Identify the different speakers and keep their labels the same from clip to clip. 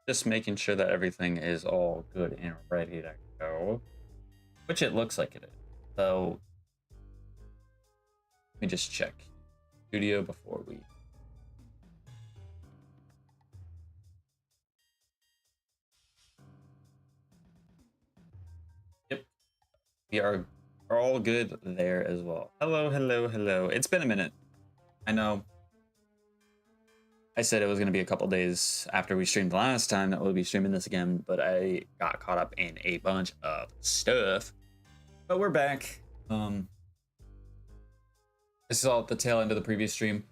Speaker 1: Just making sure that everything is all good and ready to go, which it looks like it is. So let me just check studio before we. Yep, we are all good there as well. Hello, hello, hello. It's been a minute. I know. I said it was going to be a couple days after we streamed the last time that we'll be streaming this again, but I got caught up in a bunch of stuff. But we're back. This is all at the tail end of the previous stream.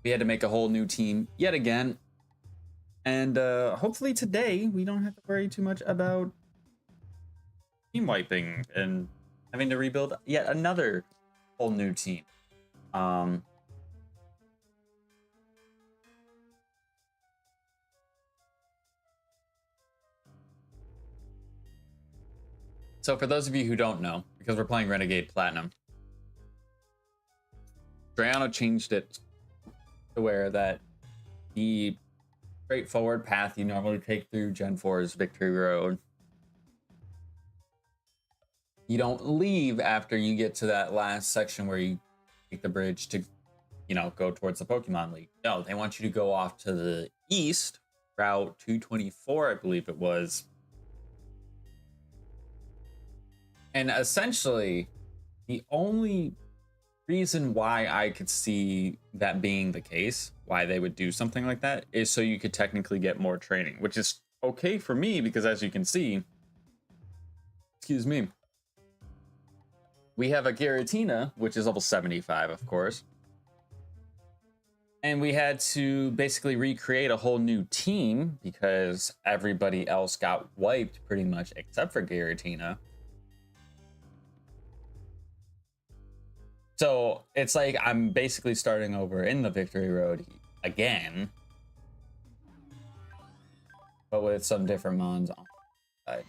Speaker 1: We had to make a whole new team yet again. And hopefully today we don't have to worry too much about team wiping and having to rebuild yet another whole new team. So for those of you who don't know, because we're playing Renegade Platinum, Drayano changed it to where that the straightforward path you normally take through Gen 4's Victory Road, you don't leave after you get to that last section where you take the bridge to, you know, go towards the Pokemon League. No, they want you to go off to the east, Route 224, I believe it was. And essentially, the only reason why I could see that being the case, why they would do something like that, is so you could technically get more training, which is okay for me because, as you can see, excuse me, we have a Giratina, which is level 75, of course. And we had to basically recreate a whole new team because everybody else got wiped pretty much except for Giratina. So it's like I'm basically starting over in the Victory Road again, but with some different mons on the side.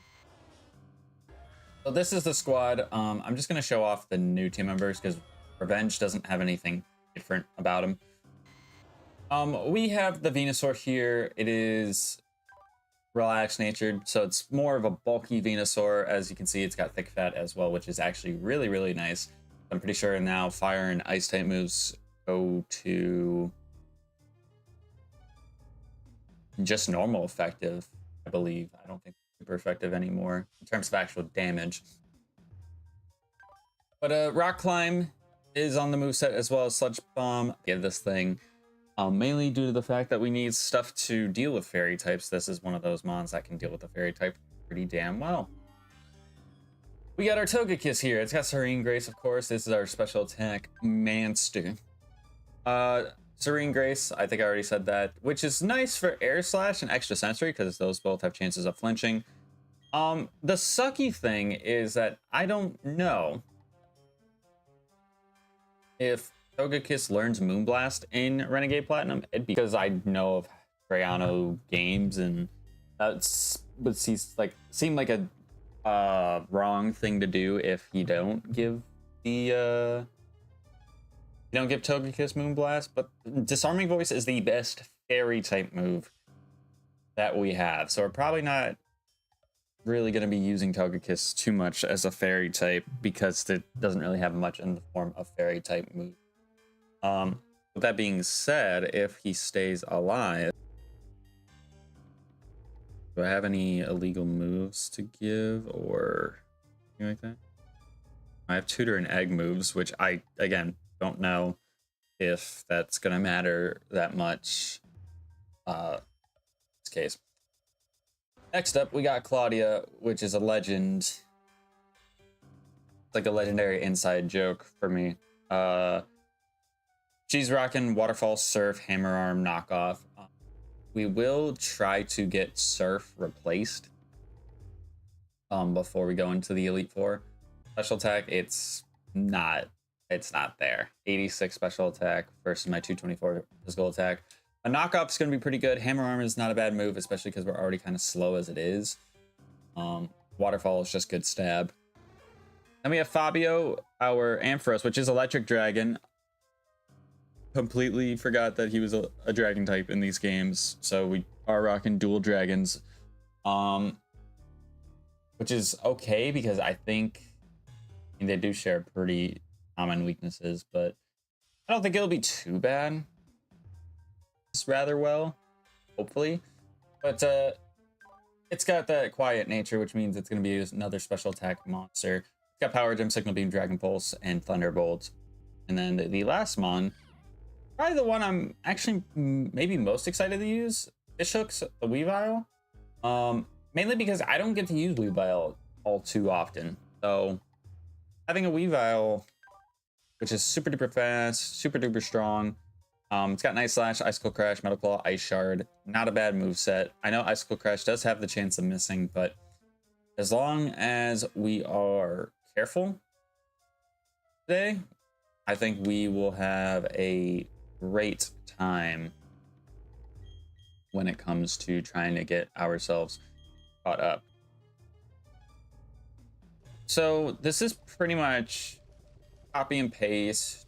Speaker 1: So this is the squad. I'm just going to show off the new team members because Revenge doesn't have anything different about him. We have the Venusaur here. It is relaxed natured, so it's more of a bulky Venusaur. As you can see, it's got thick fat as well, which is actually really, really nice. I'm pretty sure now fire and ice type moves go to just normal effective, I believe. I don't think super effective anymore in terms of actual damage. But Rock Climb is on the moveset as well as Sludge Bomb. Get this thing. Mainly due to the fact that we need stuff to deal with fairy types. This is one of those mons that can deal with the fairy type pretty damn well. We got our Togekiss here. It's got Serene Grace, of course. This is our special attack monster. Serene Grace, I think I already said that, which is nice for Air Slash and Extra Sensory because those both have chances of flinching. The sucky thing is that I don't know if Togekiss learns Moonblast in Renegade Platinum, because I know of Drayano games, and that would seem like a wrong thing to do if you don't give the Togekiss Moonblast. But Disarming Voice is the best fairy type move that we have, so we're probably not really going to be using Togekiss too much as a fairy type because it doesn't really have much in the form of fairy type move. With that being said, if he stays alive, do I have any illegal moves to give or anything like that? I have Tutor and Egg moves, which I, again, don't know if that's going to matter that much in this case. Next up, we got Claudia, which is a legend. It's like a legendary inside joke for me. She's rocking Waterfall, Surf, Hammer Arm, knockoff. We will try to get Surf replaced before we go into the Elite Four. Special attack, it's not there. 86 special attack versus my 224 physical attack. A knockoff is going to be pretty good. Hammer Arm is not a bad move, especially because we're already kind of slow as it is. Waterfall is just good stab. Then we have Fabio, our Ampharos, which is Electric Dragon. Completely forgot that he was a dragon type in these games, so we are rocking dual dragons, which is okay because I think they do share pretty common weaknesses, but I don't think it'll be too bad. It's rather well, hopefully, but it's got that quiet nature, which means it's going to be another special attack monster. It's got Power Gem, Signal Beam, Dragon Pulse, and Thunderbolt. And then the last mon, probably the one I'm actually maybe most excited to use, Fishhooks, the Weavile. Mainly because I don't get to use Weavile all too often. So having a Weavile, which is super duper fast, super duper strong. It's got Night Slash, Icicle Crash, Metal Claw, Ice Shard. Not a bad moveset. I know Icicle Crash does have the chance of missing, but as long as we are careful today, I think we will have a great time when it comes to trying to get ourselves caught up. So this is pretty much copy and paste.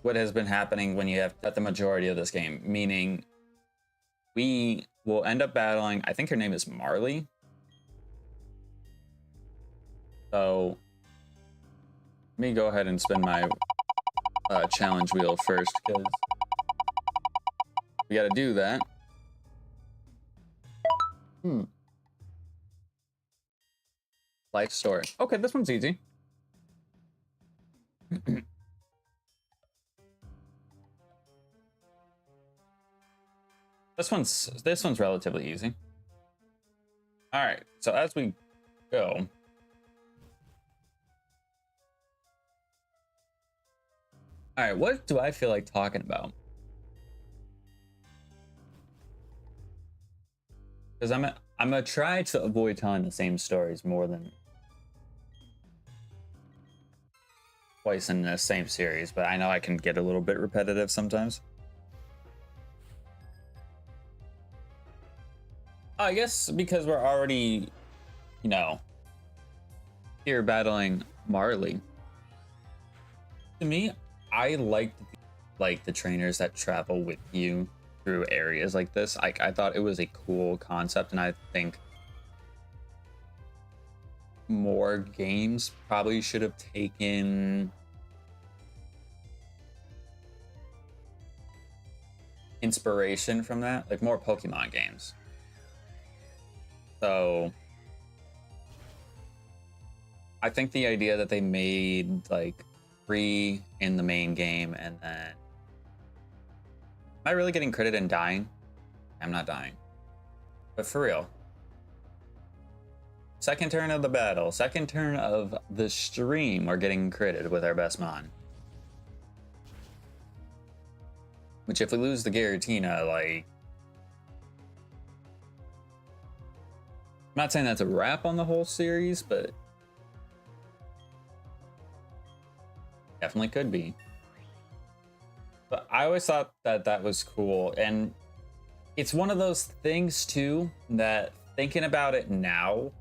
Speaker 1: What has been happening when you have got the majority of this game, meaning we will end up battling, I think her name is Marley. So let me go ahead and spin my challenge wheel first, because we got to do that. Life story. Okay, this one's easy. This one's relatively easy. All right, so as we go, all right, what do I feel like talking about? Because I'm gonna try to avoid telling the same stories more than twice in the same series, but I know I can get a little bit repetitive sometimes. I guess because we're already, you know, here battling Marley. To me, I like the trainers that travel with you through areas like this. I thought it was a cool concept, and I think more games probably should have taken inspiration from that, like more Pokemon games. So I think the idea that they made like 3 in the main game, and then am I really getting critted and dying? I'm not dying, but for real. Second turn of the battle, second turn of the stream, we're getting critted with our best mon. Which if we lose the Giratina, like, I'm not saying that's a wrap on the whole series, but definitely could be. But I always thought that that was cool, and it's one of those things too that, thinking about it now,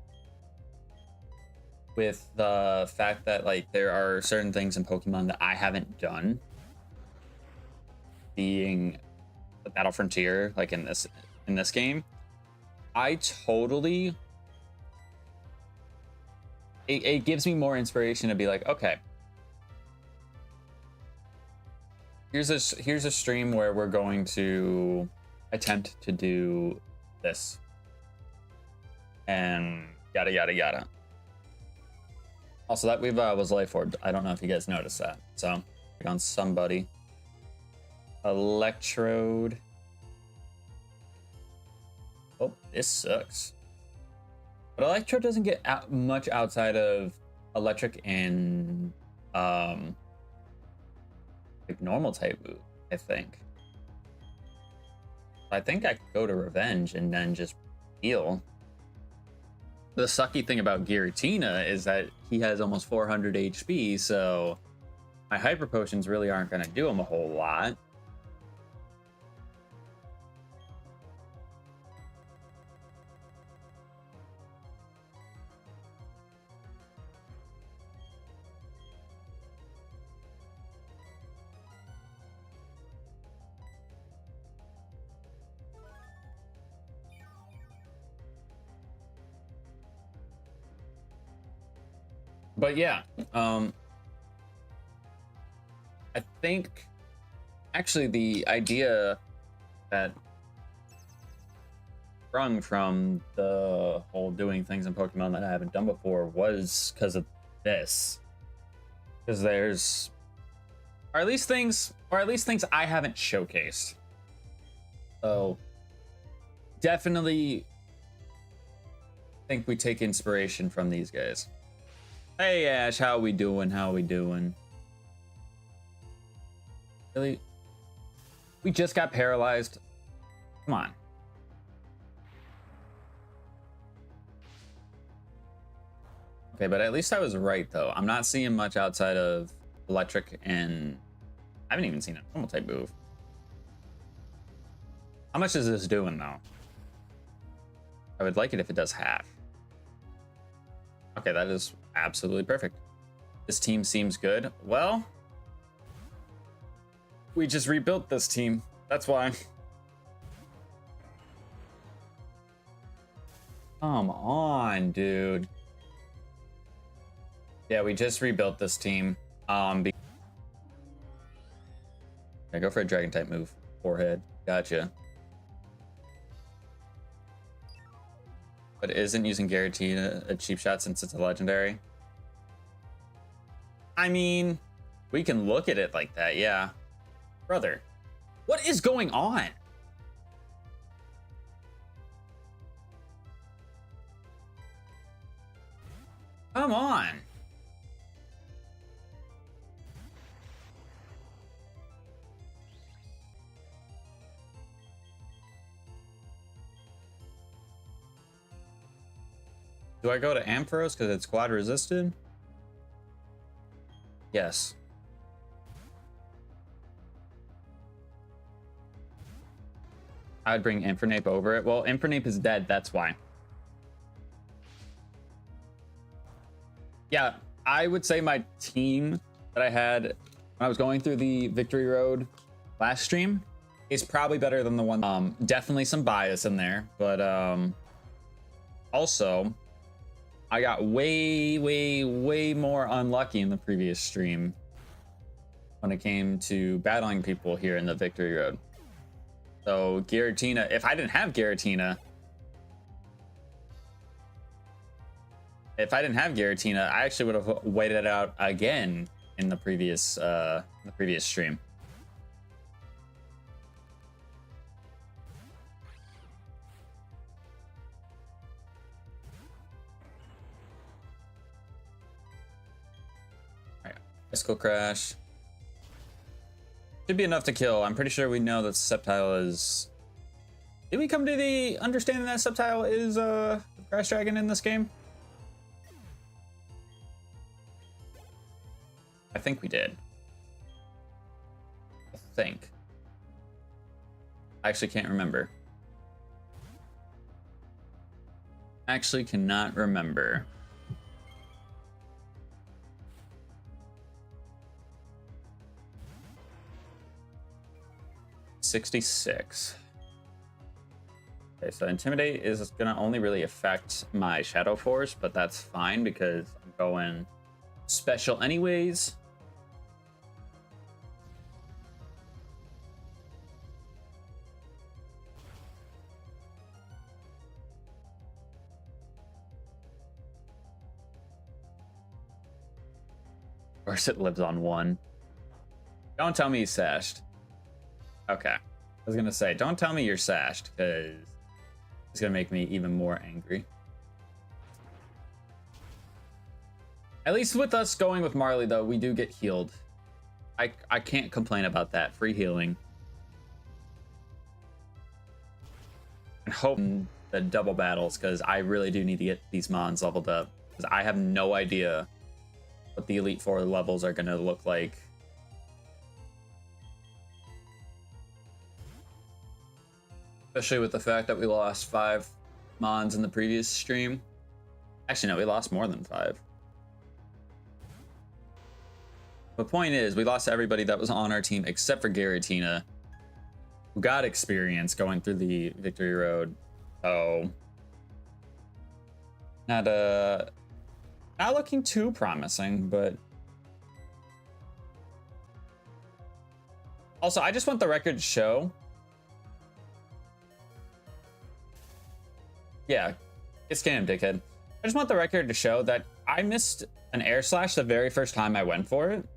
Speaker 1: with the fact that like there are certain things in Pokemon that I haven't done, being the Battle Frontier, like in this game, I totally, it gives me more inspiration to be like, okay, here's a stream where we're going to attempt to do this, and yada yada yada. Also, that Weavile was life orbed. I don't know if you guys noticed that. So, on somebody. Electrode. Oh, this sucks. But Electrode doesn't get much outside of electric and like normal type move, I think. I think I could go to Revenge and then just heal. The sucky thing about Giratina is that he has almost 400 HP, so my Hyper Potions really aren't going to do him a whole lot. But yeah, I think actually the idea that sprung from the whole doing things in Pokemon that I haven't done before was because of this. Because there's, or at least things I haven't showcased. So definitely think we take inspiration from these guys. Hey Ash, how we doing? How we doing? Really? We just got paralyzed. Come on. Okay, but at least I was right though. I'm not seeing much outside of electric, and I haven't even seen a normal type move. How much is this doing though? I would like it if it does half. Okay, that is absolutely perfect. This team seems good. Well, we just rebuilt this team. That's why. Come on, dude. Yeah, we just rebuilt this team. Okay, go for a dragon type move. Forehead. Gotcha. But isn't using Giratina a cheap shot since it's a legendary? I mean, we can look at it like that, yeah. Brother, what is going on? Come on. Do I go to Ampharos because it's quad resisted? Yes. I'd bring Infernape over it. Well, Infernape is dead, that's why. Yeah, I would say my team that I had when I was going through the Victory Road last stream is probably better than the one. Definitely some bias in there, but also I got way more unlucky in the previous stream when it came to battling people here in the Victory Road. So Giratina, if I didn't have Giratina, I actually would have waited it out again in the previous stream. All right, Fiscal Crash. Should be enough to kill. I'm pretty sure we know that Sceptile is... Did we come to the understanding that Sceptile is Grass Dragon in this game? I think we did. I think. I actually can't remember. Actually cannot remember. $66. Okay, so Intimidate is gonna only really affect my Shadow Force, but that's fine because I'm going special anyways. Of course it lives on one. Don't tell me he's sashed. Okay. I was gonna say, don't tell me you're sashed, because it's gonna make me even more angry. At least with us going with Marley, though, we do get healed. I can't complain about that. Free healing. And hope the double battles, because I really do need to get these mons leveled up. Because I have no idea what the Elite Four levels are gonna look like. Especially with the fact that we lost 5 mons in the previous stream. Actually, no, we lost more than 5. The point is, we lost everybody that was on our team except for Giratina, who got experience going through the Victory Road. So, not Not looking too promising, but also I just want the record to show. Yeah, it's scam, dickhead. I just want the record to show that I missed an air slash the very first time I went for it,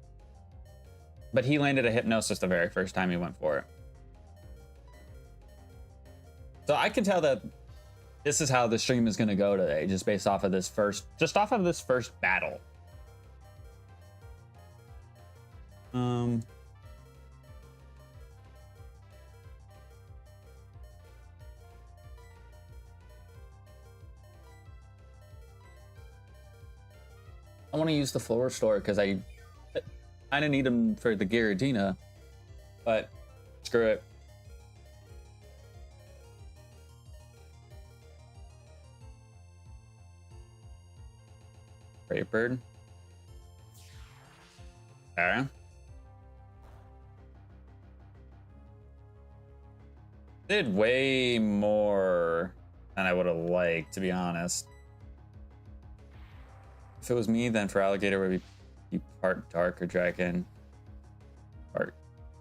Speaker 1: but he landed a hypnosis the very first time he went for it. So I can tell that this is how the stream is going to go today, just based off of this first battle. I want to use the floor store because I kind of need him for the Giratina, but screw it. Brave Bird. Okay. Did way more than I would have liked, to be honest. If it was me, then for Alligator would be part Dark or Dragon. Part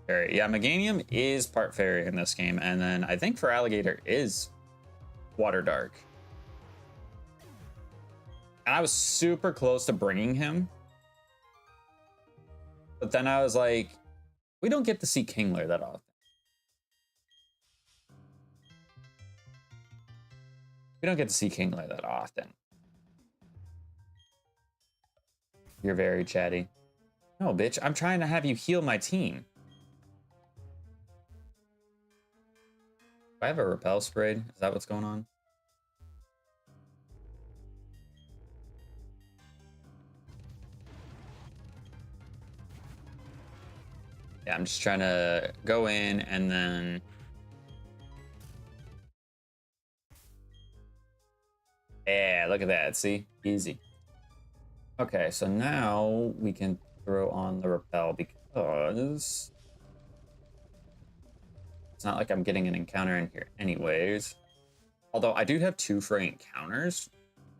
Speaker 1: Fairy. Yeah, Meganium is part Fairy in this game, and then I think for Alligator is Water Dark. And I was super close to bringing him. But then I was like, we don't get to see Kingler that often. We don't get to see Kingler that often. You're very chatty. No, bitch, I'm trying to have you heal my team. Do I have a repel sprayed? Is that what's going on? Yeah, I'm just trying to go in and then... Yeah, look at that. See? Easy. Okay, so now we can throw on the repel because... It's not like I'm getting an encounter in here anyways. Although I do have 2 free encounters,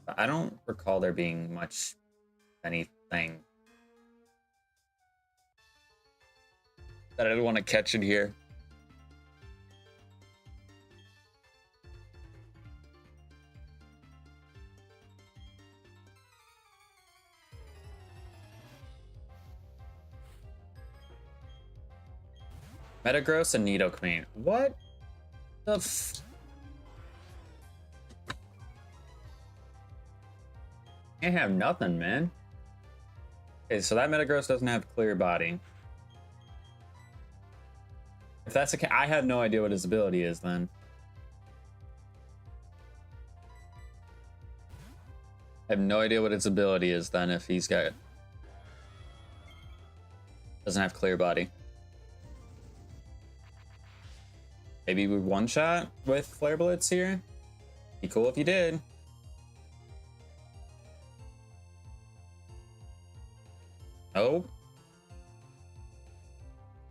Speaker 1: but I don't recall there being much anything that I'd want to catch in here. Metagross and Nidoqueen. What the f... Can't have nothing, man. Okay, so that Metagross doesn't have clear body. If that's the case, I have no idea what his ability is then. I have no idea what its ability is then if he's got... Doesn't have clear body. Maybe we one-shot with Flare Blitz here? Be cool if you did. Nope.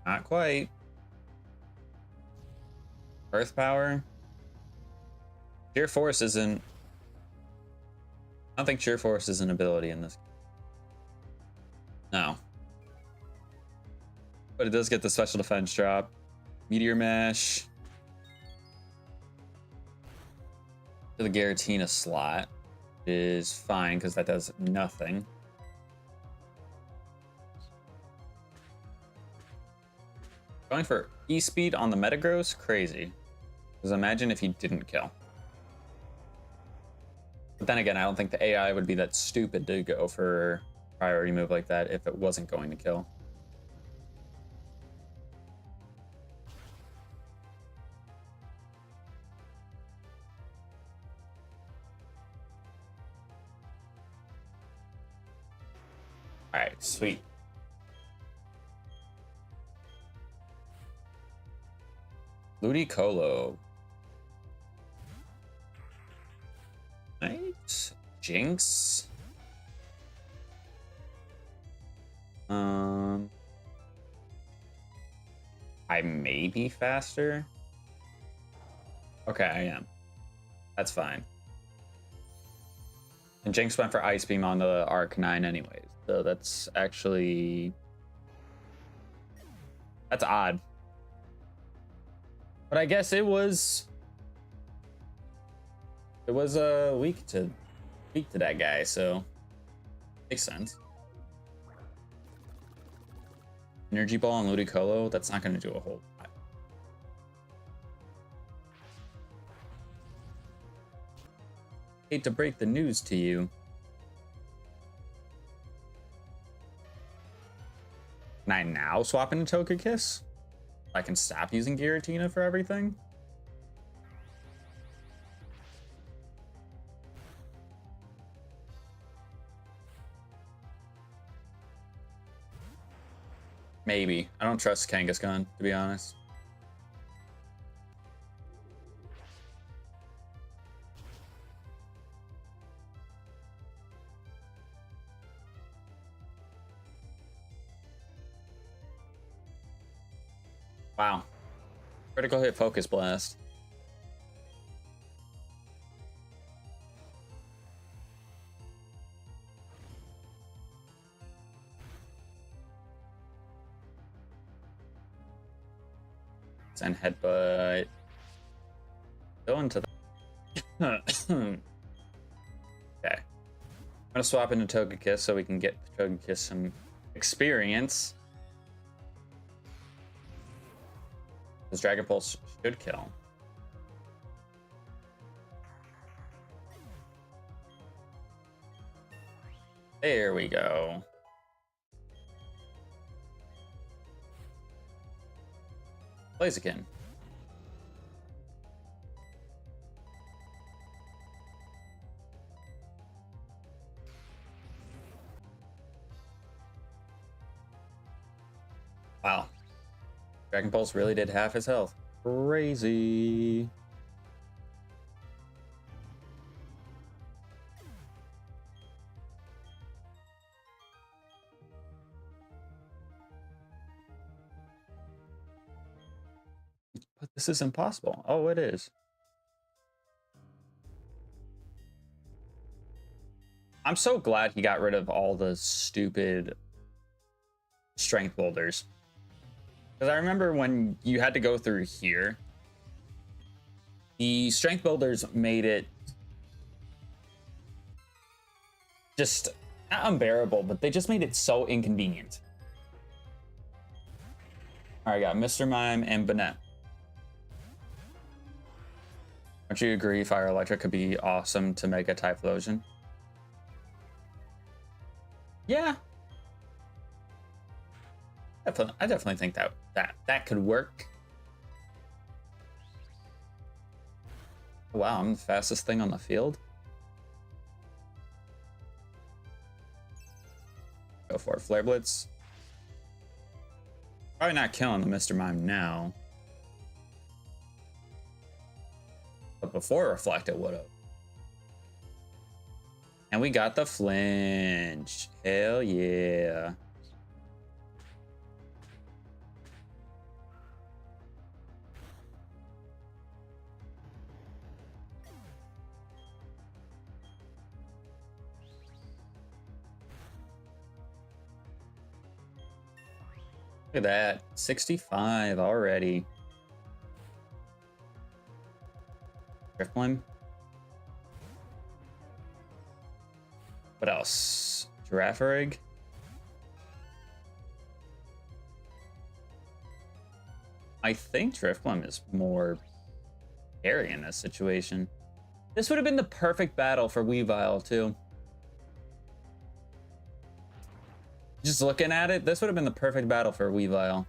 Speaker 1: Not quite. Earth Power. Sheer Force isn't... I don't think Sheer Force is an ability in this. No. But it does get the special defense drop. Meteor Mash. To the Giratina slot is fine because that does nothing. Going for E-Speed on the Metagross? Crazy. Because imagine if he didn't kill. But then again, I don't think the AI would be that stupid to go for a priority move like that if it wasn't going to kill. Alright, sweet. Ludicolo. Right. Jinx. I may be faster. Okay, I am. That's fine. And Jinx went for Ice Beam on the Arcanine anyways. So that's actually... That's odd. But I guess it was weak to that guy, so makes sense. Energy Ball and Ludicolo, that's not going to do a whole lot. Hate to break the news to you. Can I now swap into Togekiss? I can stop using Giratina for everything? Maybe. I don't trust Kangaskhan, to be honest. Wow. Critical hit Focus Blast. And Headbutt. Go into the... Okay. I'm gonna swap into Togekiss so we can get Togekiss some experience. This Dragon Pulse should kill. There we go. Blaziken. Wow. Dragon Pulse really did half his health. Crazy. But this is impossible. Oh, it is. I'm so glad he got rid of all the stupid strength boulders. Because I remember when you had to go through here, the strength builders made it just not unbearable, but they just made it so inconvenient. All right, I got Mr. Mime and Banette. Don't you agree Fire Electric could be awesome to make a Typhlosion? Yeah. I definitely think that could work. Wow, I'm the fastest thing on the field. Go for it, Flare Blitz. Probably not killing the Mr. Mime now. But before Reflect, it would have. And we got the flinch. Hell yeah. Look at that. 65 already. Drifblim. What else? Girafarig. I think Drifblim is more scary in this situation. This would have been the perfect battle for Weavile, too. Just looking at it, this would have been the perfect battle for Weavile.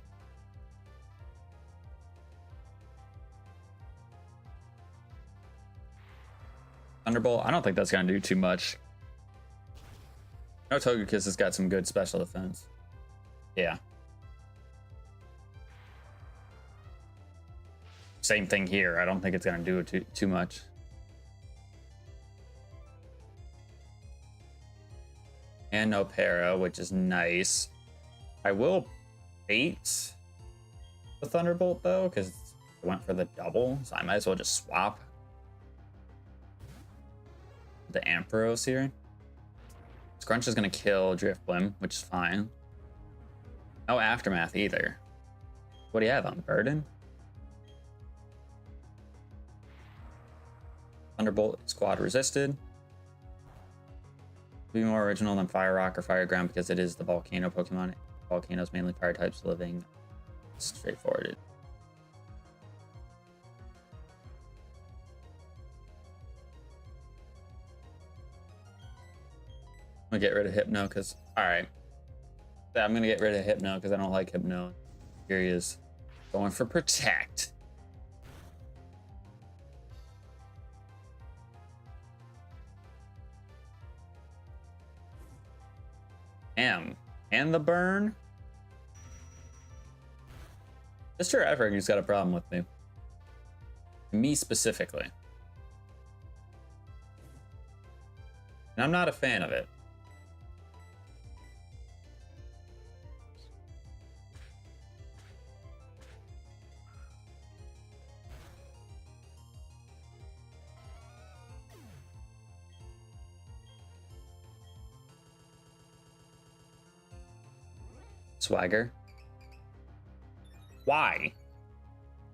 Speaker 1: Thunderbolt, I don't think that's going to do too much. No, Togekiss has got some good special defense. Yeah. Same thing here. I don't think it's going to do too much. And no para, which is nice. I will bait the Thunderbolt, though, because I went for the double, so I might as well just swap the Ampharos here. Scrunch is going to kill Driftblim, which is fine. No Aftermath either. What do you have on Burden? Thunderbolt squad resisted. Be more original than Fire Rock or Fire Ground because it is the Volcano Pokemon. Volcanoes mainly fire types, living straightforward. I'm gonna get rid of Hypno because, alright. I'm gonna get rid of Hypno because I don't like Hypno. Here he is going for Protect. And the burn. Mr. Evering's got a problem with me. Me specifically. And I'm not a fan of it. Swagger. Why?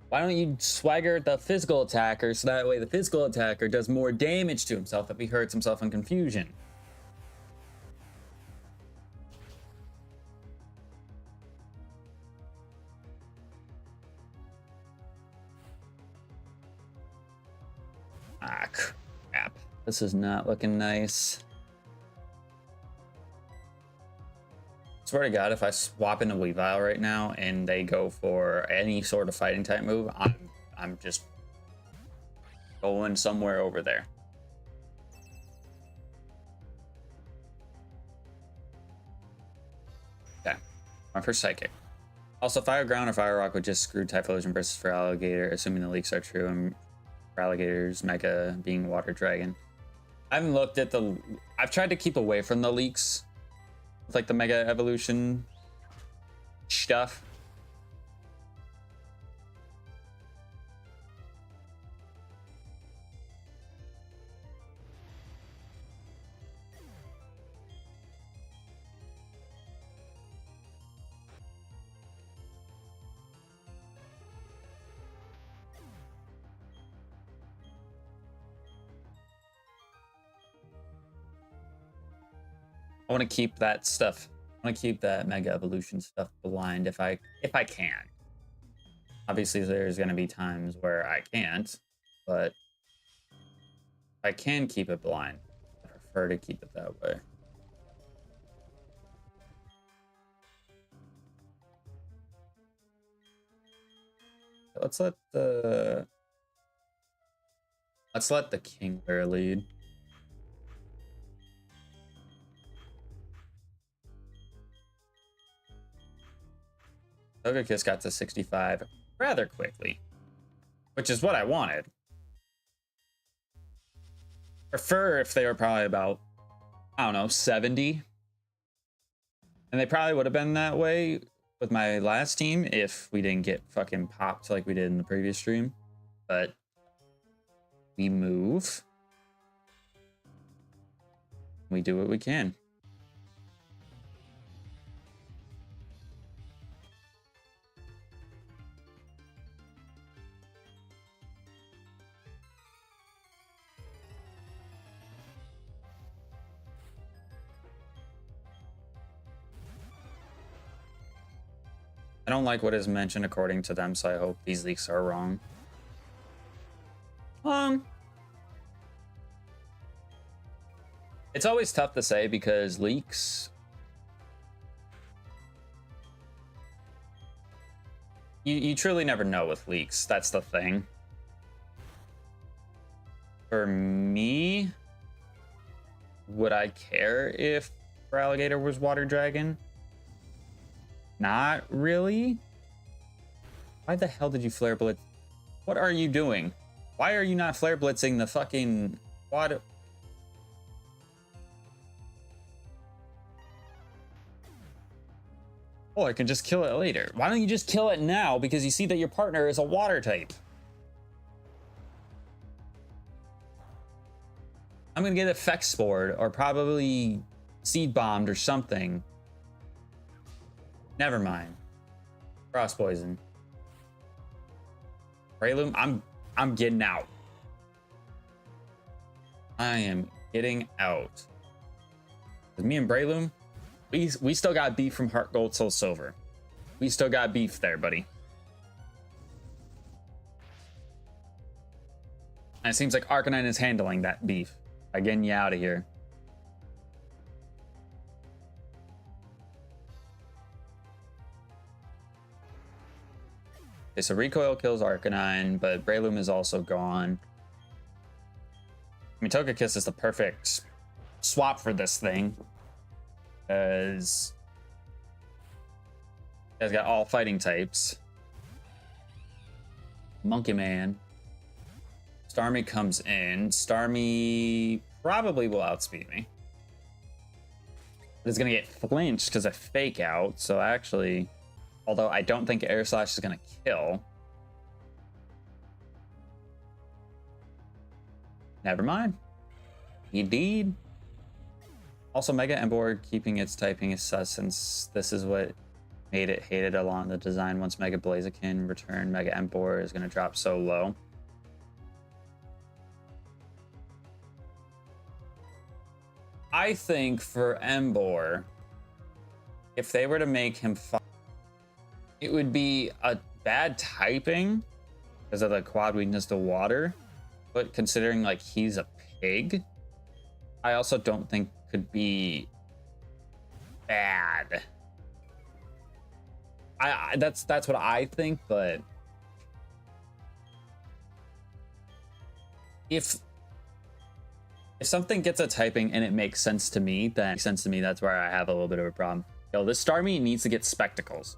Speaker 1: Why don't you swagger the physical attacker so that way the physical attacker does more damage to himself if he hurts himself in confusion? Ah, crap. This is not looking nice. Swear to God, if I swap into Weavile right now and they go for any sort of fighting type move, I'm just going somewhere over there. Okay, my first Psychic. Also, Fire Ground or Fire Rock would just screw Typhlosion versus for Alligator, assuming the leaks are true, and for Alligator's Mega being Water Dragon. I haven't looked at the... I've tried to keep away from the leaks. With like the Mega Evolution stuff. I want to keep that stuff. I want to keep that Mega Evolution stuff blind if I can. Obviously, there's going to be times where I can't, but if I can keep it blind, I prefer to keep it that way. Let's let the Kingler lead. Togekiss got to 65 rather quickly, which is what I wanted. Prefer if they were probably about, I don't know, 70. And they probably would have been that way with my last team if we didn't get fucking popped like we did in the previous stream. But we move. We do what we can. I don't like what is mentioned according to them, so I hope these leaks are wrong. It's always tough to say because leaks... You truly never know with leaks. That's the thing. For me, would I care if Alligator was Water Dragon? Not really. Why the hell did you Flare Blitz? What are you doing? Why are you not Flare Blitzing the fucking water? Oh, I can just kill it later. Why don't you just kill it now? Because you see that your partner is a water type. I'm gonna get Effect Spored or probably seed bombed or something. Never mind. Frost poison. Breloom, I'm getting out. I am getting out. With me and Breloom, we still got beef from Heart Gold Soul Silver. We still got beef there, buddy. And it seems like Arcanine is handling that beef by getting you out of here. Okay, so Recoil kills Arcanine, but Breloom is also gone. I mean, Togekiss is the perfect swap for this thing, because it's got all fighting types. Monkey Man. Starmie comes in. Starmie probably will outspeed me. But it's gonna get flinched because of Fake Out, so actually, although I don't think Air Slash is gonna kill. Never mind. He did. Also, Mega Emboar keeping its typing is sus, since this is what made it hated along the design. Once Mega Blaziken returned, Mega Emboar is going to drop so low. I think for Emboar, if they were to make him it would be a bad typing because of the quad weakness to water, but considering like he's a pig, I also don't think could be bad. That's what I think, but if something gets a typing and it makes sense to me, then it makes sense to me. That's where I have a little bit of a problem. Yo, this Starmie needs to get Spectacles,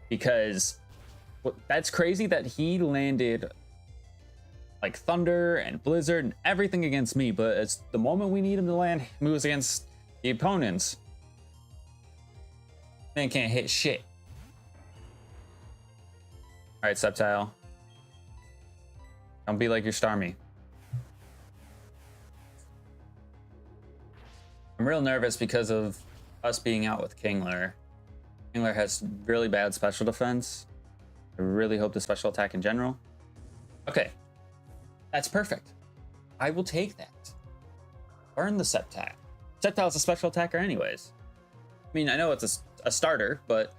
Speaker 1: because that's crazy that he landed like Thunder and Blizzard and everything against me, but it's the moment we need him to land moves against the opponents, man can't hit shit. All right, Sceptile, don't be like your Starmie. I'm real nervous because of us being out with Kingler. Kingler has really bad special defense. I really hope the special attack in general. Okay, that's perfect. I will take that. Burn the Sceptile. Sceptile is a special attacker anyways. I mean, I know it's a starter, but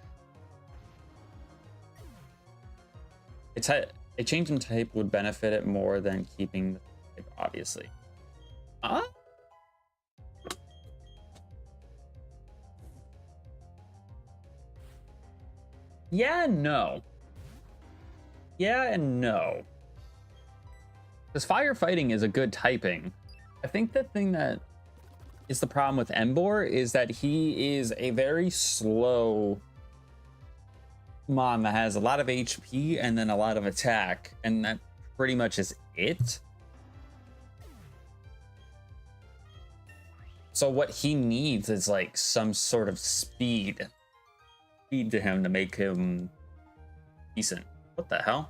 Speaker 1: a change in type would benefit it more than keeping the type, obviously. Yeah and no. Yeah and no. Because firefighting is a good typing. I think the thing that is the problem with Emboar is that he is a very slow mon that has a lot of HP and then a lot of attack, and that pretty much is it. So what he needs is like some sort of speed to him to make him decent. What the hell?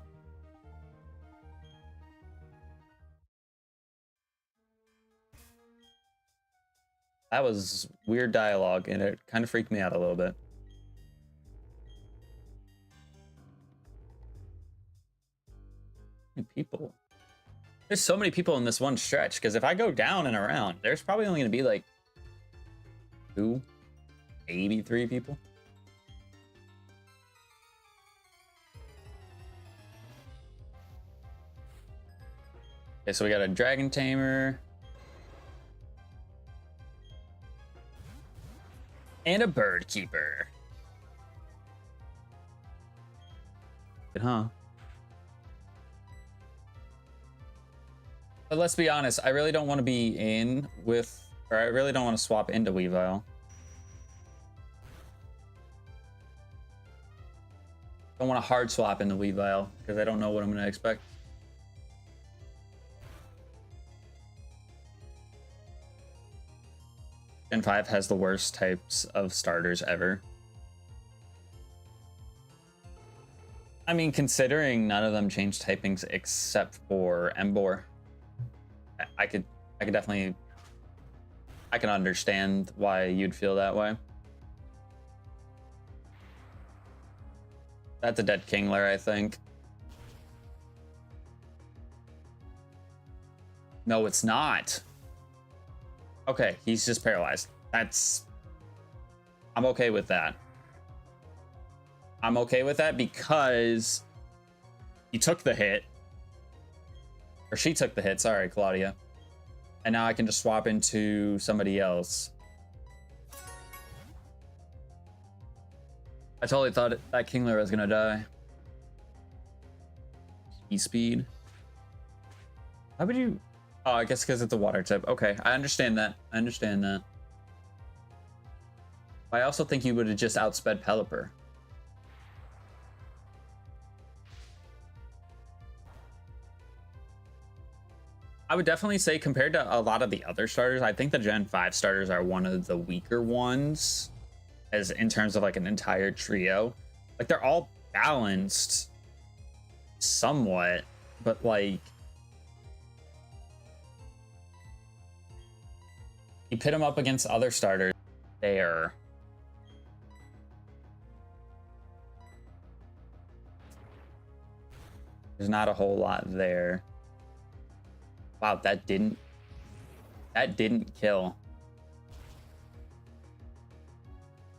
Speaker 1: That was weird dialogue, and it kind of freaked me out a little bit. People. There's so many people in this one stretch, because if I go down and around, there's probably only going to be like 2, maybe 3 people. Okay, so we got a Dragon Tamer. And a Bird Keeper. Good, huh? But let's be honest, I really don't want to be in with, or I really don't want to swap into Weavile. Don't want to hard swap into Weavile, because I don't know what I'm going to expect. Gen 5 has the worst types of starters ever. I mean, considering none of them change typings except for Emboar, I could definitely I can understand why you'd feel that way. That's a dead Kingler, I think. No, it's not. Okay, he's just paralyzed. I'm okay with that. I'm okay with that because he took the hit. Or she took the hit, sorry, Claudia. And now I can just swap into somebody else. I totally thought that Kingler was gonna die. E-speed. How would you... Oh, I guess because it's a water type. Okay, I understand that. I understand that. I also think you would have just outsped Pelipper. I would definitely say compared to a lot of the other starters, I think the Gen 5 starters are one of the weaker ones as in terms of like an entire trio. Like they're all balanced somewhat, but like you pit them up against other starters, there's not a whole lot there. Wow, that didn't kill.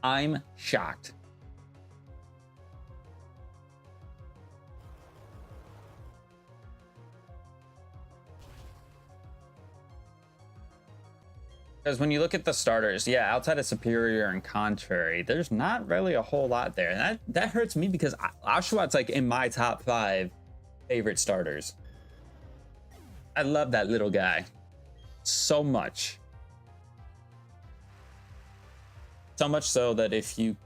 Speaker 1: I'm shocked. Because when you look at the starters, yeah, outside of Superior and Contrary, there's not really a whole lot there. And that hurts me because Oshawtt's like in my top 5 favorite starters. I love that little guy so much. So much so that if you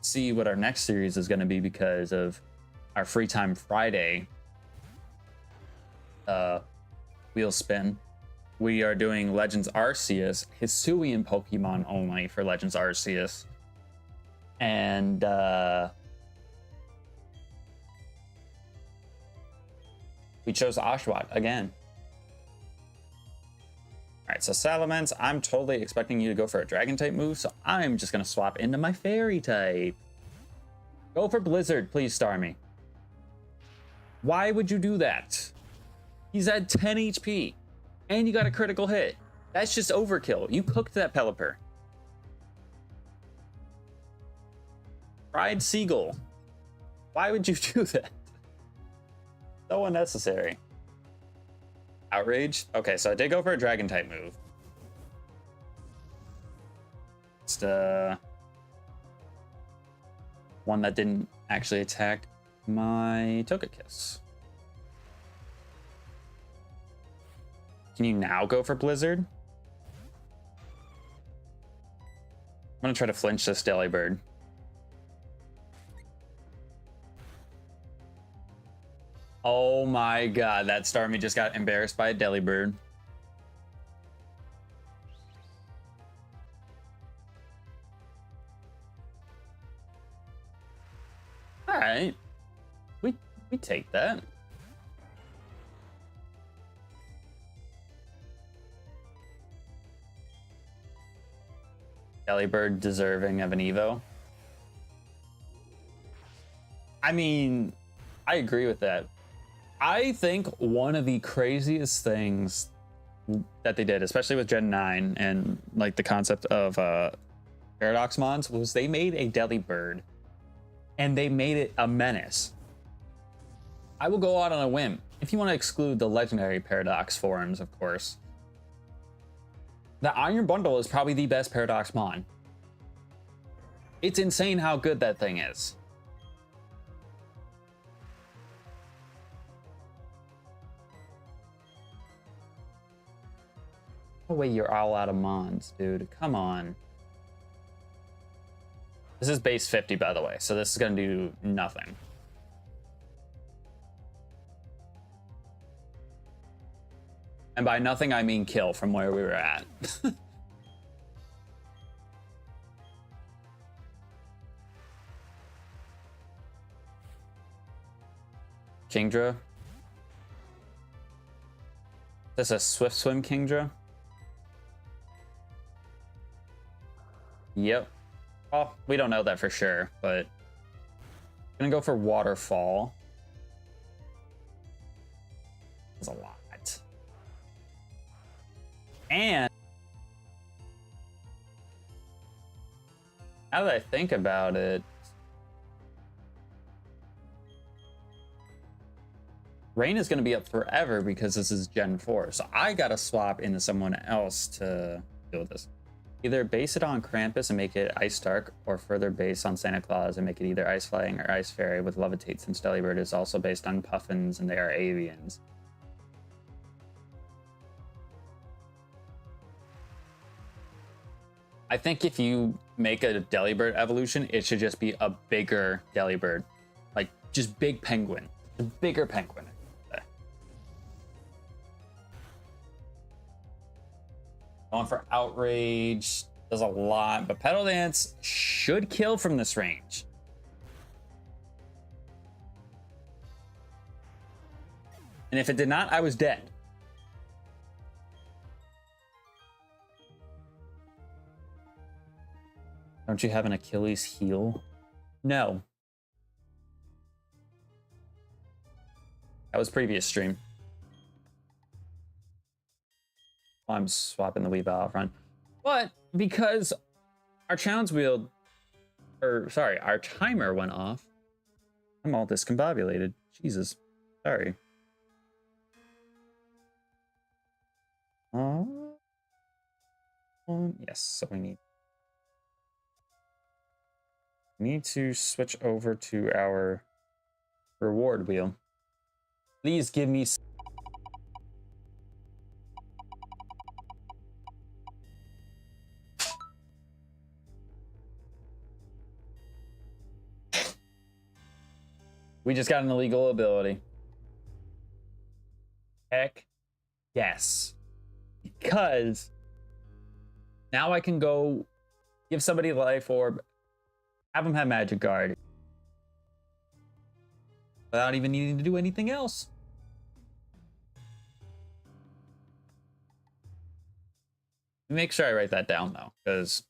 Speaker 1: see what our next series is going to be because of our Free Time Friday wheel spin, we are doing Legends Arceus, Hisuian Pokemon only for Legends Arceus. And we chose Oshawott again. All right, so Salamence, I'm totally expecting you to go for a Dragon type move, so I'm just gonna swap into my Fairy type. Go for Blizzard, please, Starmie. Why would you do that? He's at 10 HP, and you got a critical hit. That's just overkill. You cooked that Pelipper. Fried Seagull. Why would you do that? So unnecessary. Outrage? Okay, so I did go for a Dragon type move. Just one that didn't actually attack my Togekiss. Can you now go for Blizzard? I'm gonna try to flinch this Delibird. Oh my god, that Starmie just got embarrassed by a Delibird. Alright. We take that. Delibird deserving of an Evo. I mean, I agree with that. I think one of the craziest things that they did, especially with Gen 9 and like the concept of Paradox Mons, was they made a Delibird and they made it a menace. I will go out on a whim, if you want to exclude the legendary Paradox forms, of course. The Iron Bundle is probably the best Paradox Mon. It's insane how good that thing is. Oh wait, you're all out of Mons, dude. Come on. This is base 50, by the way, so this is gonna do nothing. And by nothing, I mean kill from where we were at. Kingdra. This is a Swift Swim Kingdra. Yep. Well, we don't know that for sure, but I'm gonna go for Waterfall. That's a lot. And now that I think about it, Rain is going to be up forever because this is Gen 4. So I got to swap into someone else to deal with this. Either base it on Krampus and make it Ice Dark, or further base on Santa Claus and make it either Ice Flying or Ice Fairy with Levitate, since Delibird is also based on Puffins and they are avians. I think if you make a Delibird evolution, it should just be a bigger Delibird. Like, just big penguin. A bigger penguin. Going for Outrage. Does a lot, but Petal Dance should kill from this range. And if it did not, I was dead. Don't you have an Achilles heel? No. That was previous stream. I'm swapping the Weavile out front. But because our challenge wheel, or sorry, our timer went off, I'm all discombobulated. Jesus. Sorry. Yes, so we need to switch over to our reward wheel. Please give me we just got an illegal ability. Heck yes. Because now I can go give somebody a life orb, have them have Magic Guard without even needing to do anything else. Make sure I write that down though, because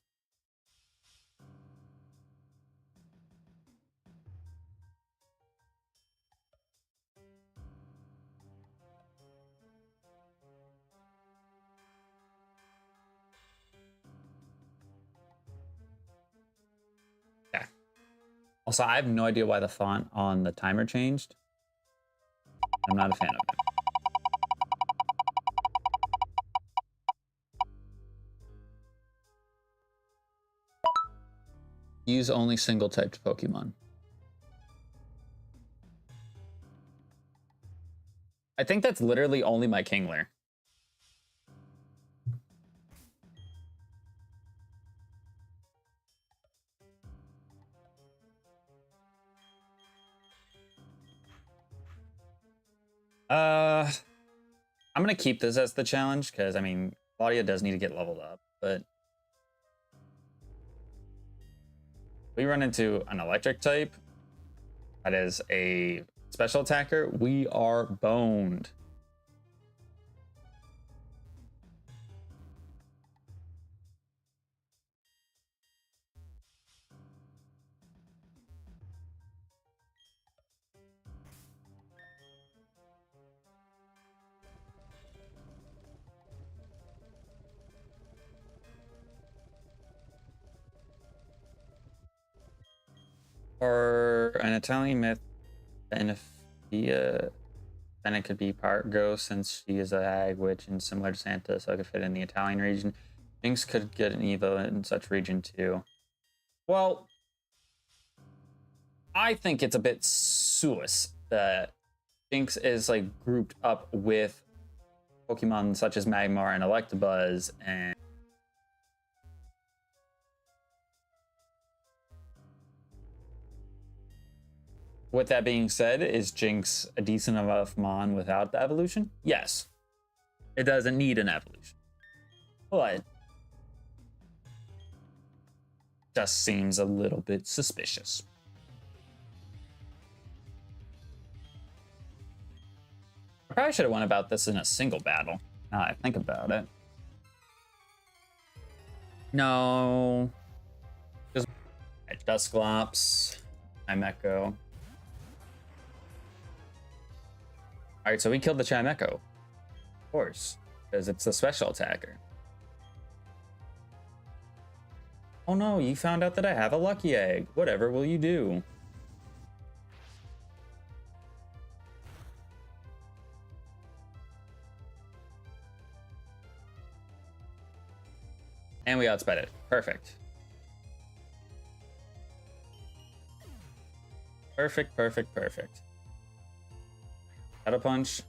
Speaker 1: yeah. Also, I have no idea why the font on the timer changed. I'm not a fan of it. Use only single typed Pokemon. I think that's literally only my Kingler. I'm gonna keep this as the challenge because I mean Claudia does need to get leveled up, but we run into an electric type that is a special attacker, we are boned. Or an Italian myth, and if then it could be part ghost since she is a hag witch and similar to Santa, so it could fit in the Italian region. Jinx could get an Evo in such region too. Well, I think it's a bit sus that Jinx is like grouped up with Pokemon such as Magmar and Electabuzz, and with that being said, is Jinx a decent enough Mon without the evolution? Yes. It doesn't need an evolution. But just seems a little bit suspicious. I probably should have went about this in a single battle. Now I think about it. No. Dusclops, Chimecho. All right, so we killed the Chimecho, of course, because it's the special attacker. Oh no, you found out that I have a lucky egg. Whatever will you do? And we outsped it. Perfect. Perfect, perfect, perfect. Shadow Punch.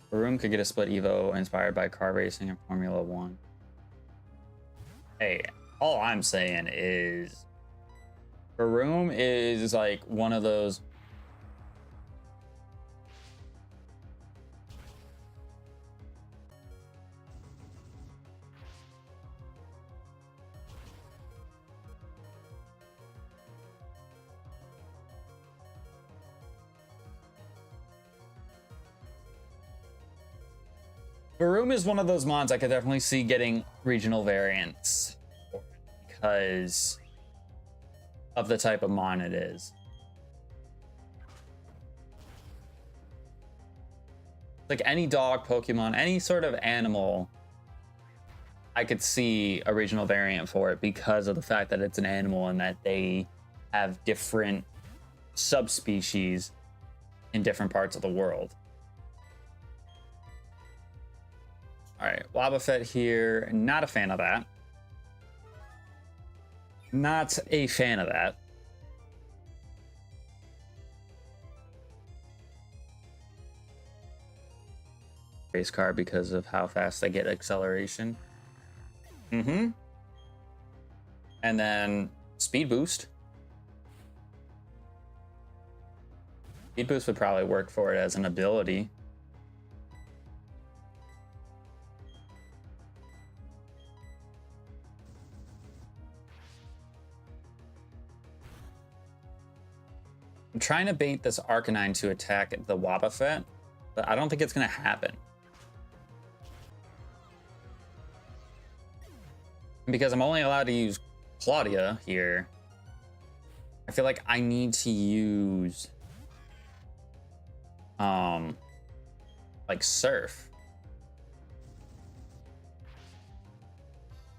Speaker 1: Baroom could get a split Evo inspired by car racing and Formula 1. Hey, all I'm saying is Baroom is like one of those. Baroom is one of those mons I could definitely see getting regional variants because of the type of mon it is. Like any dog, Pokemon, any sort of animal, I could see a regional variant for it because of the fact that it's an animal and that they have different subspecies in different parts of the world. All right, Wobbuffet here. Not a fan of that. Not a fan of that. Race car because of how fast they get acceleration. And then speed boost. Speed boost would probably work for it as an ability. I'm trying to bait this Arcanine to attack the Wobbuffet, but I don't think it's going to happen. Because I'm only allowed to use Claudia here, I feel like I need to use like Surf.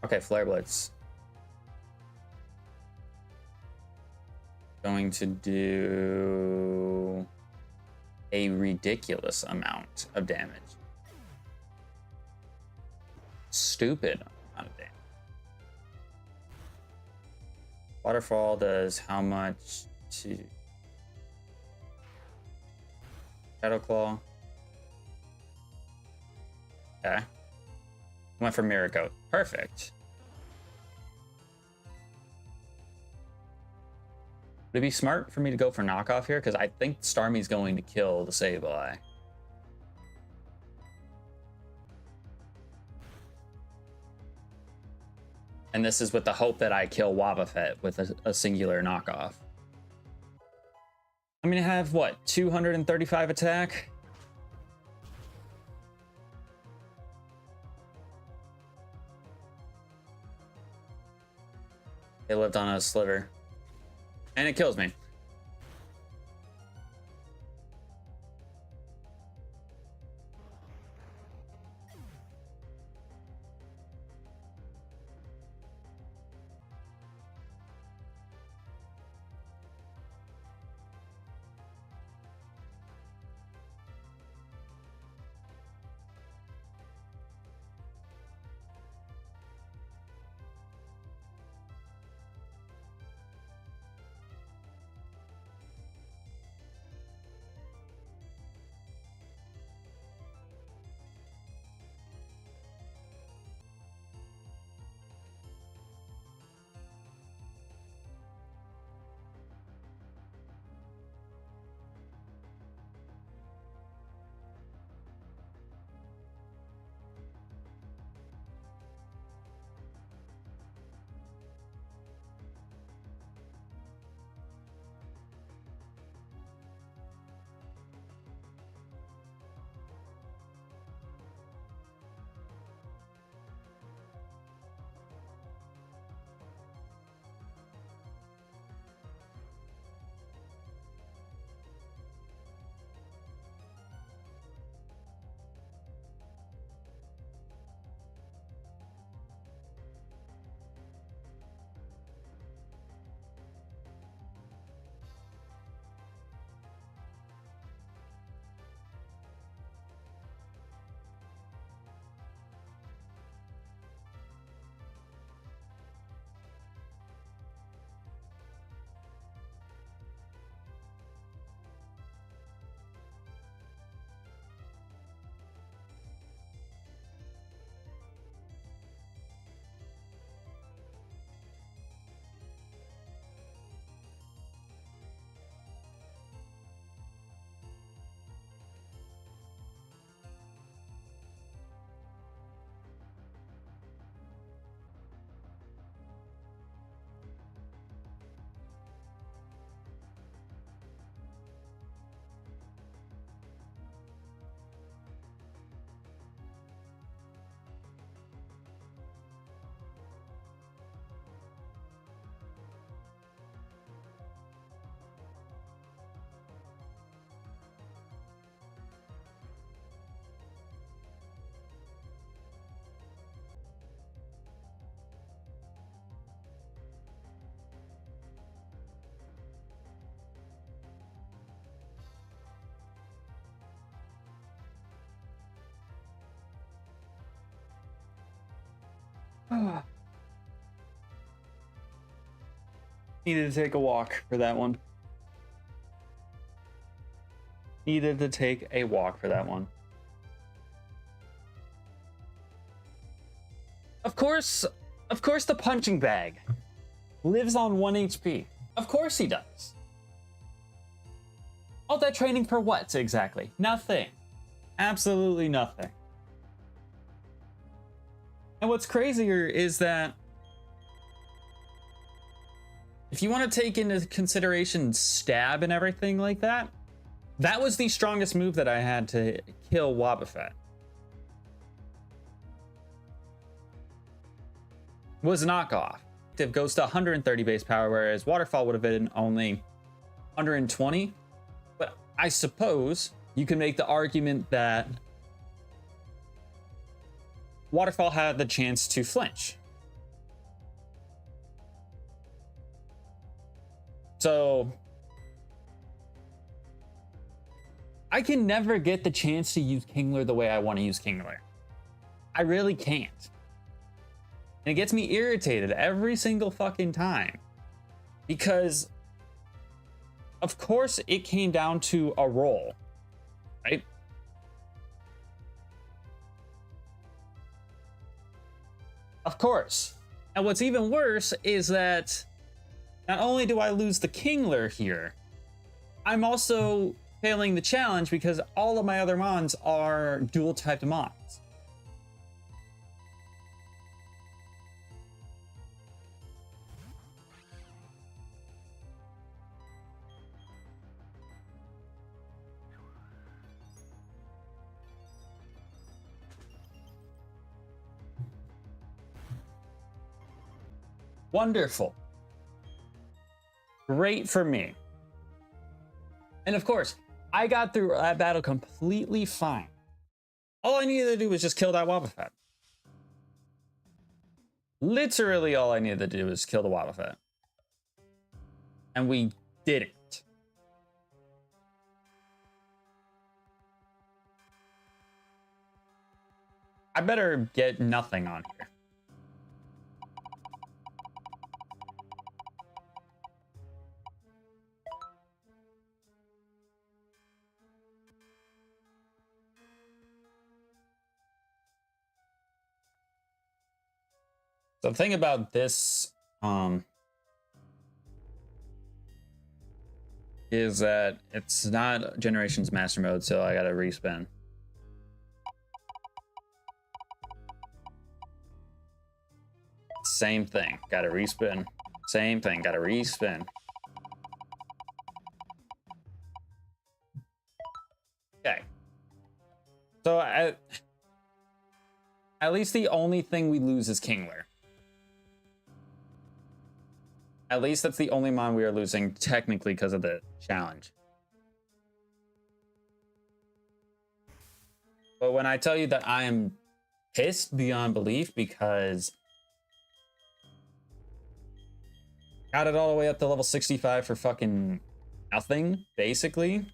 Speaker 1: Okay, Flare Blitz. Going to do a ridiculous amount of damage. Stupid amount of damage. Waterfall does how much to Shadow Claw? Okay. Went for Mirror Coat. Perfect. Would it be smart for me to go for knockoff here? Because I think Starmie's going to kill the Sableye. And this is with the hope that I kill Wobbuffet with a singular knockoff. I'm going to have, what, 235 attack? It lived on a sliver. And it kills me. Needed to take a walk for that one. Needed to take a walk for that one. Of course the punching bag lives on 1 HP. Of course he does. All that training for what exactly? Nothing. Absolutely nothing. And what's crazier is that if you want to take into consideration stab and everything like that, that was the strongest move that I had to kill Wobbuffet. Was knockoff. It goes to 130 base power, whereas Waterfall would have been only 120. But I suppose you can make the argument that Waterfall had the chance to flinch. So I can never get the chance to use Kingler the way I want to use Kingler. I really can't. And it gets me irritated every single fucking time. Because, of course, it came down to a roll, right? Of course. And what's even worse is that not only do I lose the Kingler here, I'm also failing the challenge because all of my other mons are dual typed mons. Wonderful. Great for me. And of course, I got through that battle completely fine. All I needed to do was just kill that Wobbuffet. Literally all I needed to do was kill the Wobbuffet. And we didn't. I better get nothing on here. So the thing about this is that it's not Generations Master Mode, so I gotta respin. Same thing, gotta respin. Same thing, gotta respin. Okay. So at least the only thing we lose is Kingler. At least that's the only mon we are losing technically because of the challenge. But when I tell you that I am pissed beyond belief because got it all the way up to level 65 for fucking nothing, basically.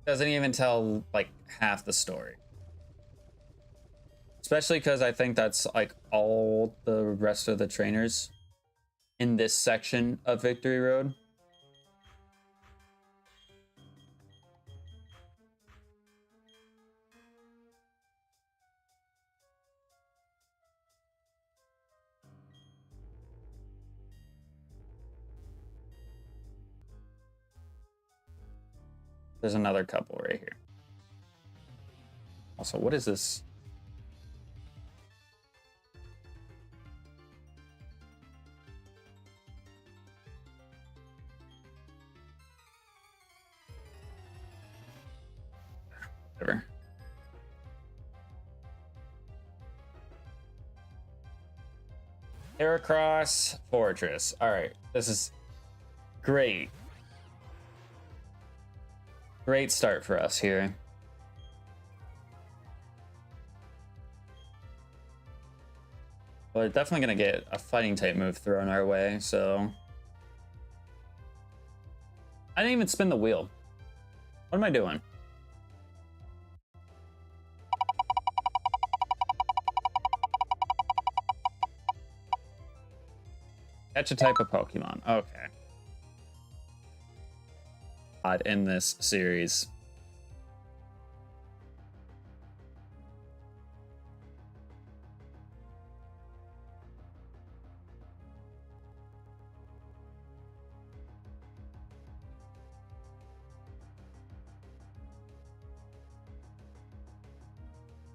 Speaker 1: Doesn't even tell like half the story. Especially because I think that's like all the rest of the trainers in this section of Victory Road. There's another couple right here. Also, what is this? Whatever. Heracross Fortress. All right, this is great. Great start for us here. We're definitely gonna get a fighting type move thrown our way, so. I didn't even spin the wheel. What am I doing? Catch a type of Pokemon. Okay. Odd in this series.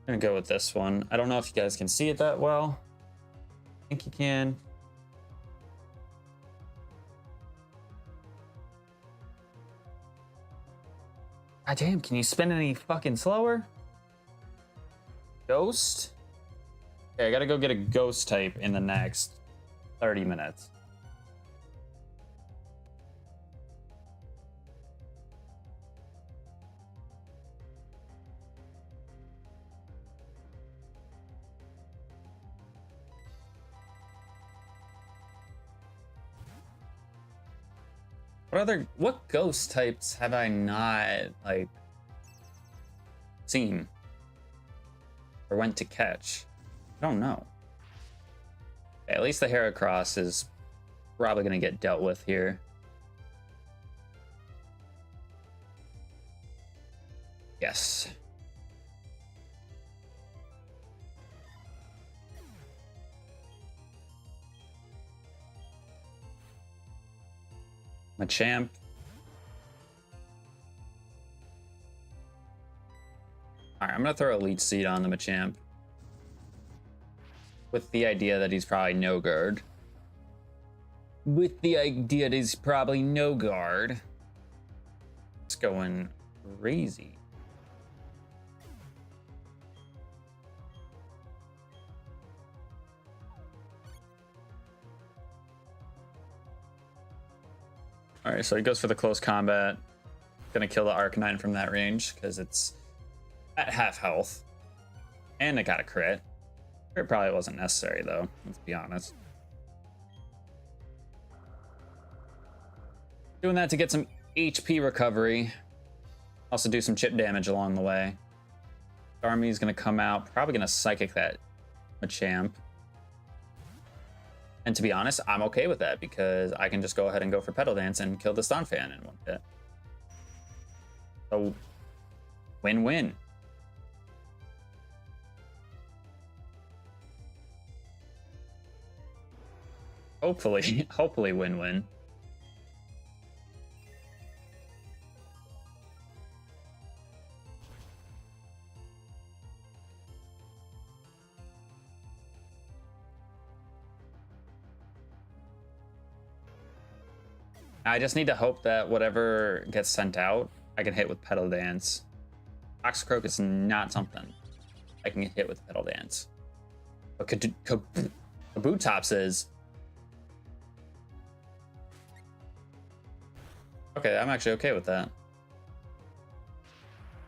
Speaker 1: I'm gonna go with this one. I don't know if you guys can see it that well. I think you can. God damn, can you spin any fucking slower? Ghost? Okay, I gotta go get a ghost type in the next 30 minutes. What ghost types have I not, like, seen? Or went to catch? I don't know. Okay, at least the Heracross is probably gonna get dealt with here. Yes. Machamp. Alright, I'm gonna throw a Leech Seed on the Machamp. With the idea that he's probably no guard. It's going crazy. Alright, so he goes for the close combat. Gonna kill the Arcanine from that range because it's at half health. And it got a crit. Crit probably wasn't necessary though, let's be honest. Doing that to get some HP recovery. Also do some chip damage along the way. Starmie's gonna come out, probably gonna Psychic that Machamp. And to be honest, I'm okay with that because I can just go ahead and go for Petal Dance and kill the Stunfan in one hit. So, win-win. Hopefully win-win. I just need to hope that whatever gets sent out, I can hit with Petal Dance. Toxicroak is not something I can hit with Petal Dance. But Kabutops is. Okay, I'm actually okay with that.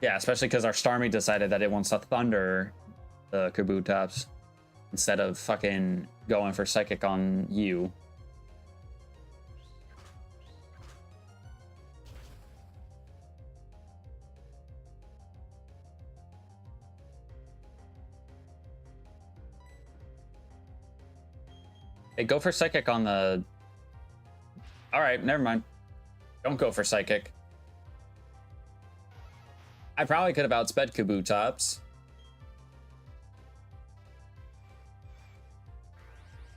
Speaker 1: Yeah, especially because our Starmie decided that it wants to Thunder the Kabutops instead of fucking going for Psychic on you. Hey, go for Psychic on the... Alright, never mind. Don't go for Psychic. I probably could have outsped Kabutops.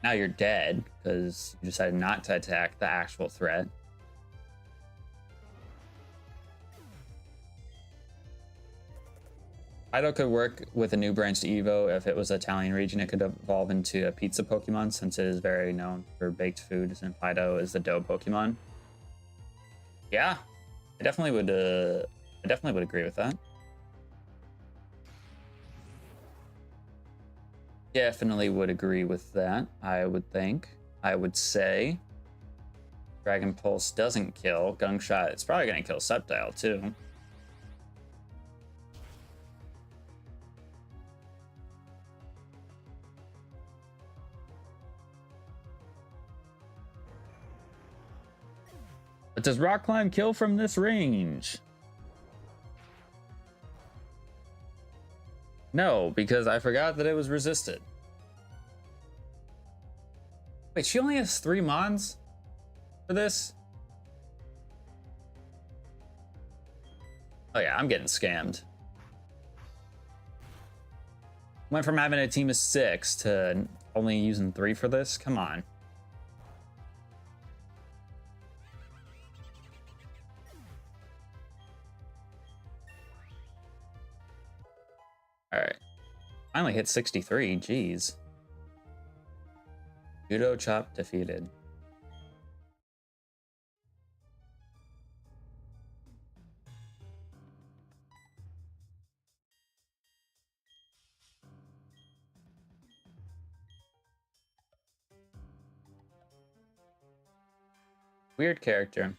Speaker 1: Now you're dead, because you decided not to attack the actual threat. Fido could work with a new branched Evo. If it was Italian region, it could evolve into a pizza Pokemon since it is very known for baked foods, and Fido is the dough Pokemon. Yeah, I definitely would agree with that. Definitely would agree with that, I would think. I would say Dragon Pulse doesn't kill. Gunk Shot, it's probably gonna kill Sceptile too. But does Rock Climb kill from this range? No, because I forgot that it was resisted. Wait, she only has 3 mons for this? Oh yeah, I'm getting scammed. Went from having a team of 6 to only using 3 for this? Come on. Alright. Finally hit 63, jeez. Judo chop defeated. Weird character.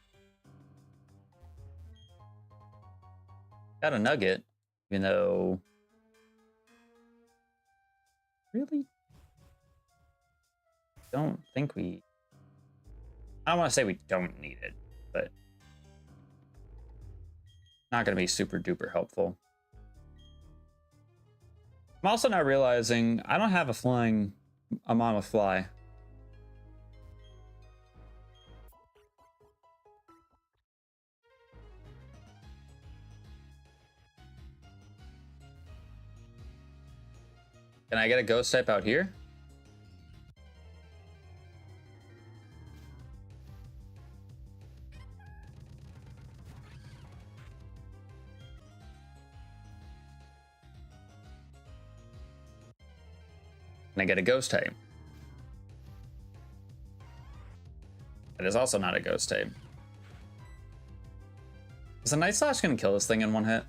Speaker 1: Got a nugget, even though... Really? Don't think we... I don't want to say we don't need it, but... Not going to be super duper helpful. I'm also not realizing I don't have a mama fly. Can I get a ghost type out here? Can I get a ghost type? That is also not a ghost type. Is a Night Slash gonna kill this thing in 1 hit?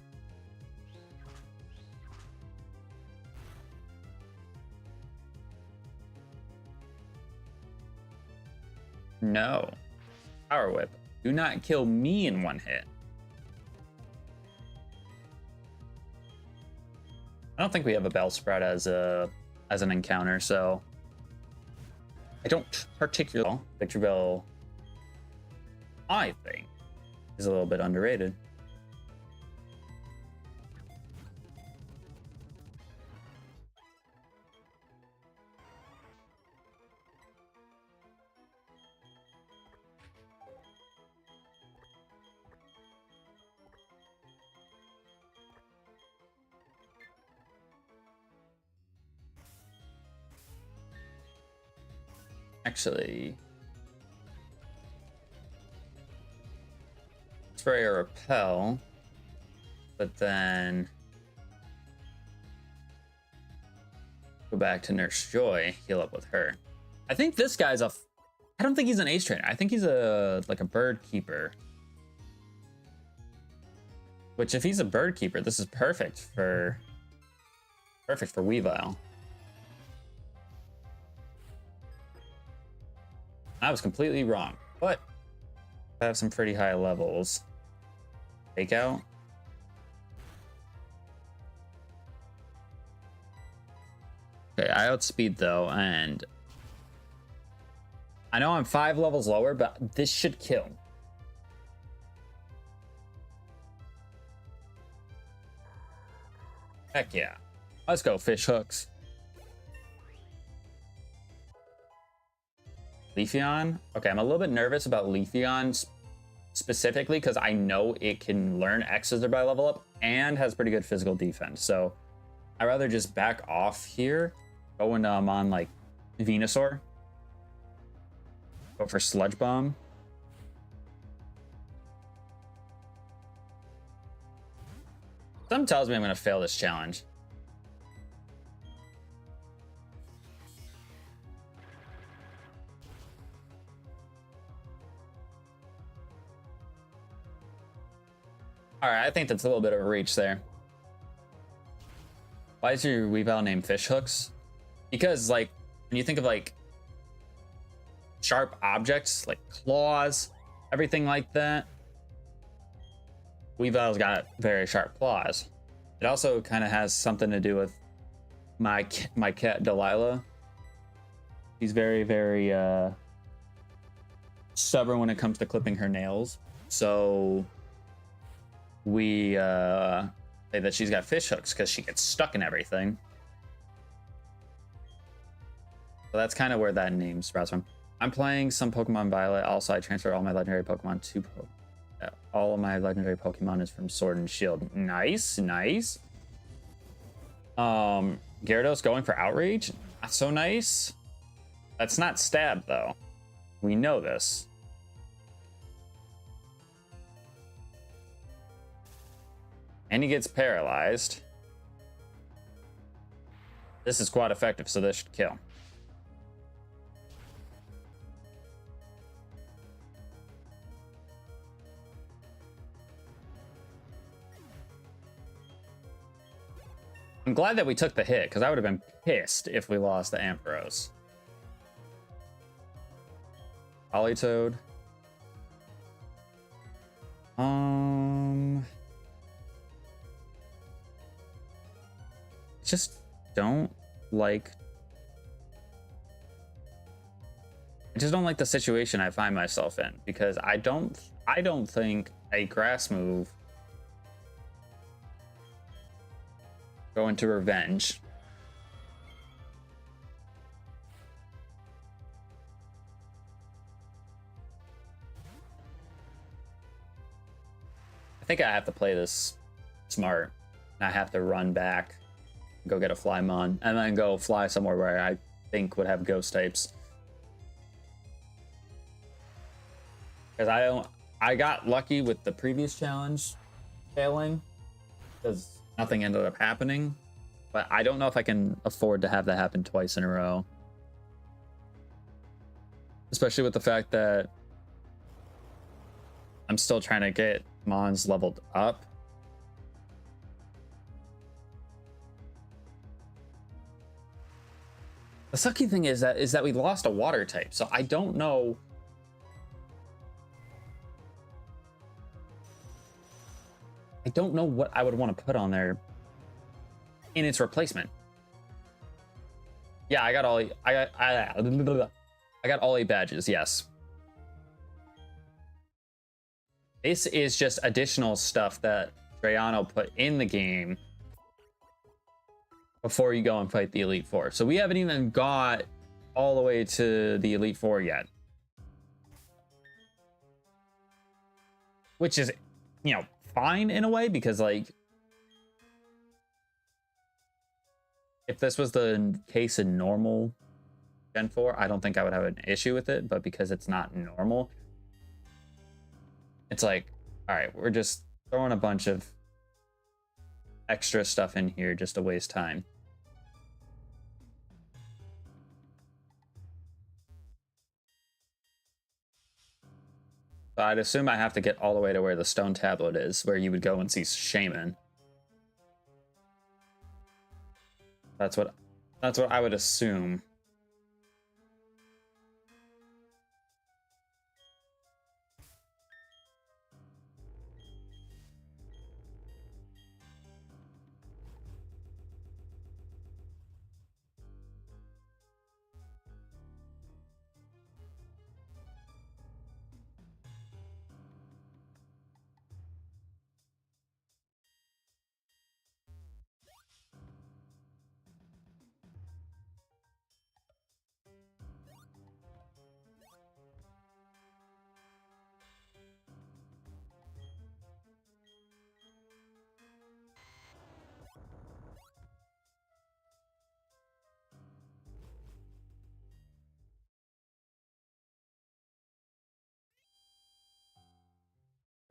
Speaker 1: No. Power Whip. Do not kill me in 1 hit. I don't think we have a Bellsprout as an encounter, so I don't particularly. Victory Bell, I think, is a little bit underrated. Actually, spray or repel, but then go back to Nurse Joy, heal up with her. I think this guy's I don't think he's an ace trainer. I think he's like a bird keeper. Which, if he's a bird keeper, this is perfect for Weavile. I was completely wrong, but I have some pretty high levels. Take out. Okay, I outspeed though, and I know I'm 5 levels lower, but this should kill. Heck yeah. Let's go, fish hooks. Leafeon? Okay, I'm a little bit nervous about Leafeon specifically because I know it can learn X as their by level up and has pretty good physical defense. So I'd rather just back off here, go into on like Venusaur, go for Sludge Bomb. Something tells me I'm going to fail this challenge. All right, I think that's a little bit of a reach there. Why is your Weavile named Fish Hooks? Because, like, when you think of, like, sharp objects, like claws, everything like that, Weavile's got very sharp claws. It also kind of has something to do with my cat, Delilah. She's very, very stubborn when it comes to clipping her nails. So we say that she's got fish hooks because she gets stuck in everything. So that's kind of where that name sprouts from. I'm playing some Pokemon Violet. Also, I transferred all my legendary Pokemon to all of my legendary Pokemon is from Sword and Shield. Nice, nice. Gyarados going for Outrage. Not so nice. That's not stab though. We know this. And he gets paralyzed. This is quite effective, so this should kill. I'm glad that we took the hit, because I would have been pissed if we lost the Ampharos. Politoed. Just don't like... I just don't like the situation I find myself in, because I don't think a grass move go into revenge. I think I have to play this smart. I have to run back, go get a Flymon, and then go fly somewhere where I think would have ghost types. Because I got lucky with the previous challenge failing, because nothing ended up happening, but I don't know if I can afford to have that happen twice in a row. Especially with the fact that I'm still trying to get Mons leveled up. The sucky thing is that we lost a water type, so I don't know. I don't know what I would want to put on there in its replacement. Yeah, I got all I got all 8 badges, yes. This is just additional stuff that Drayano put in the game before you go and fight the Elite Four. So we haven't even got all the way to the Elite Four yet. Which is, you know, fine in a way, because like if this was the case in normal Gen 4, I don't think I would have an issue with it, but because it's not normal, it's like, all right, we're just throwing a bunch of extra stuff in here just to waste time. So I'd assume I have to get all the way to where the stone tablet is, where you would go and see Shaman. That's what I would assume.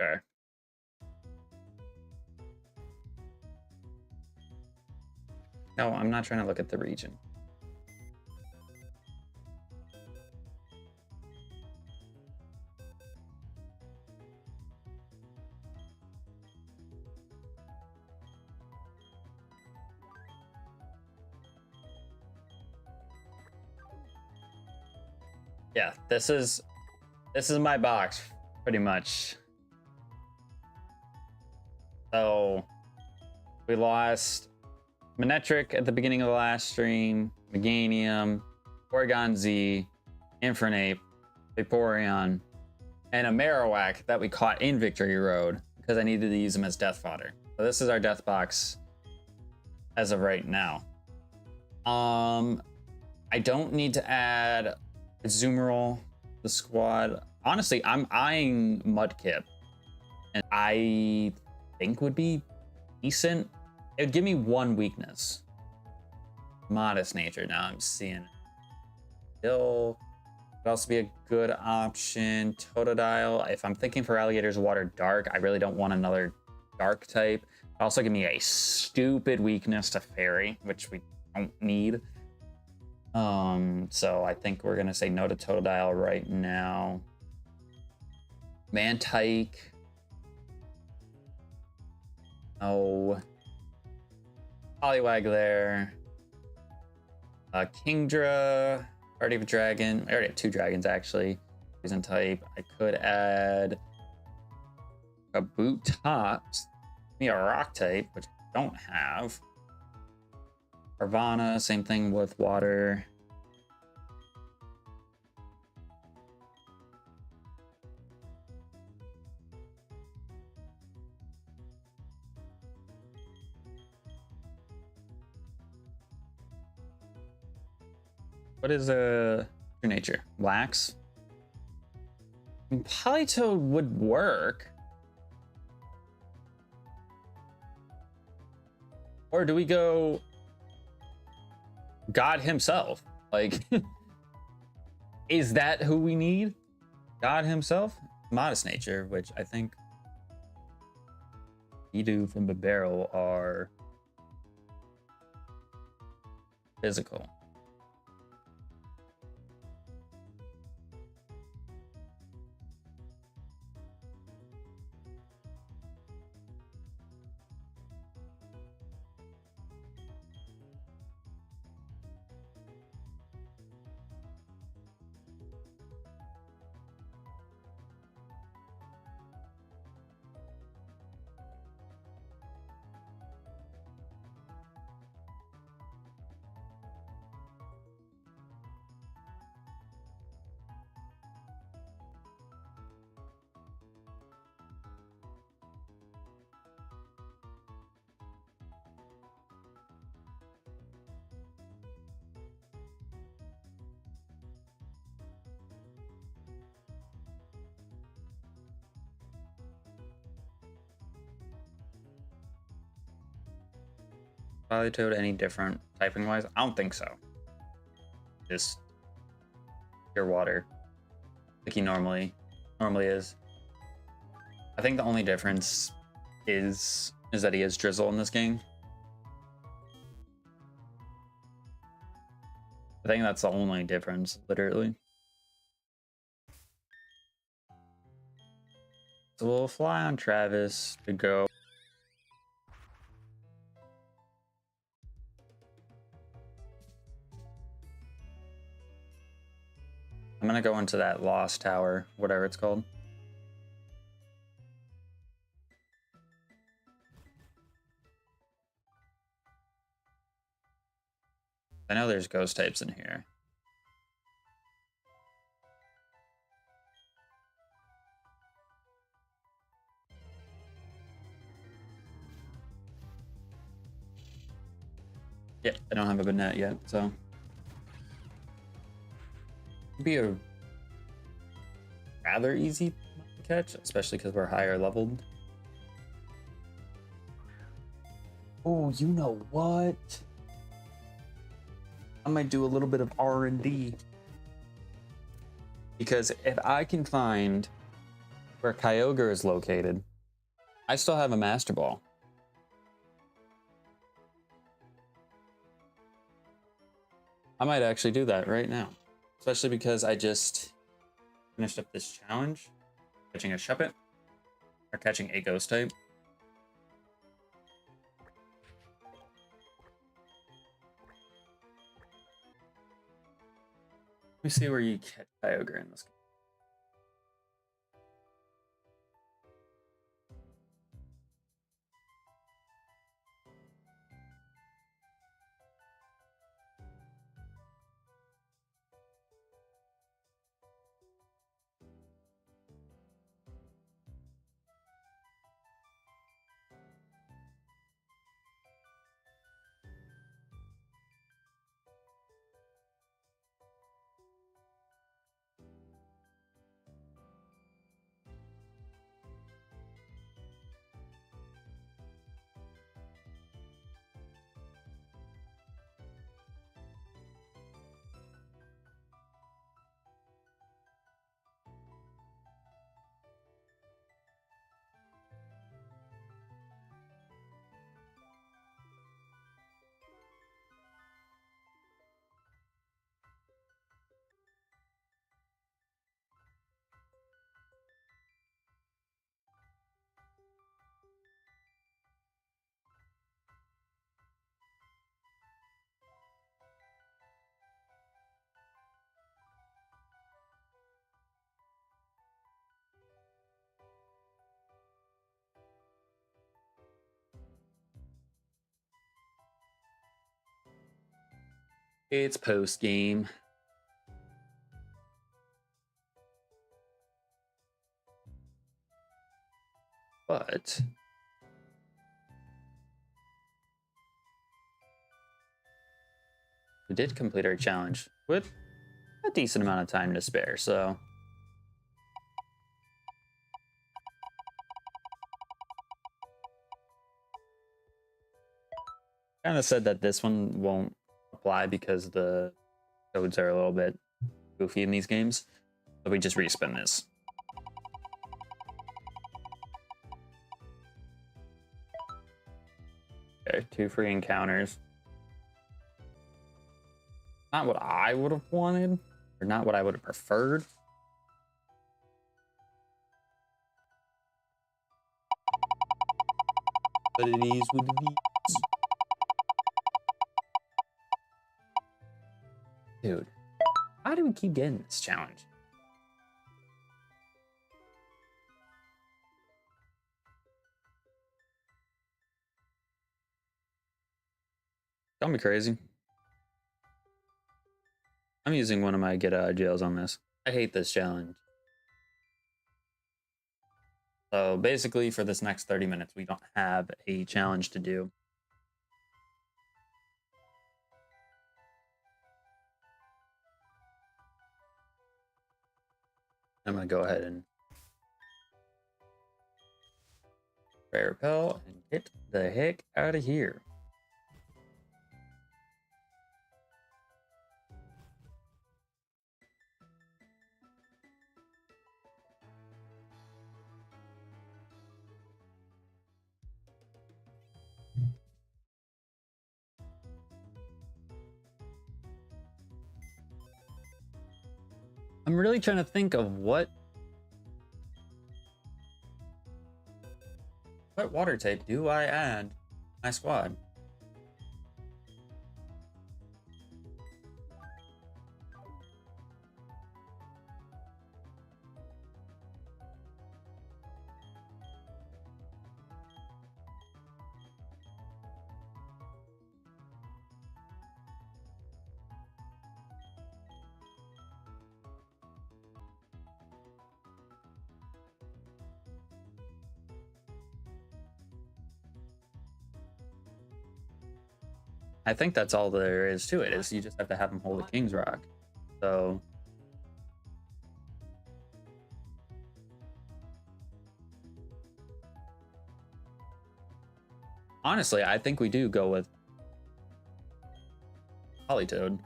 Speaker 1: Okay. No, I'm not trying to look at the region. Yeah, this is my box, pretty much. So we lost Manectric at the beginning of the last stream, Meganium, Porygon Z, Infernape, Vaporeon, and a Marowak that we caught in Victory Road because I needed to use them as death fodder. So this is our death box as of right now. I don't need to add Azumarill, the squad. Honestly, I'm eyeing Mudkip, and I think would be decent. It would give me one weakness. Modest nature. Now I'm seeing Hill would also be a good option. Totodile. If I'm thinking for alligators, water dark. I really don't want another dark type. Also give me a stupid weakness to fairy, which we don't need. So I think we're gonna say no to Totodile right now. Mantike. No. Poliwag there. Kingdra. Already have a dragon. I already have 2 dragons actually. Poison type. I could add a boot tops. Give me a rock type, which I don't have. Carvana, same thing with water. What is true nature? Wax? Politoed would work. Or do we go God himself? Like, is that who we need? God himself? Modest nature, which I think Edu from the barrel are physical. Politoed any different typing wise? I don't think so. Just pure water. Like he normally is. I think the only difference is that he is Drizzle in this game. I think that's the only difference, literally. So we'll fly on Travis to go. I'm gonna go into that Lost Tower, whatever it's called. I know there's ghost types in here. Yeah, I don't have a Banette yet, so. It'd be a rather easy catch, especially because we're higher leveled. Oh, you know what? I might do a little bit of R&D. Because if I can find where Kyogre is located, I still have a Master Ball. I might actually do that right now. Especially because I just finished up this challenge. Catching a Shuppet. Or catching a Ghost type. Let me see where you catch Kyogre in this game. It's post game. But we did complete our challenge with a decent amount of time to spare, so kind of said that this one won't apply because the codes are a little bit goofy in these games. So we just respin this. Okay, 2 free encounters. Not what I would have wanted, or not what I would have preferred. But it is what it is. Dude, how do we keep getting this challenge? Don't be crazy. I'm using one of my get out of jails on this. I hate this challenge. So basically for this next 30 minutes, we don't have a challenge to do. I'm gonna go ahead and repel and get the heck out of here. I'm really trying to think of what water type do I add my squad? I think that's all there is to it, is you just have to have them hold a King's Rock. So honestly, I think we do go with Polytoad.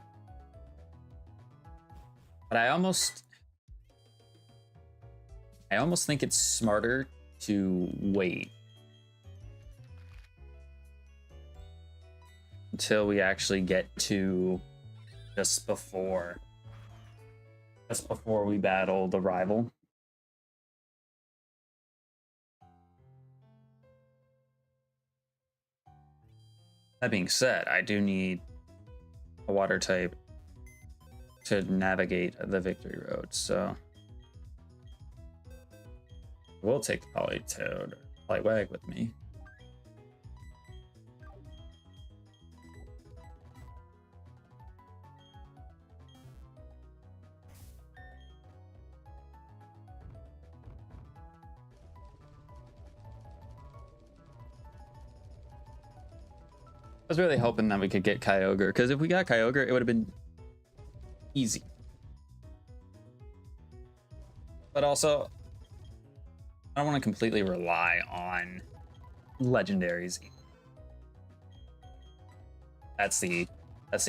Speaker 1: But I almost think it's smarter to wait until we actually get to just before we battle the rival. That being said, I do need a water type to navigate the victory road, so we'll take the Polytoad or Poliwag with me. I was really hoping that we could get Kyogre, because if we got Kyogre, it would have been easy. But also, I don't want to completely rely on legendaries. That's the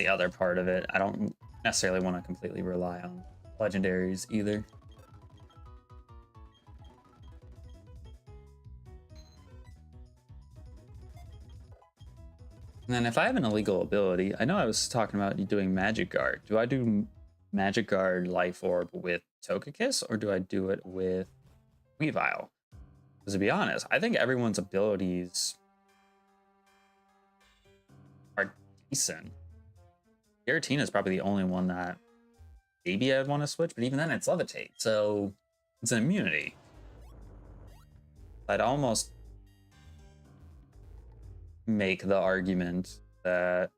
Speaker 1: other part of it. I don't necessarily want to completely rely on legendaries either. And then if I have an illegal ability, I know I was talking about doing Magic Guard. Do I do Magic Guard Life Orb with Togekiss, or do I do it with Weavile? Because to be honest, I think everyone's abilities are decent. Giratina is probably the only one that maybe I'd want to switch, but even then it's Levitate, so it's an immunity. I'd almost make the argument that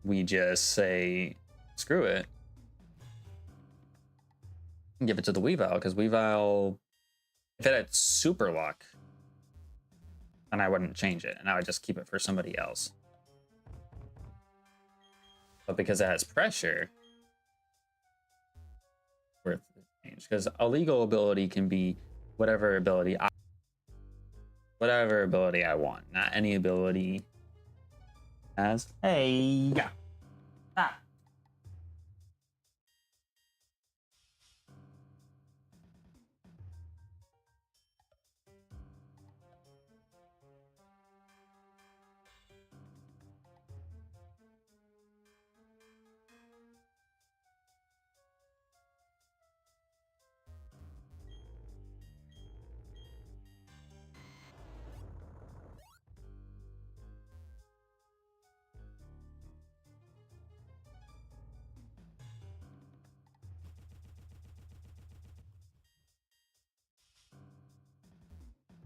Speaker 1: we just say, screw it, and give it to the Weavile, because Weavile, if it had super luck, then I wouldn't change it, and I would just keep it for somebody else. But because it has pressure, worth the change. Because a legal ability can be whatever ability I want, not any ability has. Hey, yeah. Ah.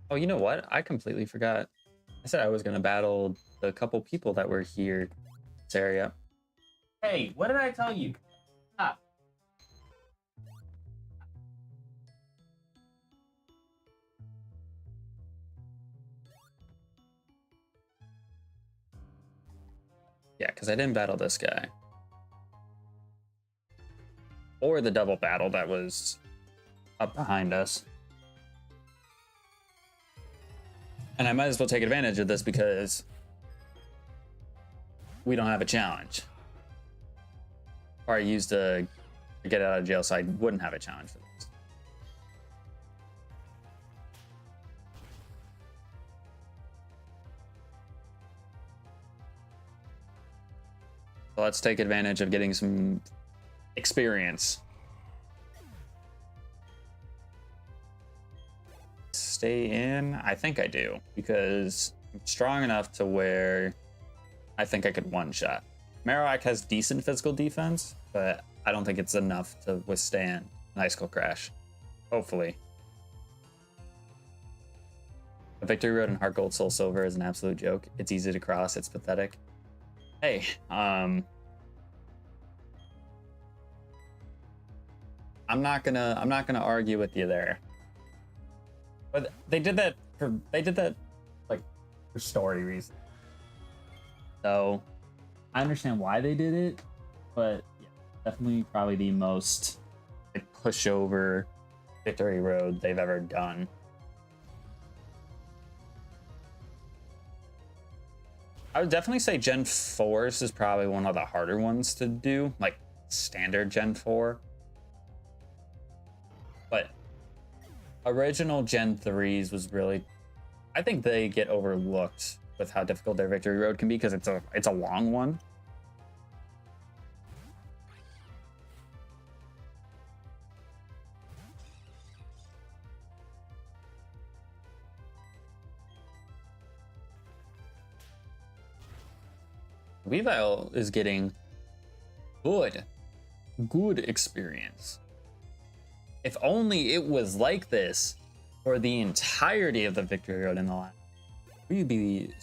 Speaker 1: Oh, you know what? I completely forgot. I said I was gonna battle the couple people that were here. This area. Hey, what did I tell you? Ah. Yeah, because I didn't battle this guy. Or the double battle that was up behind us. And I might as well take advantage of this because we don't have a challenge. Or I used a get out of jail, so I wouldn't have a challenge for this. So let's take advantage of getting some experience. Stay in? I think I do, because I'm strong enough to where I think I could one-shot. Marowak has decent physical defense, but I don't think it's enough to withstand an Icicle Crash. Hopefully. A Victory Road in Heart Gold Soul Silver is an absolute joke. It's easy to cross, it's pathetic. Hey, I'm not gonna argue with you there. But they did that like for story reasons. So I understand why they did it, but yeah, definitely probably the most like pushover Victory Road they've ever done. I would definitely say Gen 4s is probably one of the harder ones to do, like standard Gen 4. But original Gen 3s was really, I think they get overlooked with how difficult their Victory Road can be because it's a long one. Weavile is getting good experience. If only it was like this for the entirety of the Victory Road in the line, we'd be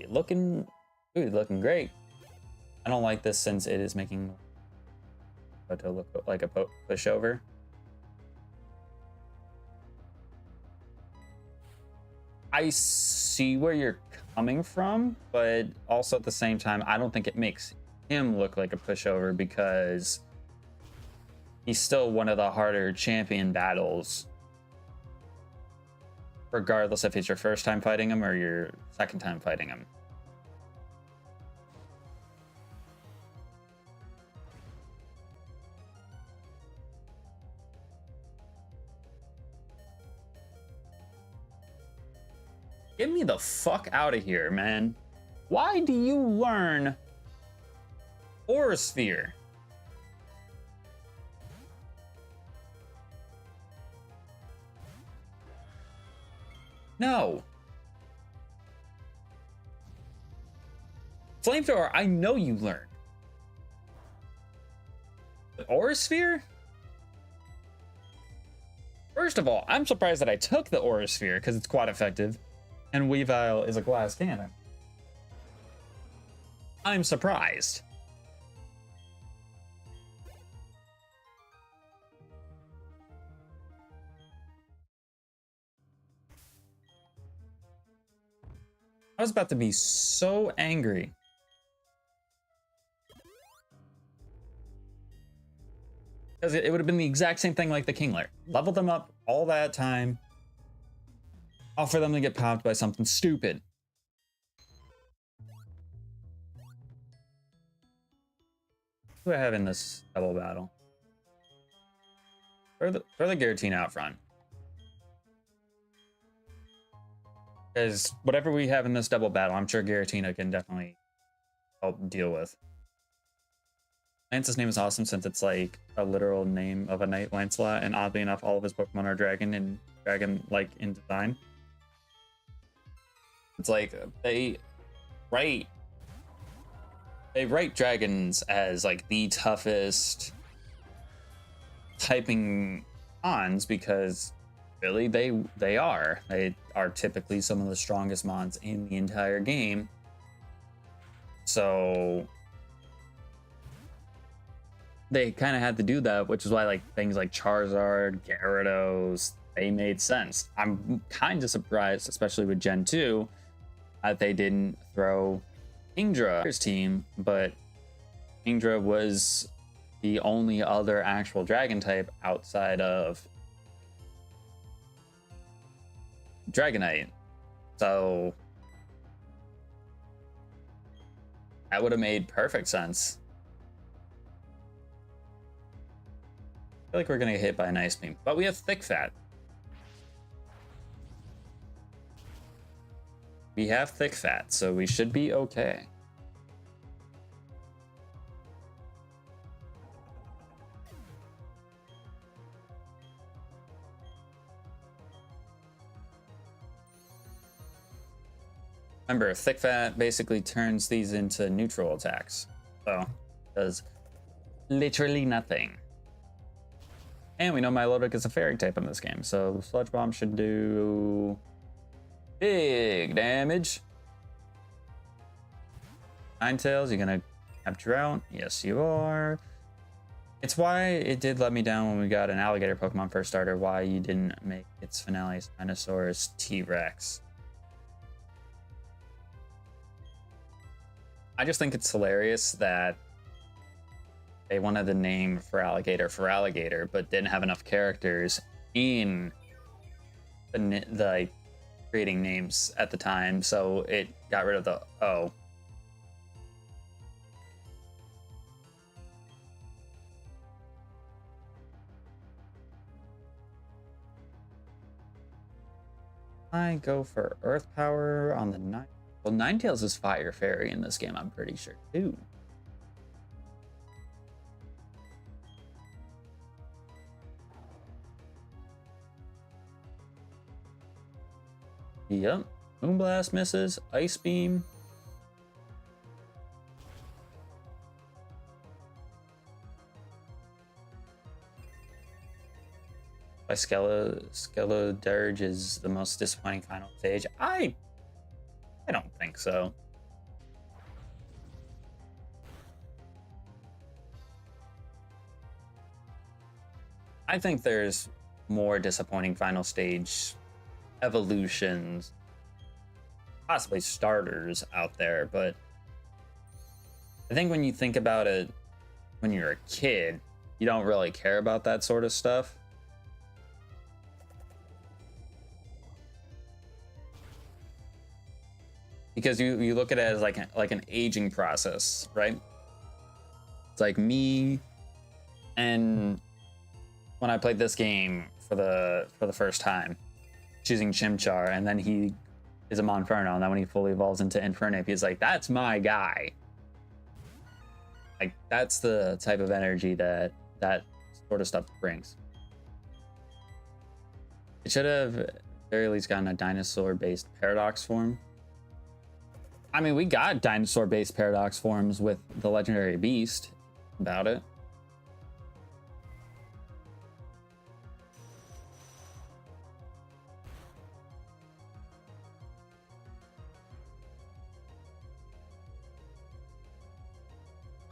Speaker 1: looking great. I don't like this since it is making to look like a pushover. I see where you're coming from, but also at the same time, I don't think it makes him look like a pushover because he's still one of the harder champion battles, regardless if it's your first time fighting him or your second time fighting him. Get me the fuck out of here, man. Why do you learn Aura Sphere? No. Flamethrower, I know you learned. But Aura Sphere? First of all, I'm surprised that I took the Aura Sphere because it's quite effective. And Weavile is a glass cannon. I'm surprised. I was about to be so angry. Because it would have been the exact same thing like the Kingler. Level them up all that time. Offer them to get popped by something stupid. Who do I have in this double battle? Throw the Giratina out front. Because whatever we have in this double battle, I'm sure Giratina can definitely help deal with. Lance's name is awesome since it's like a literal name of a knight, Lancelot, and oddly enough, all of his Pokemon are dragon and dragon-like in design. It's like they write dragons as like the toughest typing mons because really they are typically some of the strongest mons in the entire game. So they kind of had to do that, which is why like things like Charizard, Gyarados, they made sense. I'm kind of surprised, especially with Gen 2, that they didn't throw Kingdra's team, but Kingdra was the only other actual dragon type outside of Dragonite. So that would have made perfect sense. I feel like we're gonna get hit by an Ice Beam, but we have Thick Fat. We have Thick Fat, so we should be okay. Remember, Thick Fat basically turns these into neutral attacks, so does literally nothing. And we know Milotic is a fairy type in this game, so Sludge Bomb should do big damage. Ninetales, you're gonna have Drought? Yes, you are. It's why it did let me down when we got an alligator Pokemon first starter, why you didn't make its finale Spinosaurus T-Rex. I just think it's hilarious that they wanted the name for alligator, but didn't have enough characters in the creating names at the time, so it got rid of the O. I go for Earth Power on the Ninetales. Well, Ninetales is Fire Fairy in this game, I'm pretty sure, too. Yep. Moonblast misses. Ice Beam. By Skeledirge is the most disappointing final stage. I don't think so. I think there's more disappointing final stage evolutions, possibly starters out there, but I think when you think about it when you're a kid, you don't really care about that sort of stuff. Because you look at it as like an aging process, right? It's like me and when I played this game for the first time, choosing Chimchar, and then he is a Monferno, and then when he fully evolves into Infernape, he's like, that's my guy. Like, that's the type of energy that sort of stuff brings. It should have at very least gotten a dinosaur-based Paradox form. I mean, we got dinosaur-based Paradox forms with the Legendary Beast about it.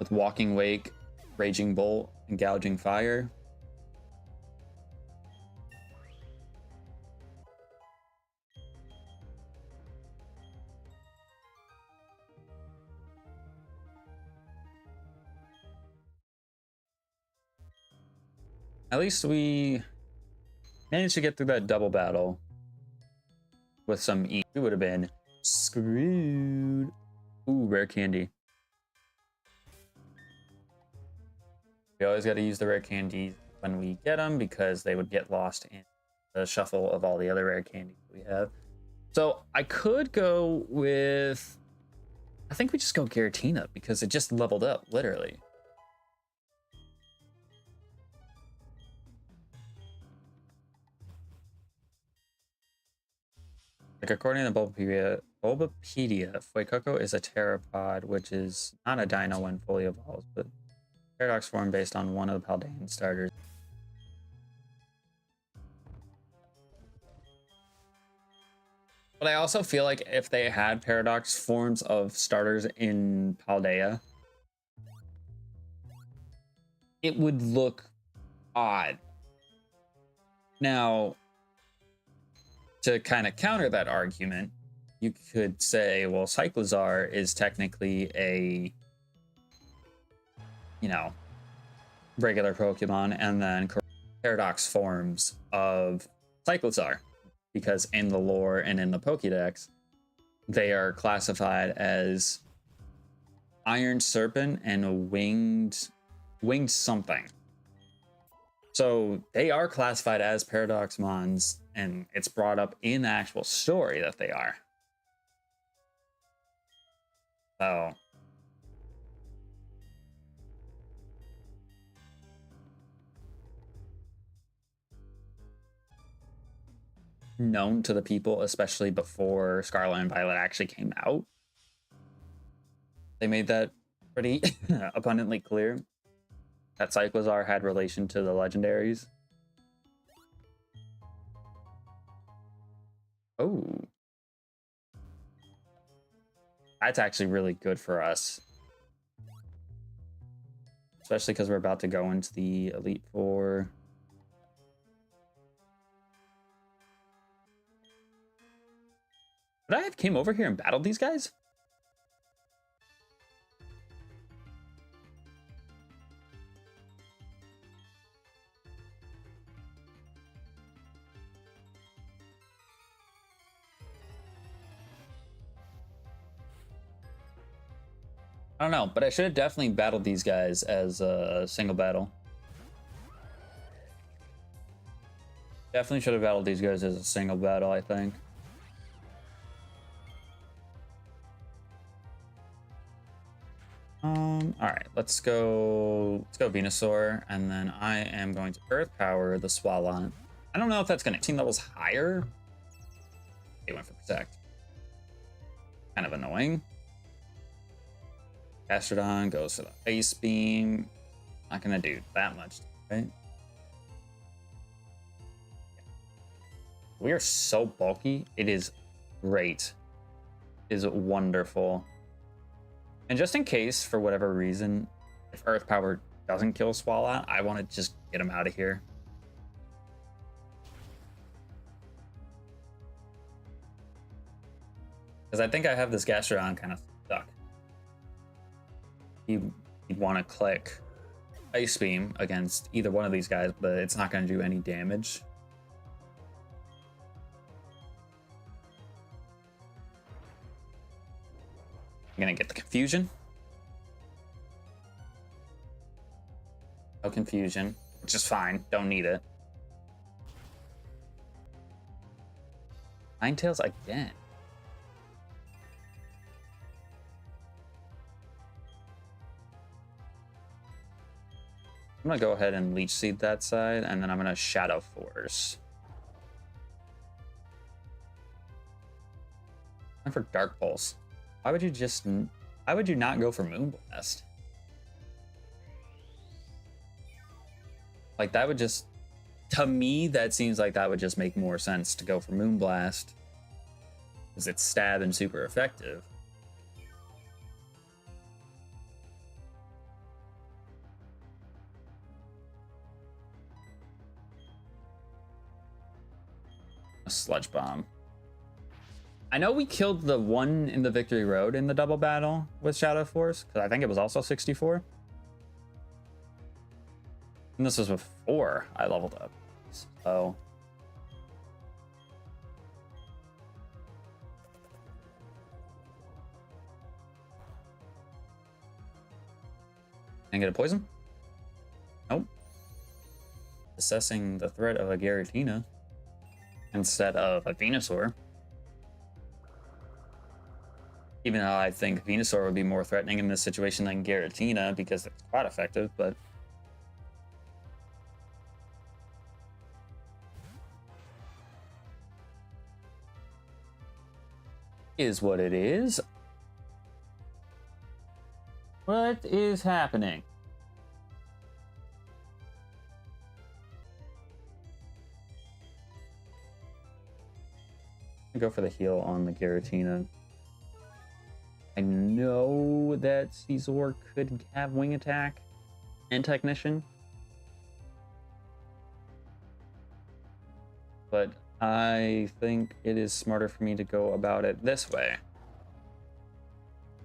Speaker 1: with Walking Wake, Raging Bolt, and Gouging Fire. At least we managed to get through that double battle with some E. We would have been screwed. Ooh, rare candy. We always got to use the rare candies when we get them because they would get lost in the shuffle of all the other rare candies we have. So I could go with, I think we just go Giratina because it just leveled up, literally. Like according to Bulbapedia, Fuecoco is a Terrapod, which is not a dino when fully evolved, but Paradox form based on one of the Paldean starters. But I also feel like if they had Paradox forms of starters in Paldea, it would look odd. Now, to kind of counter that argument, you could say, well, Cyclizar is technically a, you know, regular Pokemon, and then Paradox forms of Cyclizar, because in the lore and in the Pokédex, they are classified as Iron Serpent and winged something. So they are classified as Paradox Mons, and it's brought up in the actual story that they are. So known to the people, especially before Scarlet and Violet actually came out. They made that pretty abundantly clear that Cyclizar had relation to the legendaries. Oh. That's actually really good for us. Especially because we're about to go into the Elite Four. Would I have came over here and battled these guys? I don't know, but I should have definitely battled these guys as a single battle. Definitely should have battled these guys as a single battle, I think. All right, let's go Venusaur, and then I am going to Earth Power the Swalot. I don't know if that's gonna 18 levels higher. They went for Protect. Kind of annoying. Gastrodon goes for the Ice Beam. Not gonna do that much, right? We are so bulky. It is great. It is wonderful. And just in case, for whatever reason, if Earth Power doesn't kill Swalot, I want to just get him out of here. Because I think I have this Gastrodon kind of stuck. You'd want to click Ice Beam against either one of these guys, but it's not going to do any damage. I'm going to get the Confusion. No Confusion, which is fine. Don't need it. Ninetales again. I'm going to go ahead and Leech Seed that side, and then I'm going to Shadow Force. And for Dark Pulse. Why would you not go for Moonblast? Like, that would just, to me, that seems like that would just make more sense to go for Moonblast. Because it's stab and super effective. A sludge bomb. I know we killed the one in the Victory Road in the double battle with Shadow Force, because I think it was also 64. And this was before I leveled up. So can I get a poison? Nope. Assessing the threat of a Giratina instead of a Venusaur. Even though I think Venusaur would be more threatening in this situation than Giratina because it's quite effective, but is what it is. What is happening? Go for the heal on the Giratina. I know that Caesar could have wing attack and technician, but I think it is smarter for me to go about it this way.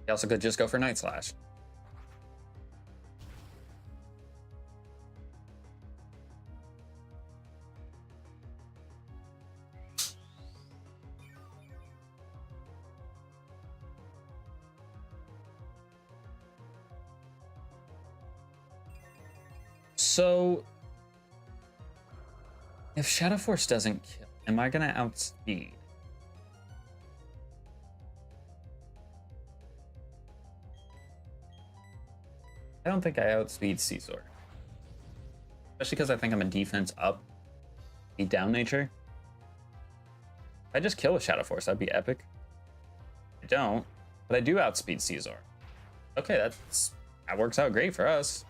Speaker 1: He also could just go for Night Slash. So, if Shadow Force doesn't kill, am I gonna outspeed? I don't think I outspeed Caesar. Especially because I think I'm a defense up, beat down nature. If I just kill with Shadow Force, that'd be epic. I don't, but I do outspeed Caesar. Okay, that works out great for us.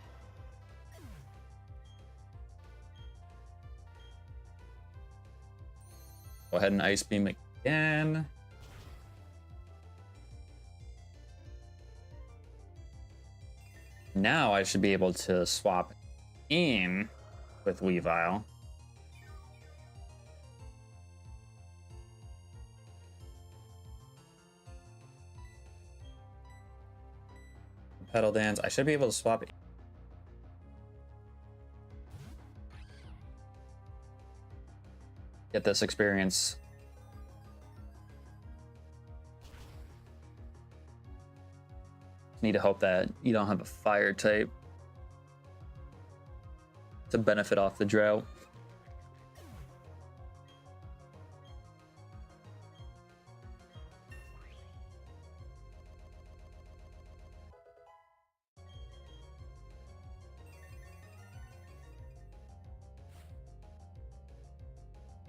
Speaker 1: Go ahead and Ice Beam again. Now I should be able to swap in with Weavile. Pedal Dance. I should be able to swap in. Get this experience. Need to hope that you don't have a fire type to benefit off the drought.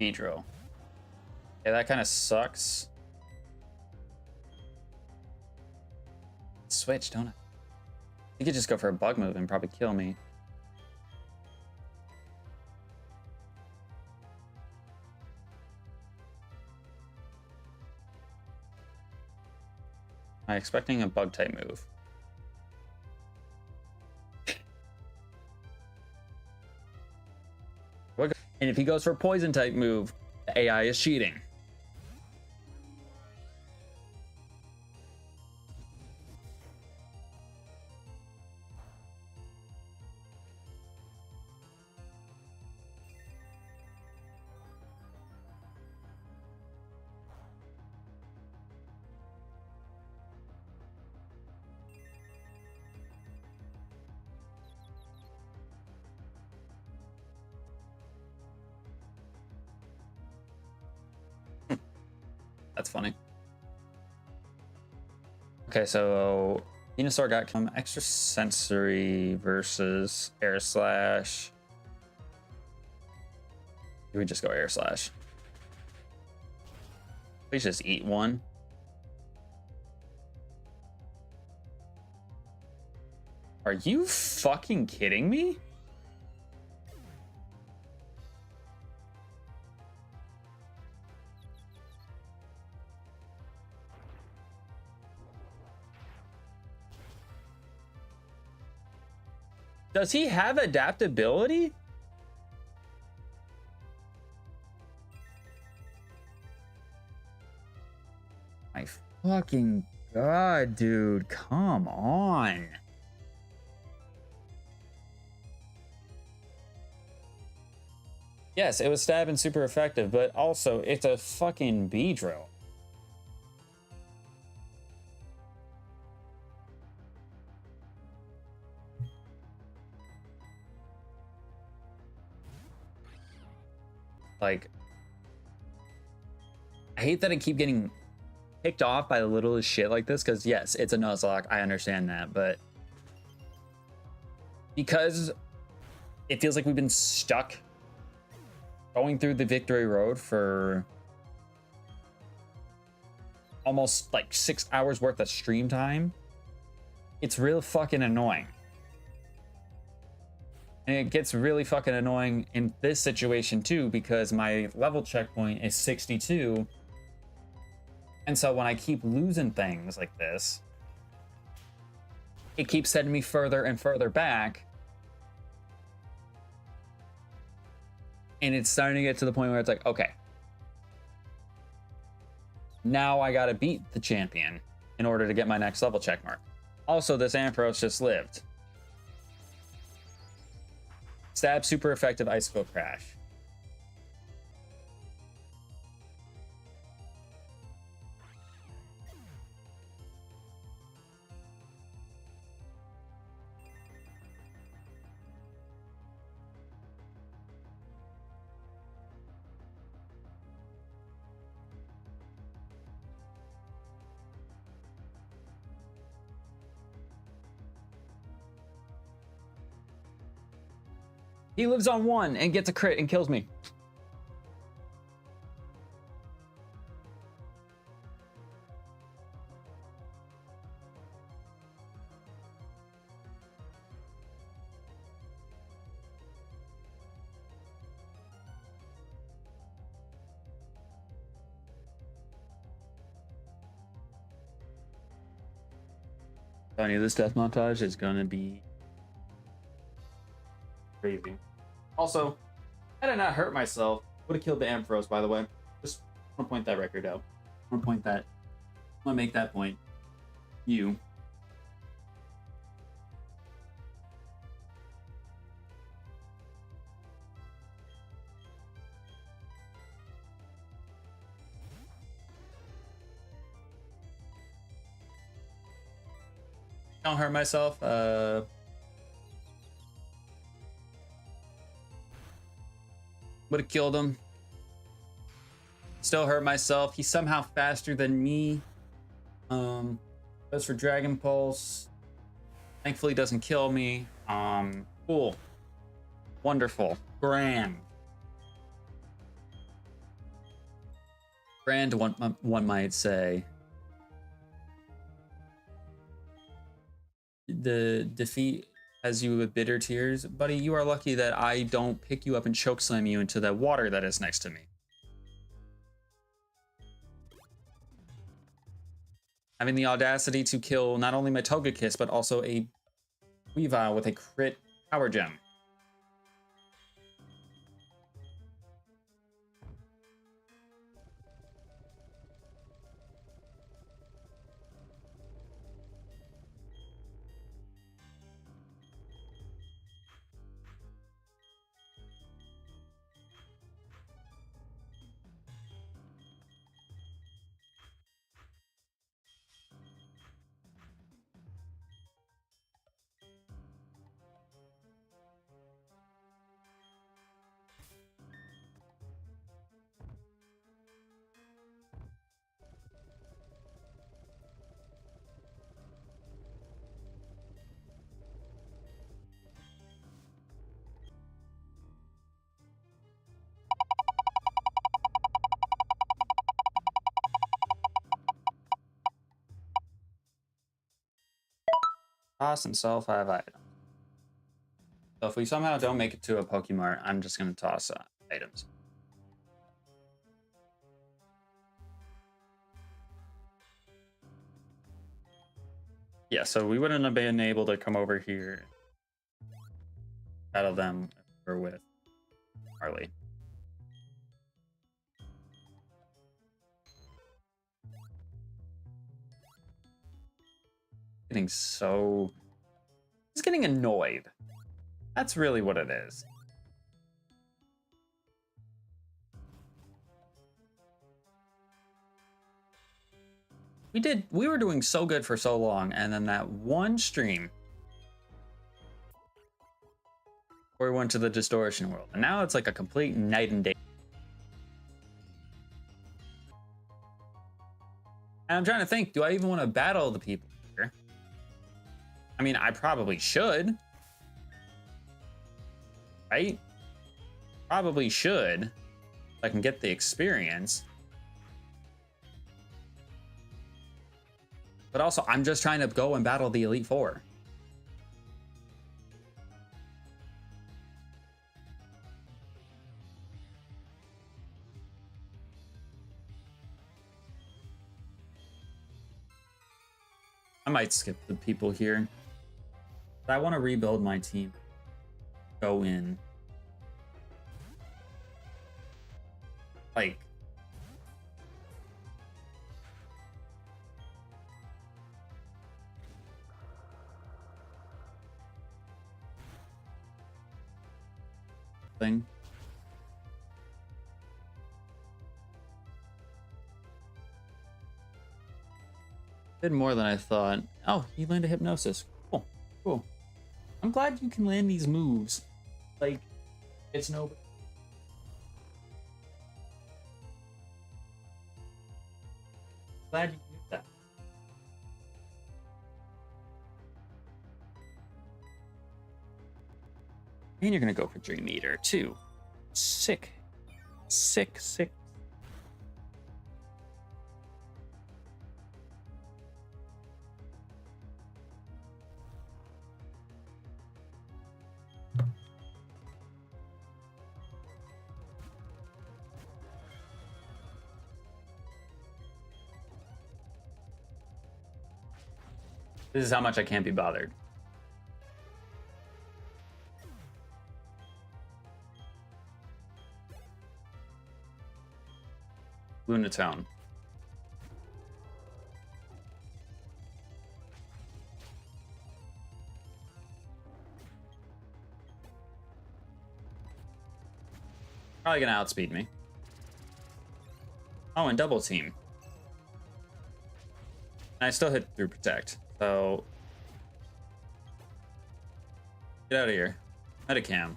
Speaker 1: Pedro. Yeah, that kind of sucks. Switch, don't I? You could just go for a bug move and probably kill me. Am I expecting a bug type move? And if he goes for a poison type move, the AI is cheating. That's funny. Okay, so Venusaur got extra sensory versus Air Slash. Do we just go Air Slash? Please just eat one. Are you fucking kidding me? Does he have adaptability? Fucking god, dude. Come on. Yes, it was stabbing super effective, but also it's a fucking bee drill. Like, I hate that I keep getting picked off by the littlest shit like this, because yes, it's a Nuzlocke, I understand that, but because it feels like we've been stuck going through the victory road for almost like 6 hours worth of stream time, it's real fucking annoying. And it gets really fucking annoying in this situation too, because my level checkpoint is 62. And so when I keep losing things like this, it keeps sending me further and further back. And it's starting to get to the point where it's like, okay, now I gotta beat the champion in order to get my next level check mark. Also, this Ampharos just lived. Stab, super effective, icicle crash. He lives on 1 and gets a crit and kills me. Telling you, this death montage is gonna be crazy. Also, had I not hurt myself, would have killed the Ampharos, by the way. Just want to point that record out. I want to point that. I want to make that point. You. Don't hurt myself. Would have killed him. Still hurt myself. He's somehow faster than me. As for Dragon Pulse, thankfully doesn't kill me. Cool. Wonderful. Grand. Grand, one might say. The defeat has you with bitter tears. Buddy, you are lucky that I don't pick you up and chokeslam you into the water that is next to me. Having the audacity to kill not only my Togekiss, but also a Weavile with a crit power gem. Toss and sell 5 items. So if we somehow don't make it to a Pokemart, I'm just going to toss items. Yeah, so we wouldn't have been able to come over here and battle them if we're with Harley. Getting so... He's getting annoyed. That's really what it is. We were doing so good for so long, and then that one stream where we went to the distortion world, and now it's like a complete night and day. And I'm trying to think, do I even want to battle the people here? I mean, I probably should. Right? Probably should. I can get the experience. But also, I'm just trying to go and battle the Elite Four. I might skip the people here. But I want to rebuild my team. Go in. Like... thing. Did more than I thought. Oh, you landed hypnosis. Cool. Cool. I'm glad you can land these moves. Like, it's no... Glad you can do that. And you're gonna go for Dream Eater too. Sick. Sick, sick. This is how much I can't be bothered. Lunatone. Probably gonna outspeed me. Oh, and double team. And I still hit through protect. So get out of here. Metacam.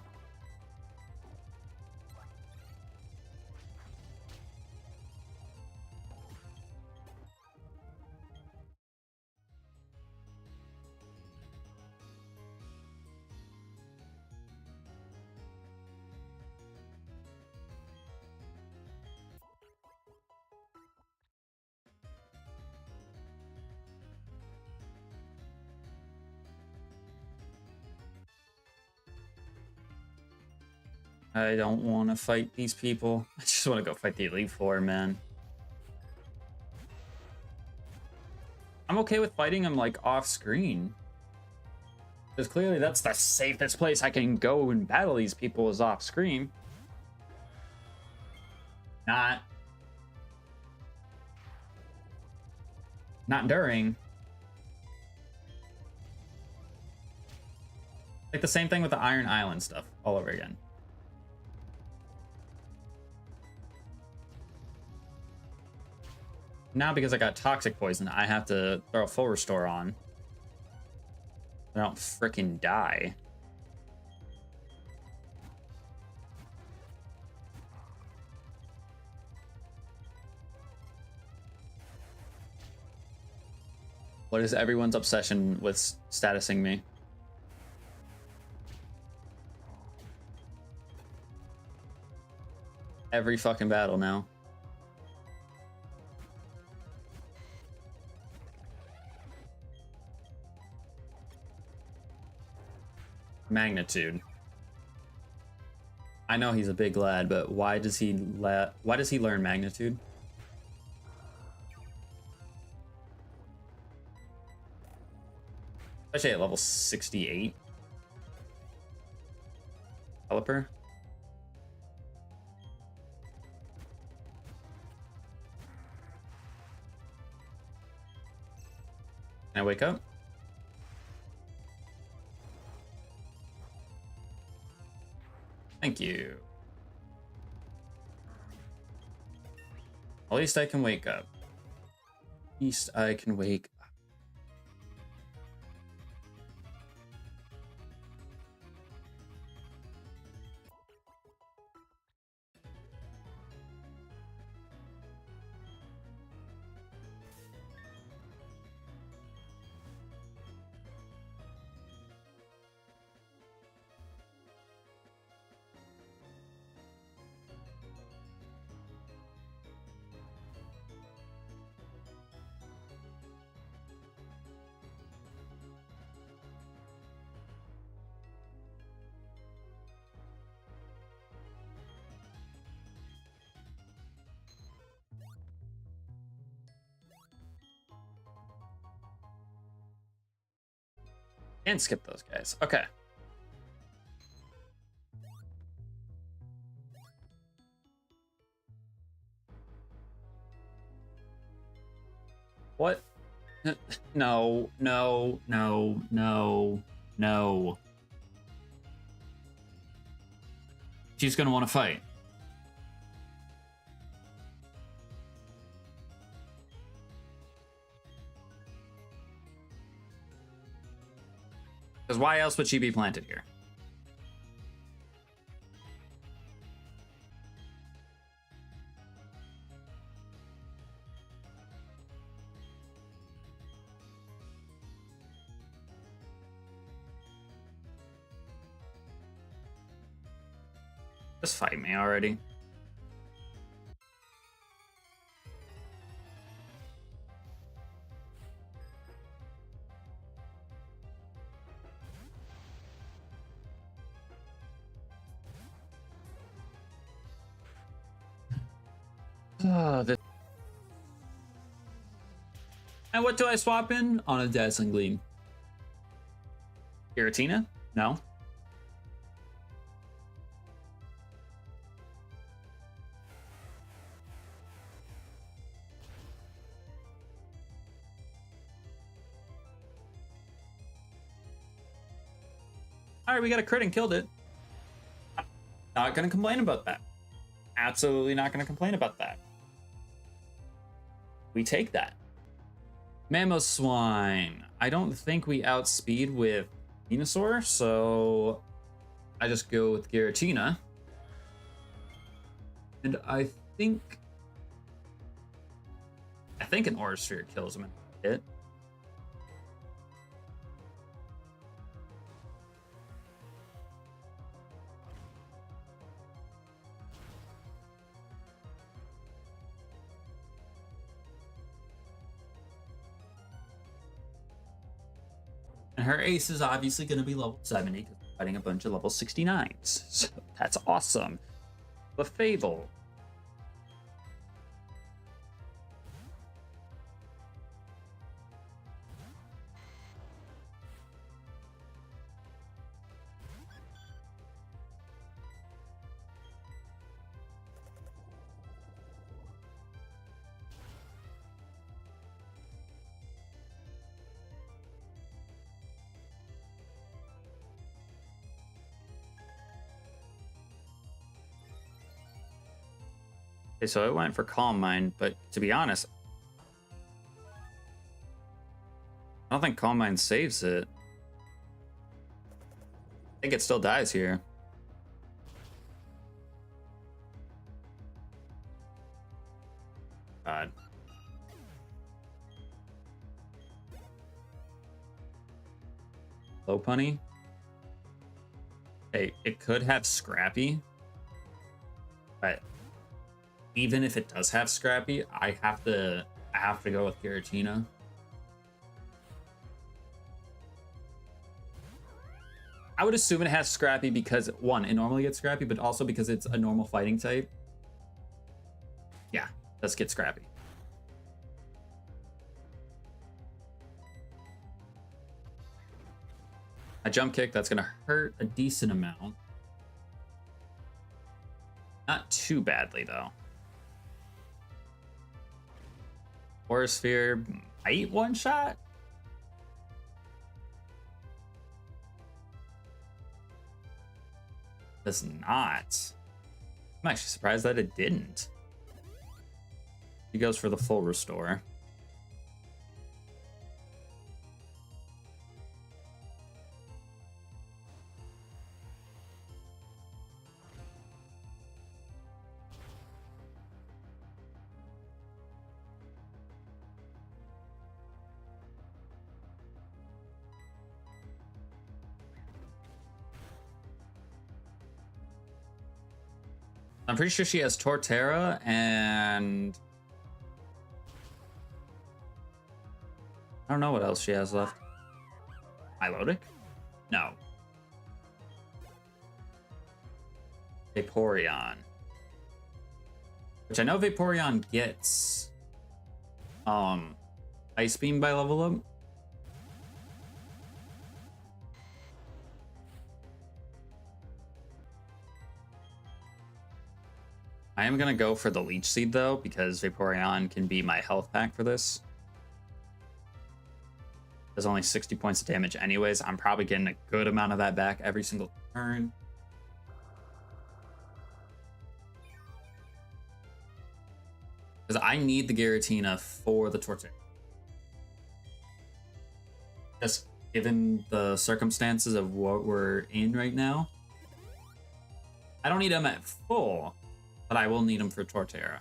Speaker 1: I don't want to fight these people. I just want to go fight the Elite Four, man. I'm okay with fighting them, like, off-screen. Because clearly that's the safest place I can go and battle these people is off-screen. Not during. Like the same thing with the Iron Island stuff all over again. Now, because I got toxic poison, I have to throw a full restore on. I don't frickin' die. What is everyone's obsession with statusing me? Every fucking battle now. Magnitude. I know he's a big lad, but why does he learn magnitude? Especially at level 68. Developer. Can I wake up? Thank you. At least I can wake up. At least I can wake up. And skip those guys. Okay. What? No, no, no, no, no. She's gonna want to fight. Because why else would she be planted here? Just fight me already. This. And what do I swap in? On a Dazzling Gleam. Giratina? No. Alright, we got a crit and killed it. Not gonna complain about that. Absolutely not gonna complain about that. We take that. Mamoswine. I don't think we outspeed with Venusaur, so I just go with Giratina. And I think an Aura Sphere kills him in a hit. And her ace is obviously going to be level 70 because we're fighting a bunch of level 69s. So that's awesome. The Fable. Okay, so I went for Calm Mind, but to be honest, I don't think Calm Mind saves it. I think it still dies here. God. Lopunny. Hey, it could have Scrappy, but even if it does have Scrappy, I have to go with Giratina. I would assume it has Scrappy because, one, it normally gets Scrappy, but also because it's a normal fighting type. Yeah, let's get Scrappy. A jump kick, that's going to hurt a decent amount. Not too badly, though. Aura Sphere might one-shot? Does not. I'm actually surprised that it didn't. He goes for the full restore. I'm pretty sure she has Torterra and I don't know what else she has left. Milotic? No. Vaporeon. Which I know Vaporeon gets Ice Beam by level up. I am gonna go for the Leech Seed though, because Vaporeon can be my health pack for this. There's only 60 points of damage anyways. I'm probably getting a good amount of that back every single turn. Because I need the Giratina for the Torterra. Just given the circumstances of what we're in right now. I don't need them at full, but I will need them for Torterra.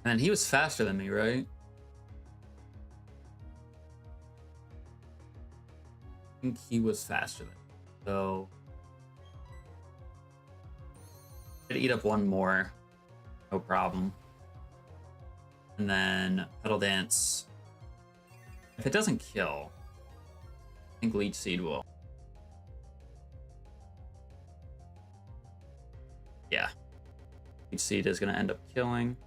Speaker 1: And he was faster than me, right? I think he was faster than me. So I'd eat up one more. No problem. And then Petal Dance. If it doesn't kill, I think Leech Seed will. Yeah. Leech Seed is going to end up killing.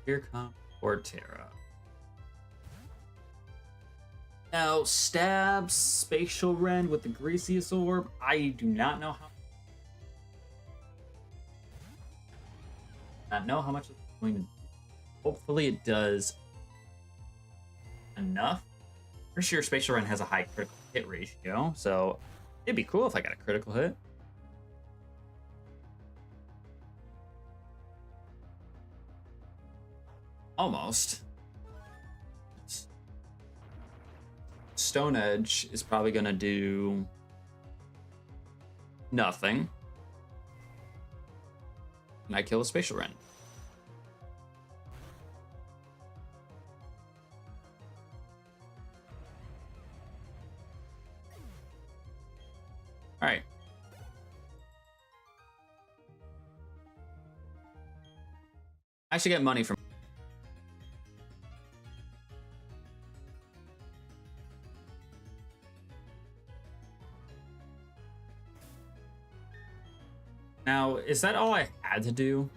Speaker 1: Here comes Torterra. Now, stabs Spatial Rend with the Greasiest Orb. I do not know how much it's going to do. Hopefully it does enough. Pretty sure Spatial Rend has a high critical hit ratio, so it'd be cool if I got a critical hit. Almost. Stone Edge is probably going to do nothing. And I kill a Spatial Rend. All right. I should get money from. Now, is that all I had to do?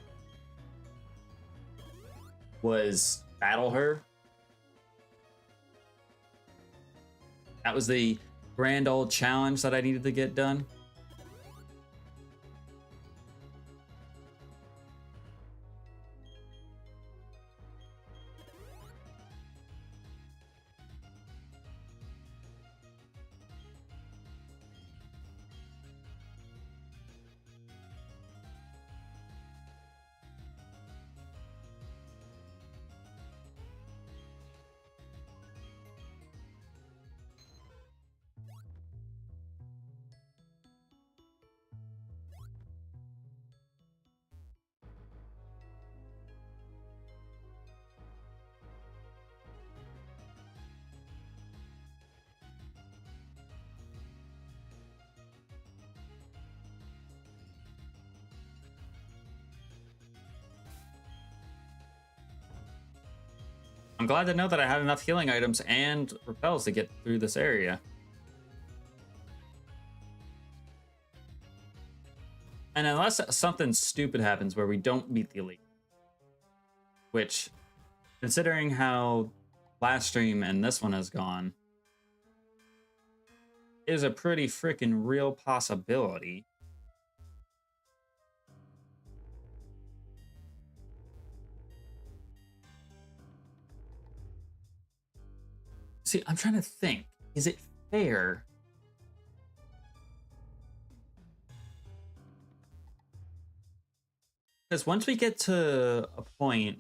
Speaker 1: Was battle her? That was the grand old challenge that I needed to get done? I'm glad to know that I had enough healing items and repels to get through this area. And unless something stupid happens where we don't beat the elite, which, considering how last stream and this one has gone, is a pretty freaking real possibility. See, I'm trying to think, is it fair? Because once we get to a point,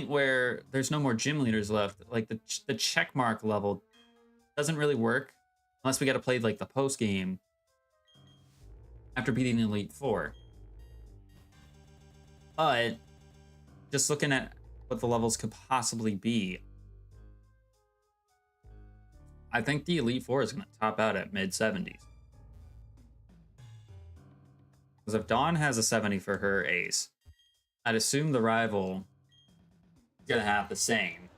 Speaker 1: where there's no more gym leaders left, like the check mark level doesn't really work unless we got to play like the post game after beating the Elite Four. But just looking at what the levels could possibly be, I think the Elite Four is going to top out at mid 70s. Because if Dawn has a 70 for her ace, I'd assume the rival is going to have the same.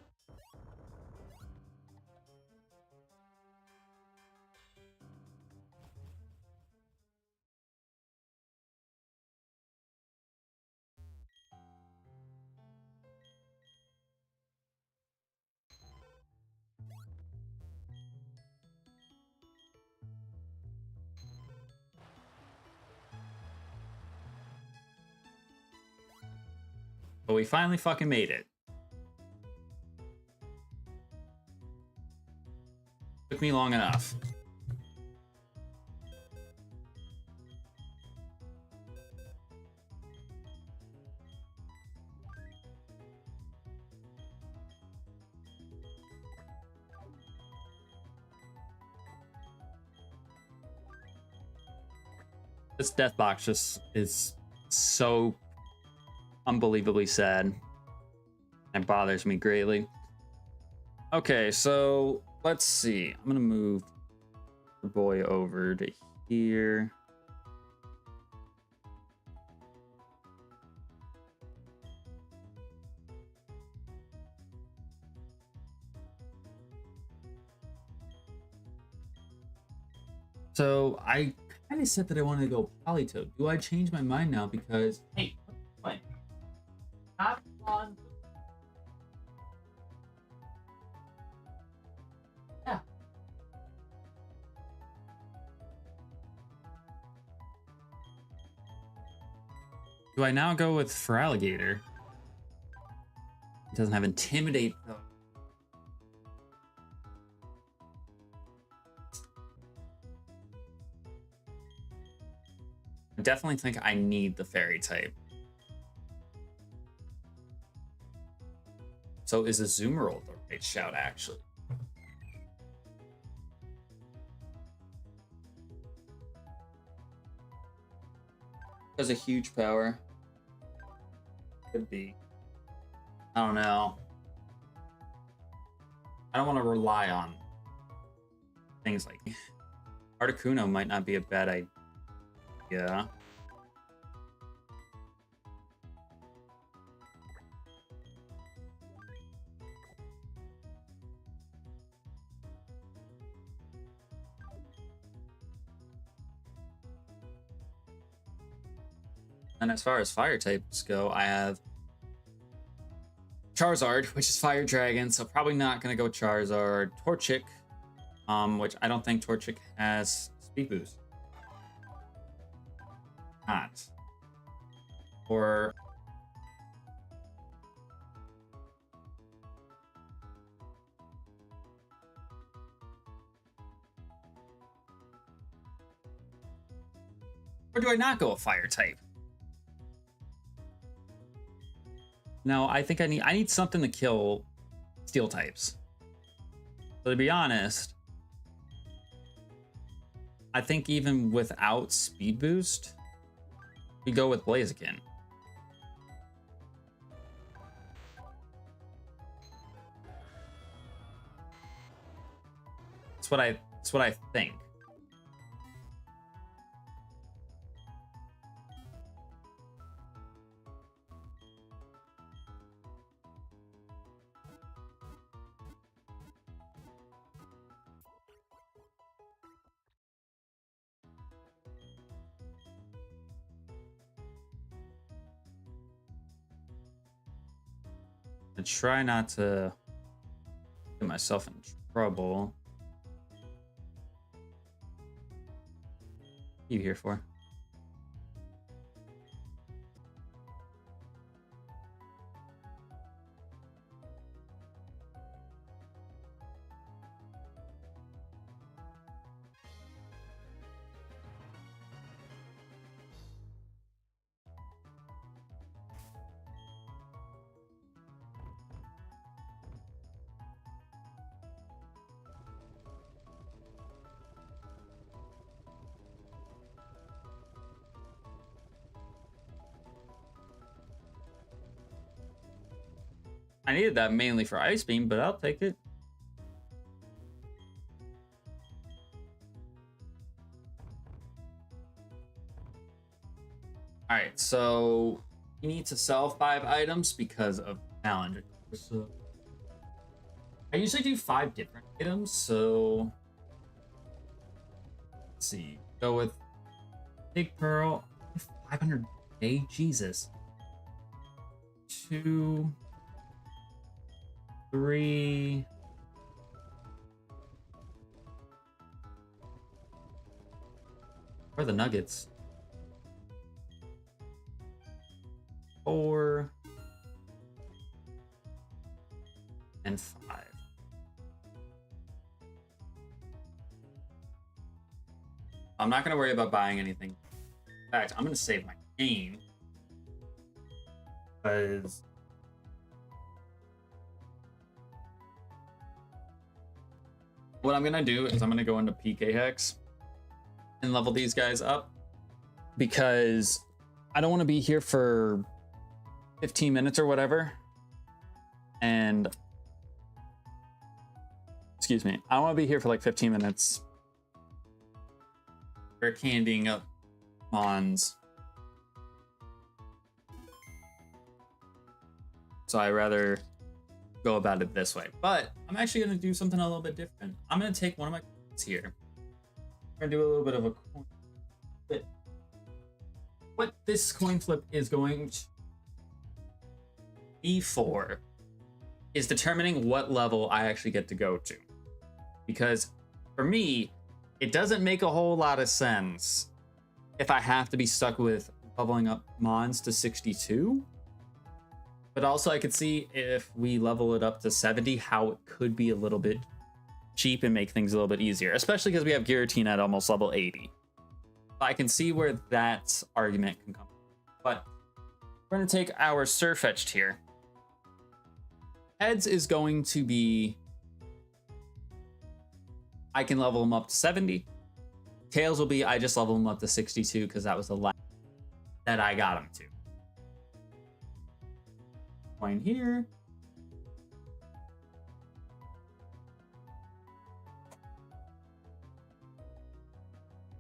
Speaker 1: But we finally fucking made it. Took me long enough. This death box just is so unbelievably sad. It bothers me greatly. Okay, so let's see. I'm gonna move the boy over to here. So I kind of said that I wanted to go Polytoad. Do I change my mind now because hey, what? Have fun. Yeah. Do I now go with Feraligatr? It doesn't have Intimidate though. I definitely think I need the Fairy type. So is Azumarill the right shout, actually? Has a huge power. Could be. I don't know. I don't want to rely on things like Articuno might not be a bad idea. Yeah. And as far as fire types go, I have Charizard, which is Fire Dragon, so probably not gonna go Charizard. Torchic, which I don't think Torchic has Speed Boost. Not. Or do I not go a fire type? No, I think I need something to kill steel types. So to be honest, I think even without speed boost, we go with Blaziken. That's what I think. try not to get myself in trouble. What are you here for? I needed that mainly for Ice Beam, but I'll take it. All right, so you need to sell 5 items because of challenge. So I usually do 5 different items, so let's see. Go with Big Pearl, 500k, Jesus. 2, 3. Where are the nuggets? 4 and 5. I'm not going to worry about buying anything. In fact, I'm going to save my gain because what I'm going to do is I'm going to go into PK Hex and level these guys up because I don't want to be here for 15 minutes or whatever. And excuse me, I don't want to be here for like 15 minutes. We're candying up Mons. So I rather go about it this way. But I'm actually going to do something a little bit different. I'm going to take one of my coins here. I'm going to do a little bit of a coin flip. What this coin flip is going to be for is determining what level I actually get to go to. Because for me, it doesn't make a whole lot of sense if I have to be stuck with leveling up Mons to 62. But also I could see if we level it up to 70, how it could be a little bit cheap and make things a little bit easier, especially because we have Guillotine at almost level 80. I can see where that argument can come. But we're going to take our Surfetched here. Heads is going to be, I can level them up to 70. Tails will be, I just level them up to 62 because that was the last that I got them to. Coin here.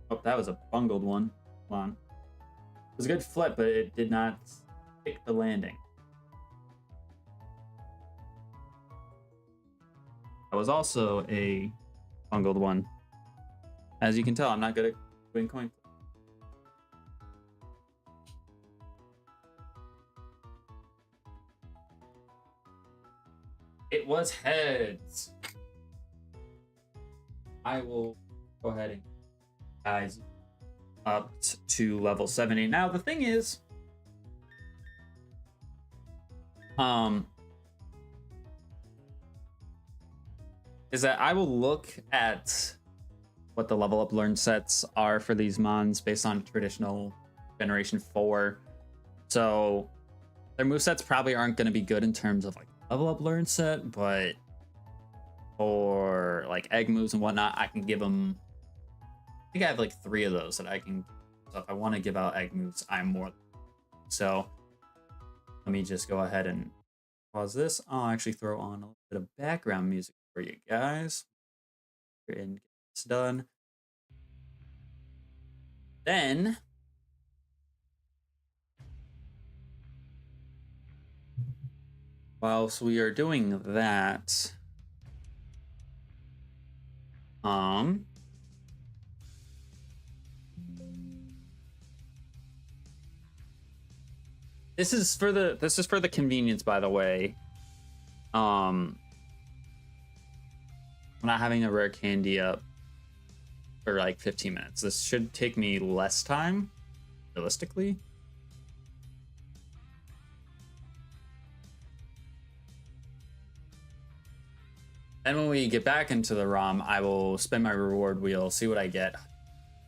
Speaker 1: Oh, that was a bungled one. Come on. It was a good flip, but it did not stick the landing. That was also a bungled one. As you can tell, I'm not good at doing coin flip. It was heads. I will go ahead and guys up to level 70. Now the thing is, is that I will look at what the level up learn sets are for these Mons based on traditional Generation 4. So their movesets probably aren't going to be good in terms of like level up learn set, but for like egg moves and whatnot, I can give them, I think I have like 3 of those that I can, so if I want to give out egg moves, I'm more. So let me just go ahead and pause this. I'll actually throw on a little bit of background music for you guys and get this done. Then whilst we are doing that, this is for the convenience, by the way. I'm not having a rare candy up for like 15 minutes. This should take me less time, realistically. And when we get back into the ROM, I will spin my reward wheel, see what I get.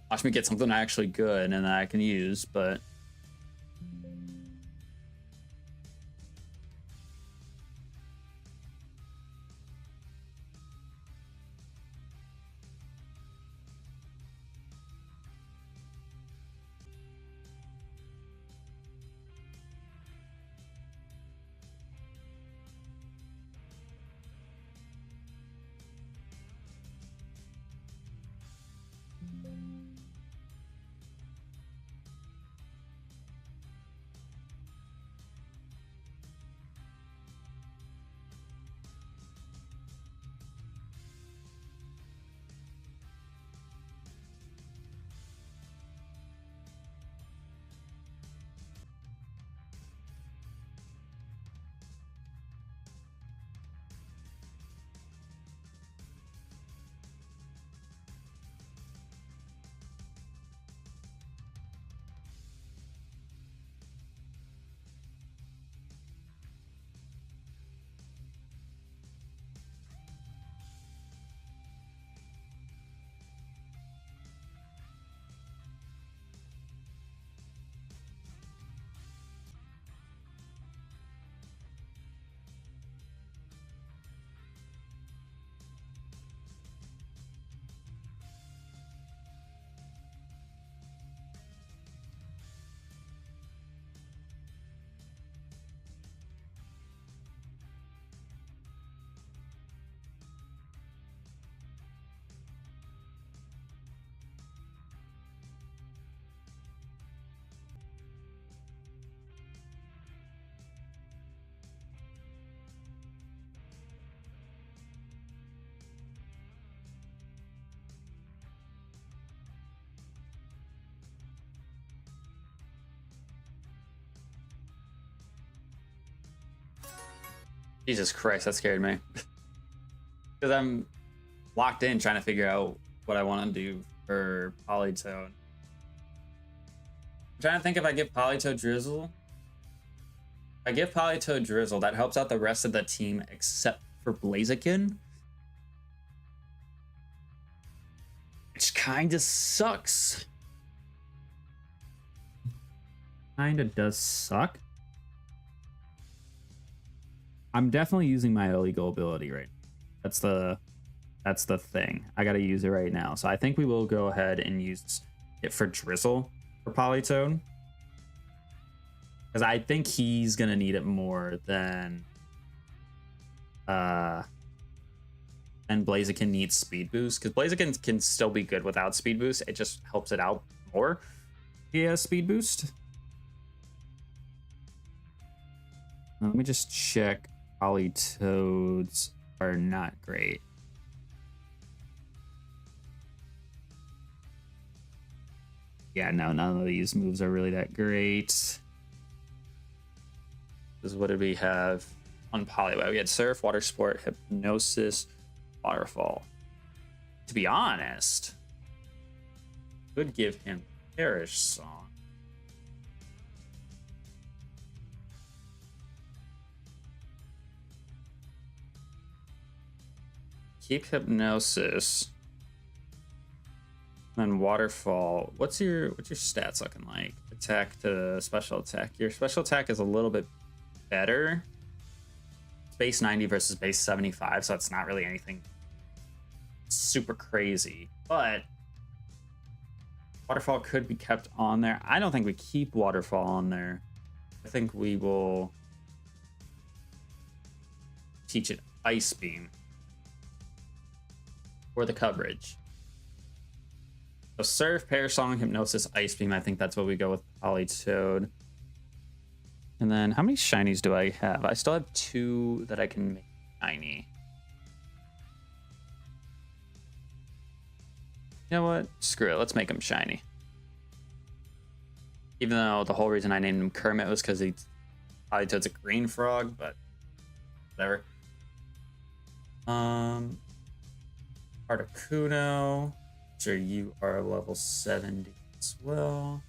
Speaker 1: Watch me get something actually good and that I can use, but... Jesus Christ, that scared me. Because I'm locked in trying to figure out what I want to do for Polytoad. I'm trying to think if I give Polytoad Drizzle. If I give Polytoad Drizzle, that helps out the rest of the team except for Blaziken. Which kind of sucks. Kind of does suck. I'm definitely using my illegal ability right now. That's the thing. I gotta use it right now. So I think we will go ahead and use it for Drizzle for Polytoad. Because I think he's gonna need it more than Blaziken needs speed boost. Because Blaziken can still be good without speed boost. It just helps it out more. He has speed boost. Now, let me just check. Polytoads are not great. Yeah, no, none of these moves are really that great. This is what did we have on Poliwag? We had Surf, Water Sport, Hypnosis, Waterfall. To be honest, could give him Perish Song. Keep Hypnosis. Then Waterfall. What's your stats looking like? Attack to special attack. Your special attack is a little bit better. It's base 90 versus base 75, so it's not really anything super crazy. But Waterfall could be kept on there. I don't think we keep Waterfall on there. I think we will teach it Ice Beam for the coverage. So Surf, Perish Song, Hypnosis, Ice Beam. I think that's what we go with Polytoad. And then how many shinies do I have? I still have 2 that I can make shiny. You know what? Screw it. Let's make him shiny. Even though the whole reason I named him Kermit was because Polytoad's a green frog, but whatever. Articuno. Sure, you are level 70 as well.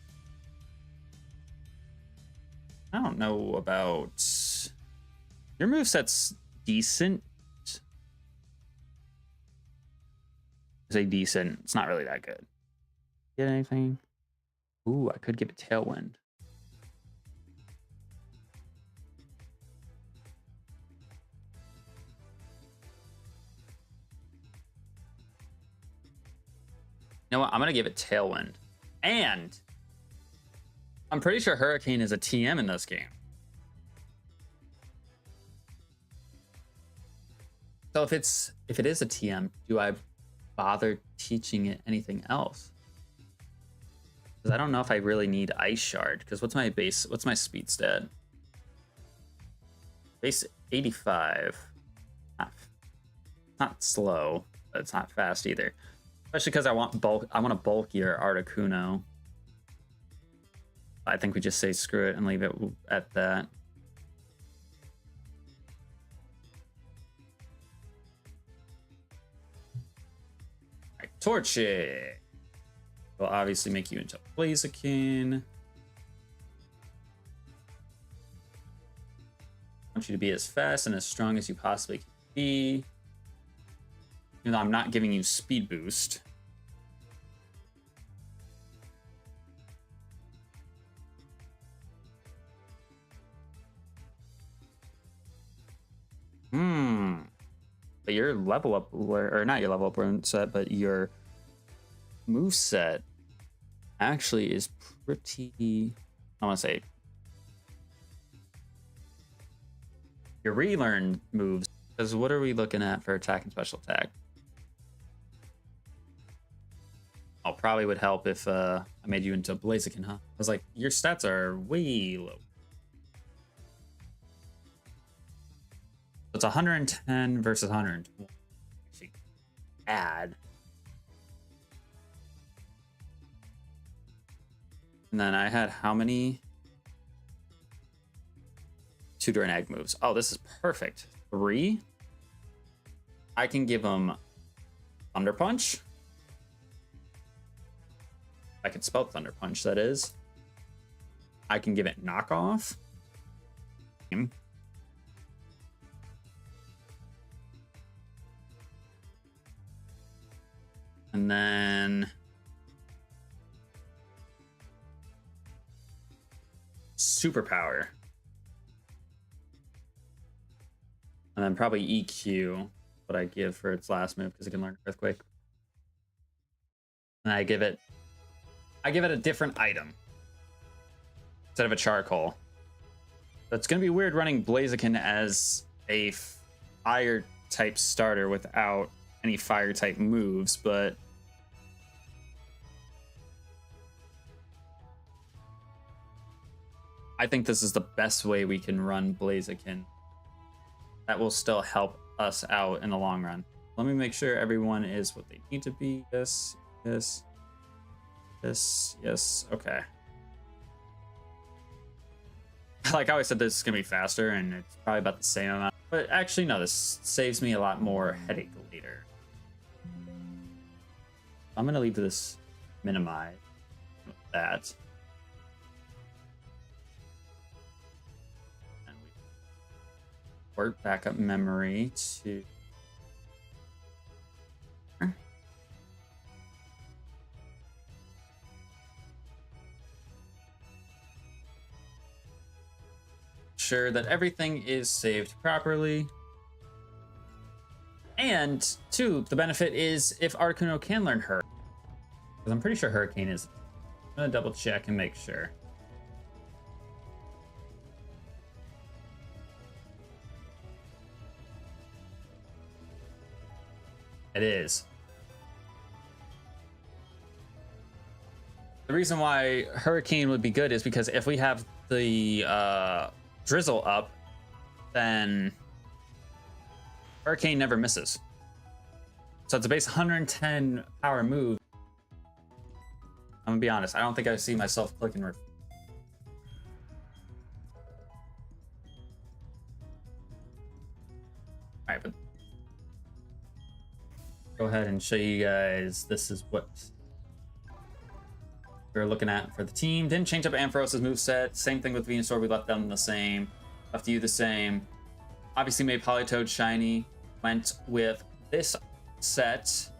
Speaker 1: I don't know about your moveset's decent. I say decent. It's not really that good. Get anything? Ooh, I could give it Tailwind. You know what? I'm gonna give it Tailwind. And I'm pretty sure Hurricane is a TM in this game. So if it is a TM, do I bother teaching it anything else? Because I don't know if I really need Ice Shard. Because what's my base? What's my speed stat? Base 85. Not slow, but it's not fast either. Especially because I want a bulkier Articuno. I think we just say screw it and leave it at that. Alright, Torch it. Will obviously make you into Blaziken. I want you to be as fast and as strong as you possibly can be. Even though I'm not giving you speed boost. But your level up, or not your level up rune set, but your move set actually is pretty, I want to say, your relearn moves. Because what are we looking at for attack and special attack? Oh, probably would help if I made you into Blaziken, huh? I was like, your stats are way low. It's 110 versus 120. Actually, add. And then I had how many? 2 Renegade moves. Oh, this is perfect. 3. I can give him Thunder Punch. I can spell Thunder Punch, that is. I can give it Knockoff. And then Superpower. And then probably EQ, what I give for its last move, because it can learn Earthquake. And I give it a different item instead of a charcoal. So it's gonna be weird running Blaziken as a fire type starter without any fire type moves, but I think this is the best way we can run Blaziken. That will still help us out in the long run. Let me make sure everyone is what they need to be. Yes, yes, yes, yes. Okay. Like I always said, this is gonna be faster, and it's probably about the same amount. But actually, no, this saves me a lot more headache later. I'm gonna leave this minimized with that. And we work backup memory to sure that everything is saved properly. And two, the benefit is if Articuno can learn Hurricane, because I'm pretty sure Hurricane is. I'm gonna double check and make sure. It is. The reason why Hurricane would be good is because if we have the Drizzle up, then Hurricane never misses. So it's a base 110 power move. I'm gonna be honest, I don't think I see myself clicking. Alright, but ahead and show you guys. This is what we're looking at for the team. Didn't change up Amphiros's moveset. Same thing with Venusaur. We left them the same. Left you the same. Obviously made Politoed shiny. Went with this set,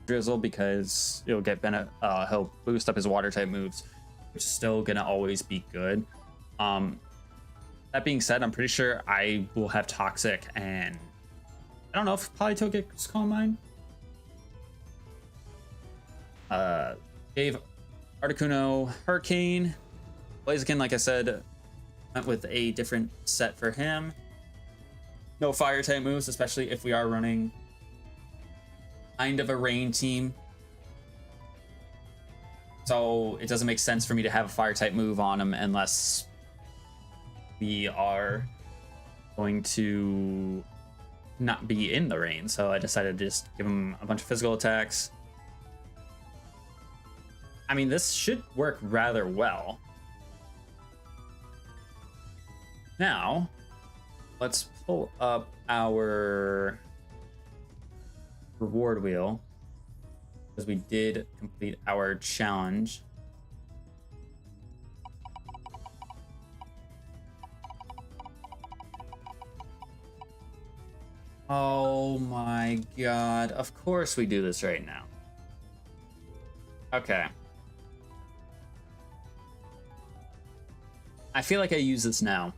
Speaker 1: Drizzle, because it'll get he'll boost up his water type moves, which is still gonna always be good. That being said, I'm pretty sure I will have Toxic, and I don't know if Politoed gets Calm Mind. Gave Articuno Hurricane. Blaziken, like I said, went with a different set for him. No fire type moves, especially if we are running kind of a rain team. So it doesn't make sense for me to have a fire type move on him unless we are going to not be in the rain. So I decided to just give him a bunch of physical attacks. I mean, this should work rather well. Now, let's pull up our reward wheel, because we did complete our challenge. Oh my god, of course we do this right now. Okay. I feel like I use this now.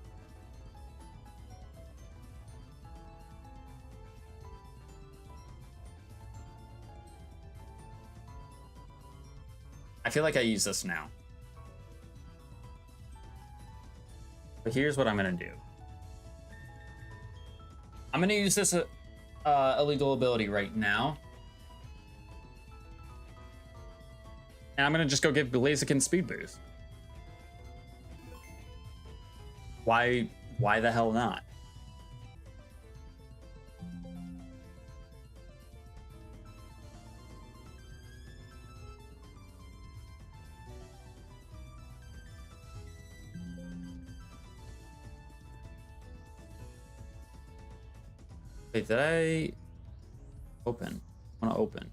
Speaker 1: I feel like I use this now. But here's what I'm gonna do. I'm gonna use this illegal ability right now. And I'm gonna just go give Blaziken speed boost. Why the hell not? Wait, did I open? I want to open.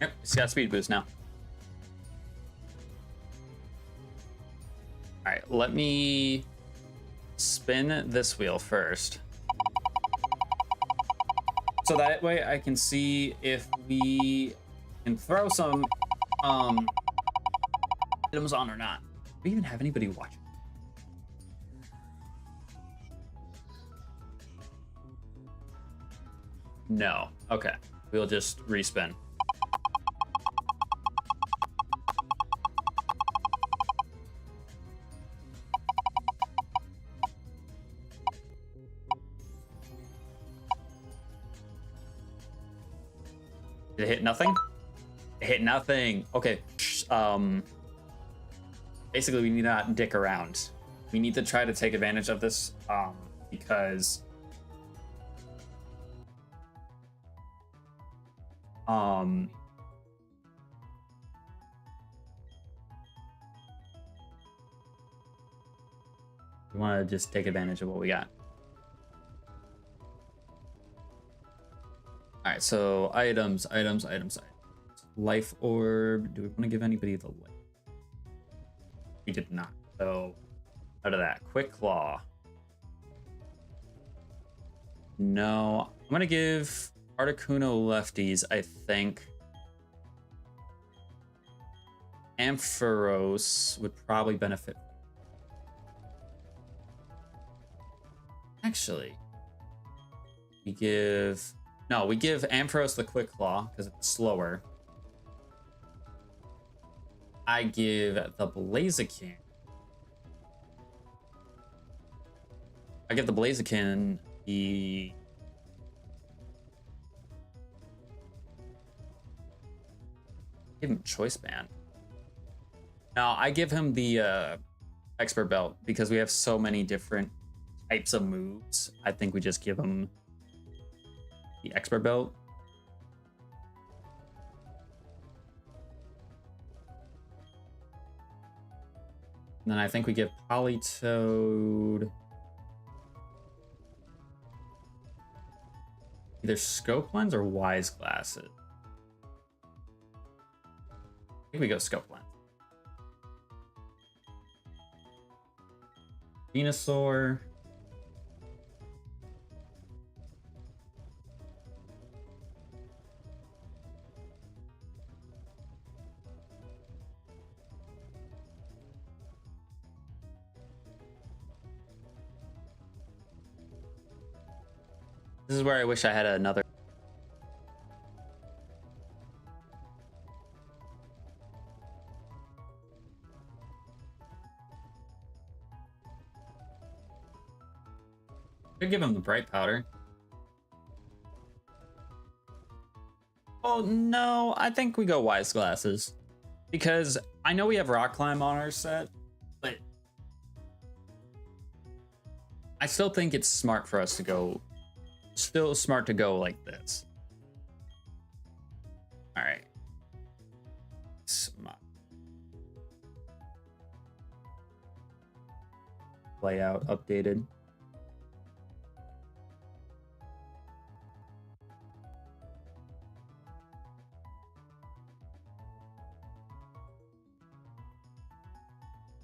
Speaker 1: Yep, he's got speed boost now. All right, let me spin this wheel first. So that way I can see if we can throw some items on or not. Do we even have anybody watching? No. Okay. We'll just respin. Did it hit nothing? It hit nothing. Okay. Basically, we need to not dick around. We need to try to take advantage of this because we want to just take advantage of what we got. All right, so items. Life orb. Do we want to give anybody the life? We did not. So out of that, Quick Claw. No, I'm gonna give Articuno lefties, I think. Ampharos would probably benefit. Actually, we give Ampharos the Quick Claw because it's slower. I give the Blaziken. I give the Blaziken the give him Choice Band. Now I give him the Expert Belt because we have so many different types of moves. I think we just give him the Expert Belt. And then I think we give Politoed either Scope Lens or Wise Glasses. I think we go Scope Lens. Venusaur. This is where I wish I had another. Could give him the Bright Powder. Oh no, I think we go Wise Glasses. Because I know we have Rock Climb on our set, but I still think it's smart for us to go. Still smart to go like this. All right. Layout updated.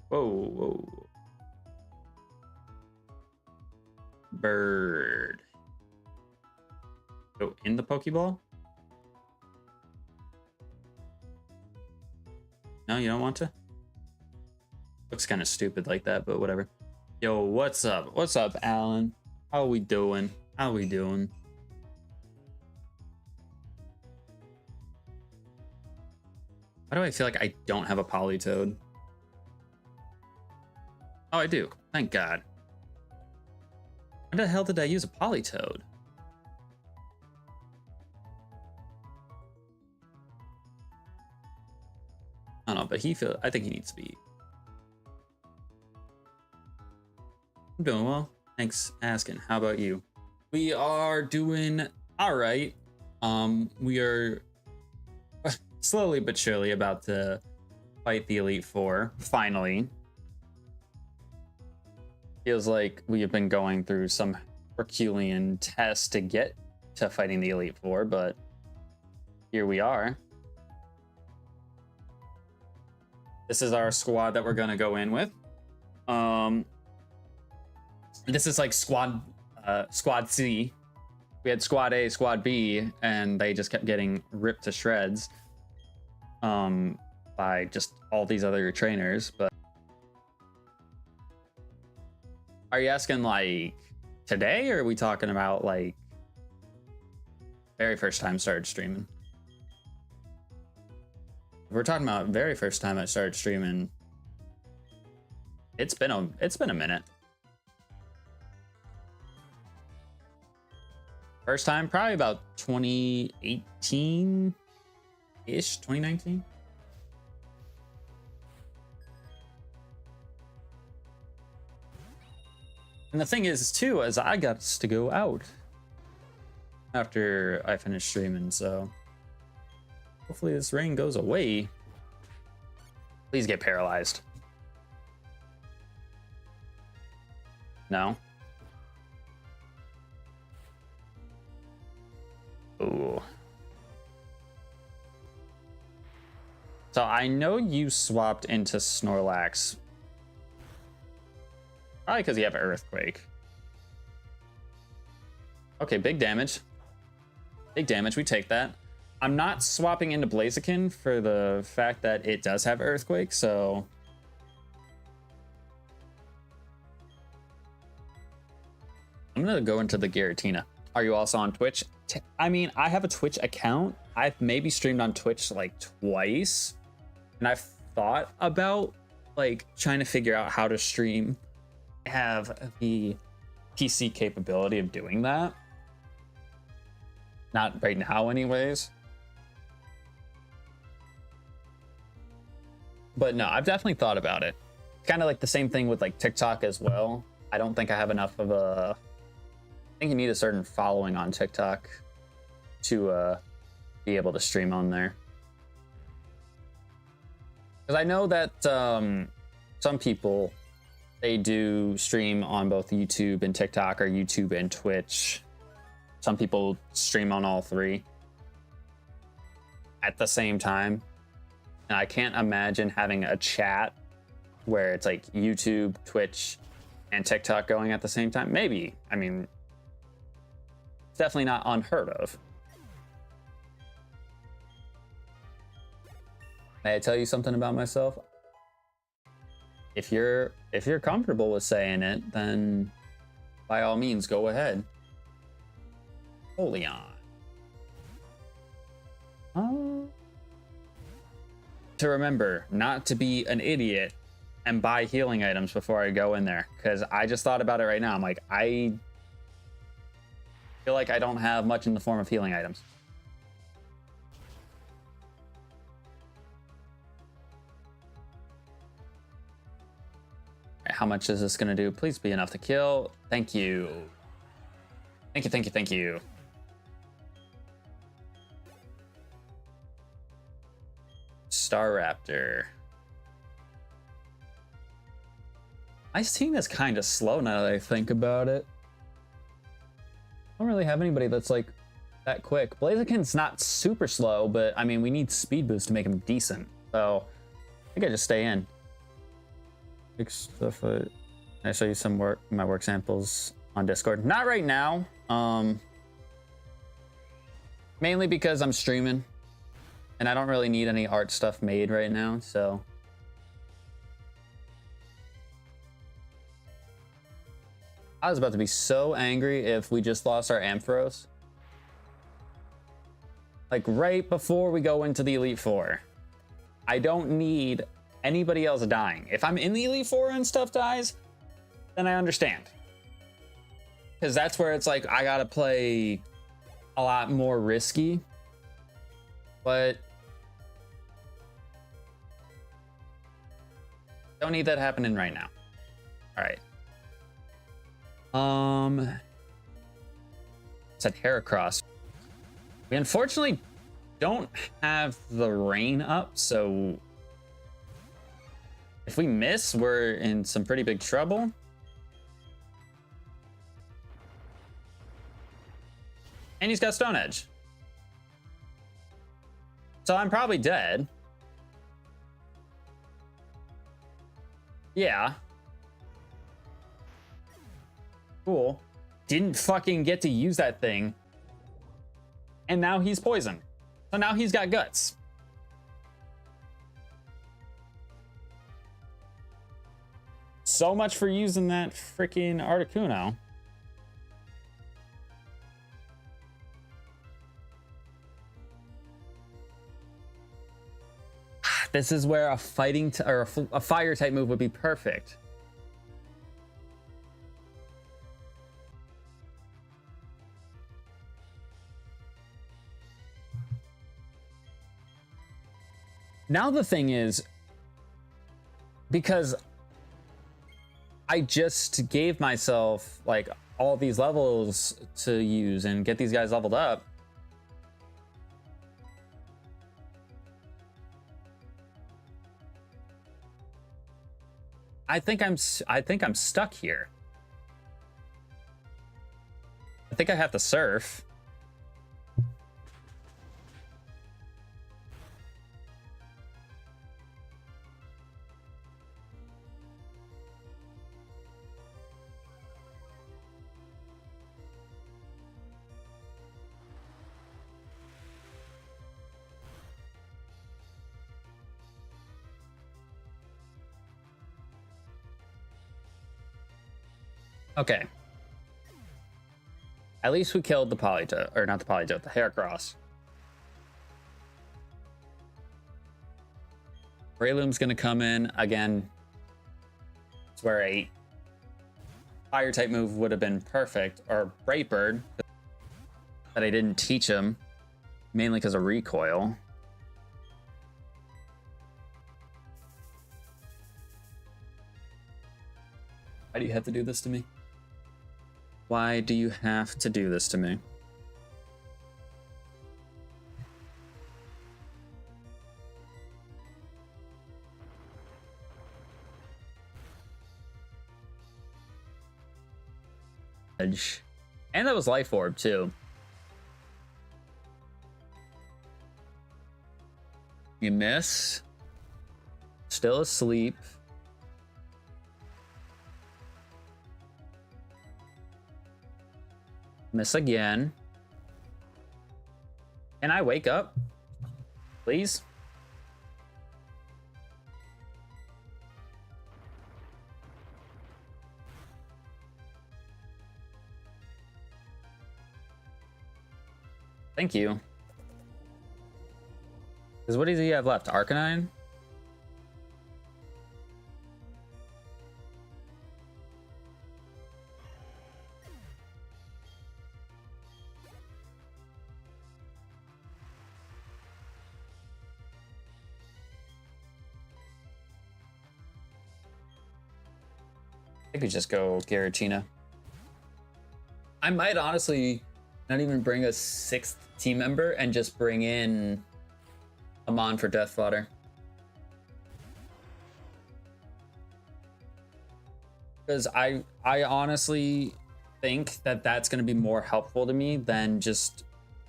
Speaker 1: Whoa, whoa. Bird. Go in the Pokeball? No, you don't want to? Looks kind of stupid like that, but whatever. Yo, what's up? What's up, Alan? How we doing? How we doing? Why do I feel like I don't have a Politoed? Oh, I do. Thank God. When the hell did I use a Politoed? I don't know, but I think he needs to be. I'm doing well. Thanks asking. How about you? We are doing all right. We are slowly but surely about to fight the Elite Four, finally. Feels like we have been going through some Herculean tests to get to fighting the Elite Four, but here we are. This is our squad that we're gonna go in with. This is like squad C. We had squad A, squad B, and they just kept getting ripped to shreds by just all these other trainers. But are you asking like today, or are we talking about like very first time started streaming? If we're talking about very first time I started streaming, it's been a minute. First time, probably about 2018-ish, 2019. And the thing is, too, is I got to go out after I finished streaming, so hopefully this rain goes away. Please get paralyzed. No? Ooh. So I know you swapped into Snorlax Probably because you have Earthquake. Okay, big damage. Big damage, we take that. I'm not swapping into Blaziken for the fact that it does have Earthquake, so... I'm gonna go into the Giratina. Are you also on Twitch? I mean, I have a Twitch account. I've maybe streamed on Twitch like twice, and I've thought about like trying to figure out how to stream, have the PC capability of doing that. Not right now anyways. But no, I've definitely thought about it. It's kind of like the same thing with like TikTok as well. I don't think I have enough of a... I think you need a certain following on TikTok to be able to stream on there. Because I know that some people, they do stream on both YouTube and TikTok, or YouTube and Twitch. Some people stream on all three at the same time. And I can't imagine having a chat where it's like YouTube, Twitch, and TikTok going at the same time. Maybe. I mean, it's definitely not unheard of. May I tell you something about myself? If you're comfortable with saying it, then by all means, go ahead. Oleon. To remember not to be an idiot and buy healing items before I go in there, because I just thought about it right now. I'm like, I feel like I don't have much in the form of healing items. How much is this gonna do? Please be enough to kill. Thank you. Thank you, thank you, thank you. Star Raptor. My team is kind of slow now that I think about it. I don't really have anybody that's like that quick. Blaziken's not super slow, but I mean, we need speed boost to make him decent. So I think I just stay in. Stuff. I show you some my work samples on Discord. Not right now. Mainly because I'm streaming, and I don't really need any art stuff made right now. So I was about to be so angry if we just lost our Ampharos. Like right before we go into the Elite Four. I don't need anybody else dying. If I'm in the Elite Four and stuff dies, then I understand. Because that's where it's like, I gotta play a lot more risky. But don't need that happening right now. All right. Said Heracross. We unfortunately don't have the rain up, so if we miss, we're in some pretty big trouble. And he's got Stone Edge. So I'm probably dead. Yeah. Cool. Didn't fucking get to use that thing. And now he's poisoned. So now he's got guts. So much for using that freaking Articuno. This is where a fighting or a fire type move would be perfect. Now the thing is, because I just gave myself like all these levels to use and get these guys leveled up. I think I'm stuck here. I think I have to surf. Okay. At least we killed the Polytoad, or not the Polytoad, the Heracross. Breloom's gonna come in again. It's where a fire type move would have been perfect, or Brightbird, but I didn't teach him, mainly because of recoil. Why do you have to do this to me? Why do you have to do this to me? Edge. And that was Life Orb, too. You miss. Still asleep. Miss again. Can I wake up? Please? Thank you. Because what does he have left? Arcanine? I could just go Giratina. I might honestly not even bring a 6th team member and just bring in Amon for Death Fodder. Because I honestly think that that's going to be more helpful to me than just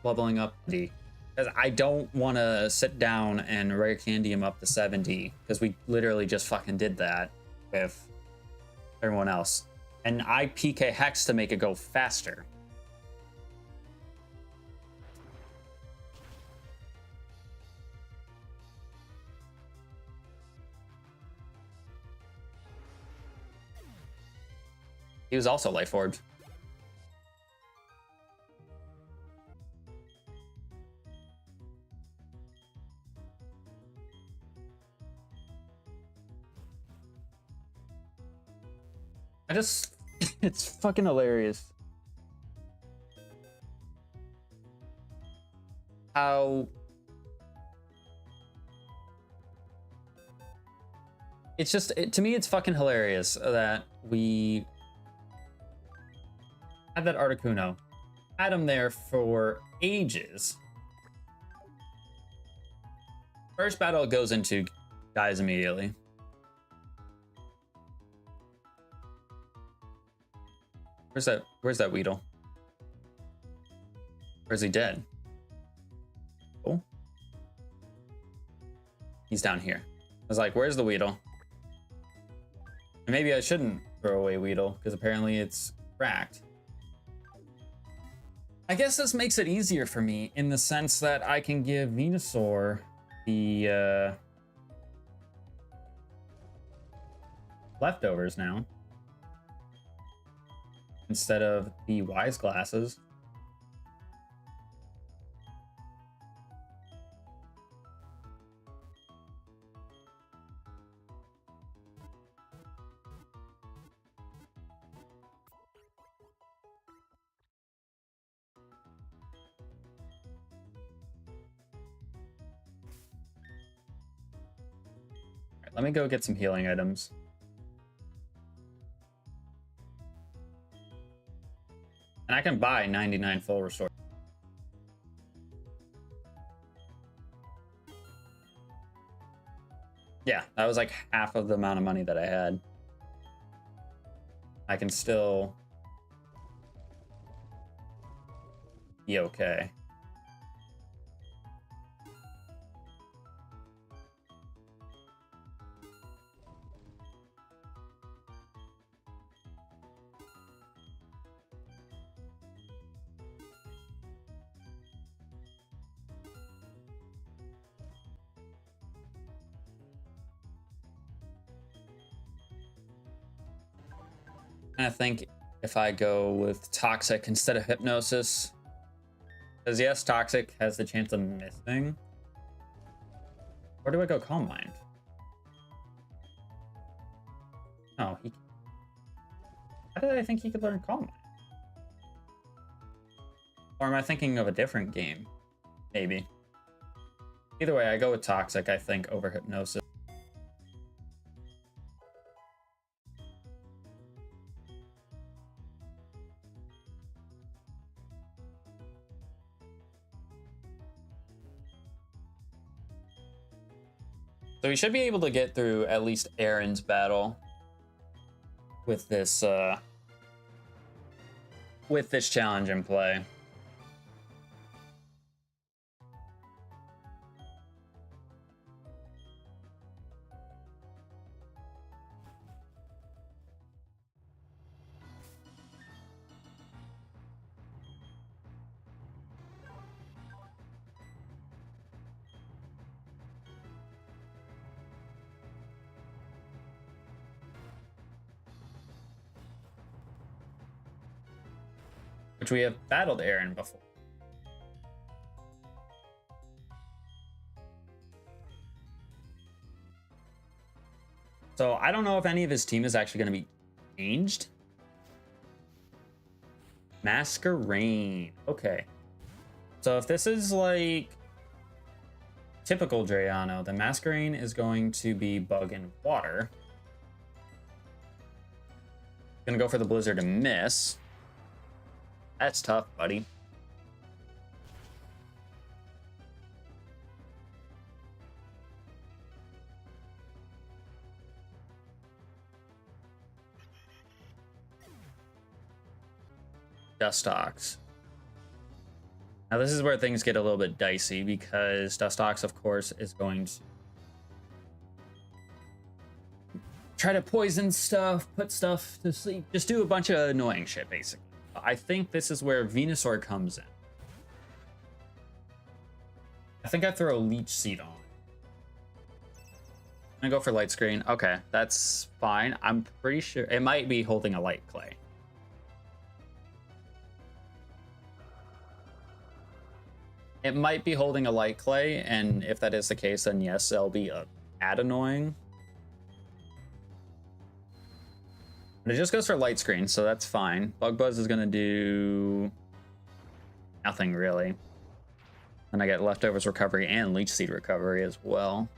Speaker 1: leveling up D. Because I don't want to sit down and rare candy him up to 70. Because we literally just fucking did that with everyone else. And I PK Hex to make it go faster. He was also Life Orbed. It's fucking hilarious how to me it's fucking hilarious that we had that Articuno, had him there for ages. First battle it goes into, dies immediately. Where's that Weedle? Or is he dead? Oh. He's down here. I was like, where's the Weedle? And maybe I shouldn't throw away Weedle, because apparently it's cracked. I guess this makes it easier for me in the sense that I can give Venusaur the leftovers now, instead of the Wise Glasses. All right, let me go get some healing items. And I can buy 99 full restore. Yeah, that was like half of the amount of money that I had. I can still be okay. I think if I go with Toxic instead of Hypnosis. Because yes, Toxic has the chance of missing. Or do I go Calm Mind? Oh, he... How did I think he could learn Calm Mind? Or am I thinking of a different game? Maybe. Either way, I go with Toxic, I think, over Hypnosis. So we should be able to get through at least Aaron's battle with this challenge in play. Which we have battled Aaron before. So I don't know if any of his team is actually going to be changed. Masquerade. Okay. So if this is like typical Drayano, then Masquerade is going to be Bug and Water. Gonna go for the Blizzard and miss. That's tough, buddy. Dustox. Now this is where things get a little bit dicey because Dustox, of course, is going to try to poison stuff, put stuff to sleep, just do a bunch of annoying shit, basically. I think this is where Venusaur comes in. I think I throw a Leech Seed on. I'm gonna go for Light Screen. Okay, that's fine. I'm pretty sure it might be holding a Light Clay. It might be holding a Light Clay, and if that is the case, then yes, it'll be ad annoying. But it just goes for Light Screen, so that's fine. Bug Buzz is gonna do nothing really. And I get Leftovers Recovery and Leech Seed Recovery as well.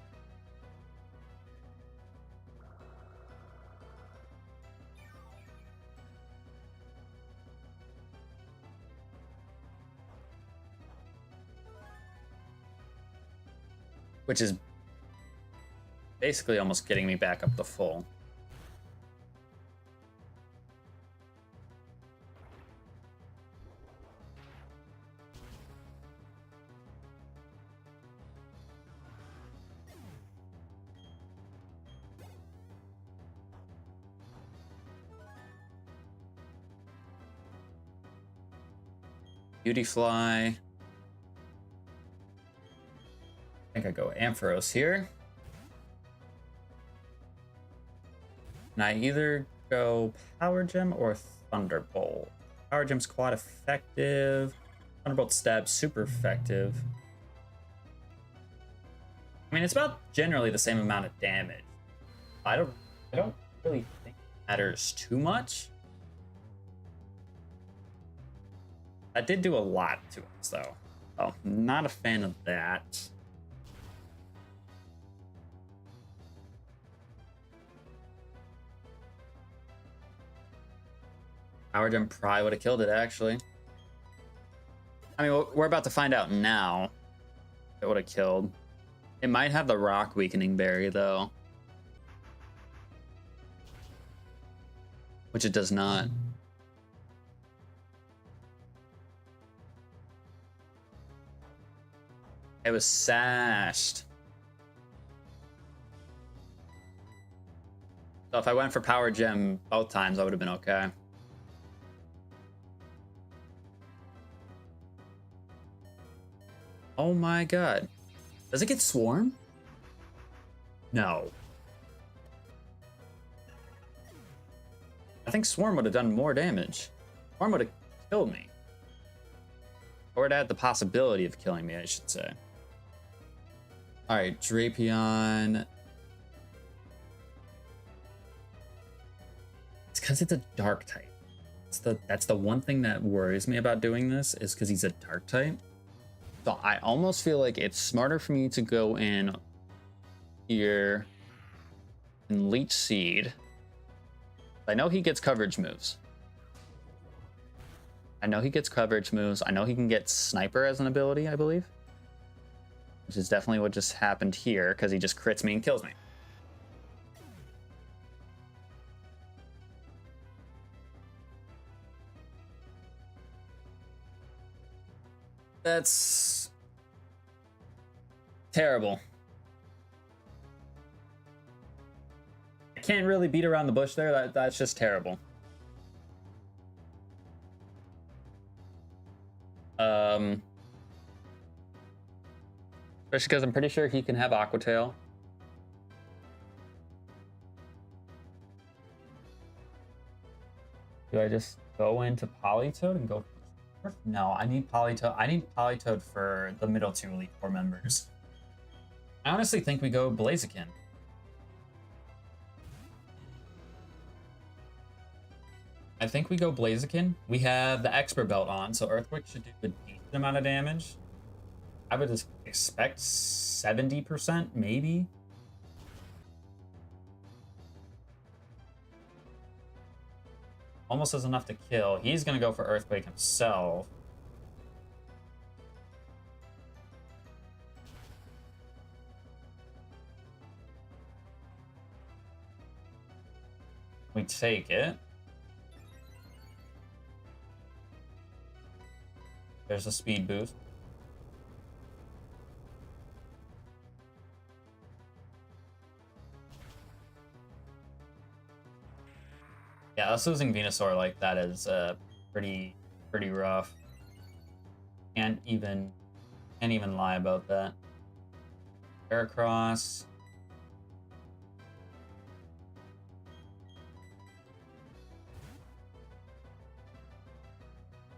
Speaker 1: Which is basically almost getting me back up to full. Beautyfly. I think I go Ampharos here. And I either go Power Gem or Thunderbolt. Power Gem's quad effective. Thunderbolt stab super effective. I mean, it's about generally the same amount of damage. I don't really think it matters too much. That did do a lot to us, though. Oh, not a fan of that. Power Gem probably would have killed it, actually. I mean, we're about to find out now. It would have killed. It might have the Rock Weakening Berry, though. Which it does not. It was sashed. So if I went for Power Gem both times, I would have been okay. Oh my god. Does it get Swarm? No. I think Swarm would have done more damage. Swarm would have killed me. Or it had the possibility of killing me, I should say. Alright, Drapion. It's because it's a dark type. That's the one thing that worries me about doing this, is because he's a dark type. So I almost feel like it's smarter for me to go in here and Leech Seed. I know he gets coverage moves. I know he can get Sniper as an ability, I believe. Which is definitely what just happened here, because he just crits me and kills me. That's terrible. I can't really beat around the bush there. That's just terrible. Especially because I'm pretty sure he can have Aqua Tail. Do I just go into Politoed and go? No, I need Politoed. I need Politoed for the middle two Elite Four members. I honestly think we go Blaziken. I think we go Blaziken. We have the Expert Belt on, so Earthquake should do a decent amount of damage. I would just expect 70%, maybe. Almost is enough to kill. He's going to go for Earthquake himself. We take it. There's a speed boost. Yeah, us losing Venusaur like that is pretty rough. Can't even lie about that. Heracross.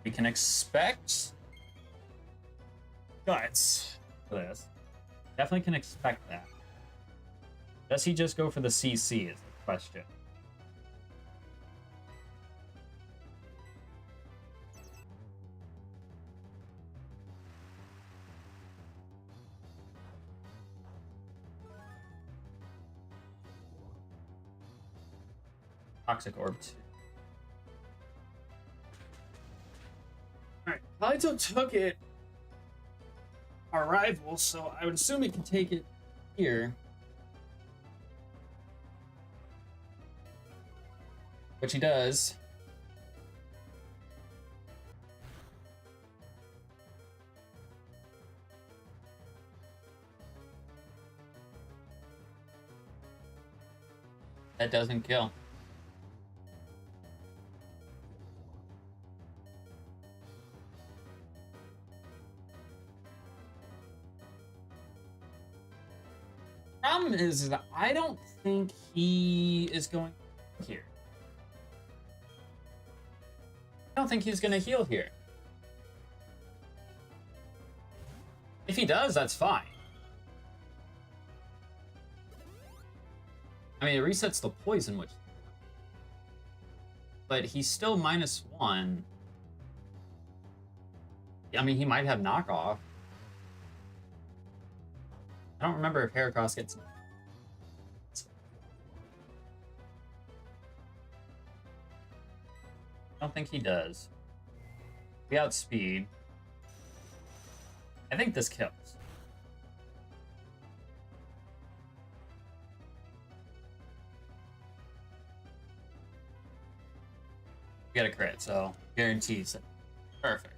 Speaker 1: We can expect guts for this. Definitely can expect that. Does he just go for the CC is the question. Toxic Orb 2. Alright, Polito took it our rival, so I would assume he can take it here. Which he does. That doesn't kill. Problem is that I don't think he is going here. I don't think he's going to heal here. If he does, that's fine. I mean, it resets the poison, which... But he's still -1. I mean, he might have knockoff. I don't remember if Heracross gets... I don't think he does. We outspeed. I think this kills. We got a crit, so guarantees it. Perfect.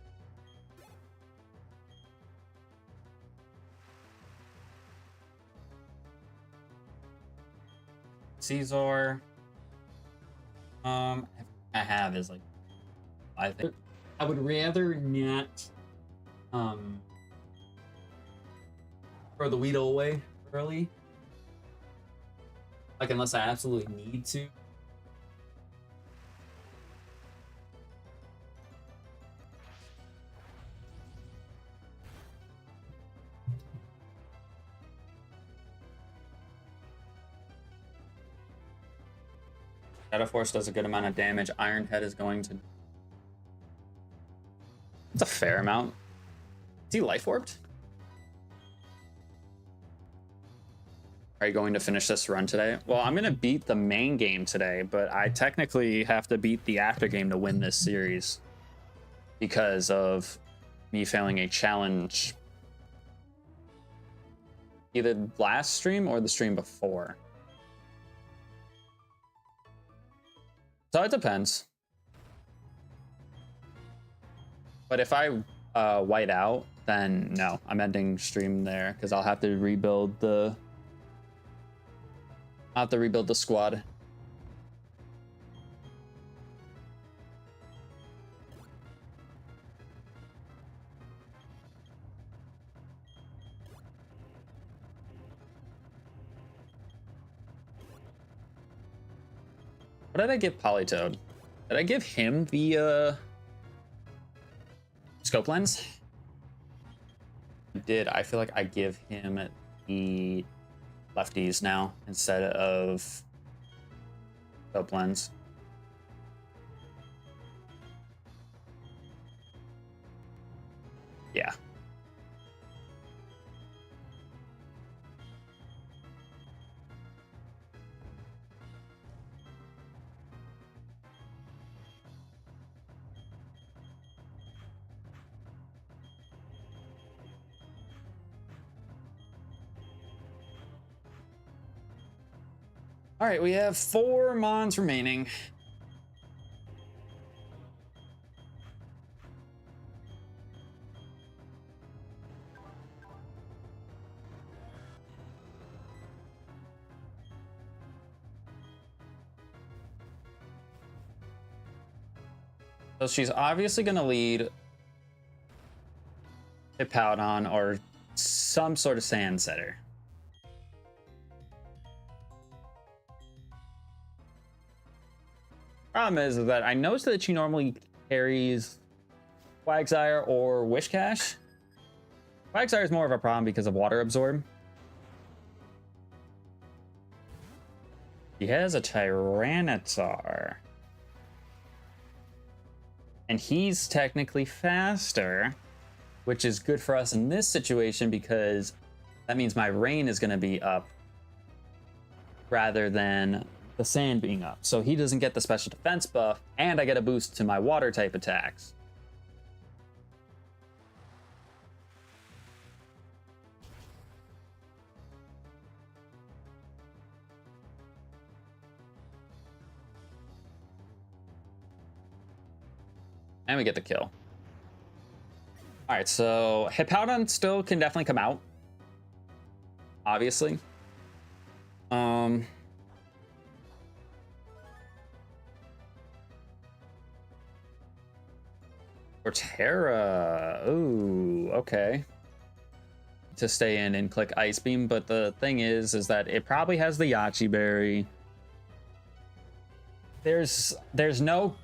Speaker 1: Caesar. I have is like, I think I would rather not throw the Weedle away early, like unless I absolutely need to. Shadow Force does a good amount of damage. Iron Head is going to... It's a fair amount. Is he life orbed? Are you going to finish this run today? Well, I'm going to beat the main game today, but I technically have to beat the after game to win this series because of me failing a challenge either last stream or the stream before. So it depends. But if I white out, then no, I'm ending stream there because I'll have to rebuild the... I'll have to rebuild the squad. What did I give Polytoad? Did I give him the scope lens? I did. I feel like I give him the lefties now instead of scope lens. Yeah. All right, we have 4 mons remaining. So she's obviously going to lead Hippowdon or some sort of sand setter. Problem is that I noticed that she normally carries Quagsire or Wishcash. Quagsire is more of a problem because of water absorb. He has a Tyranitar. And he's technically faster, which is good for us in this situation because that means my rain is going to be up rather than the sand being up. So he doesn't get the special defense buff, and I get a boost to my water type attacks. And we get the kill. All right, so Hippowdon still can definitely come out, obviously. Terra. Ooh, okay. To stay in and click Ice Beam, but the thing is that it probably has the Yachi Berry. There's no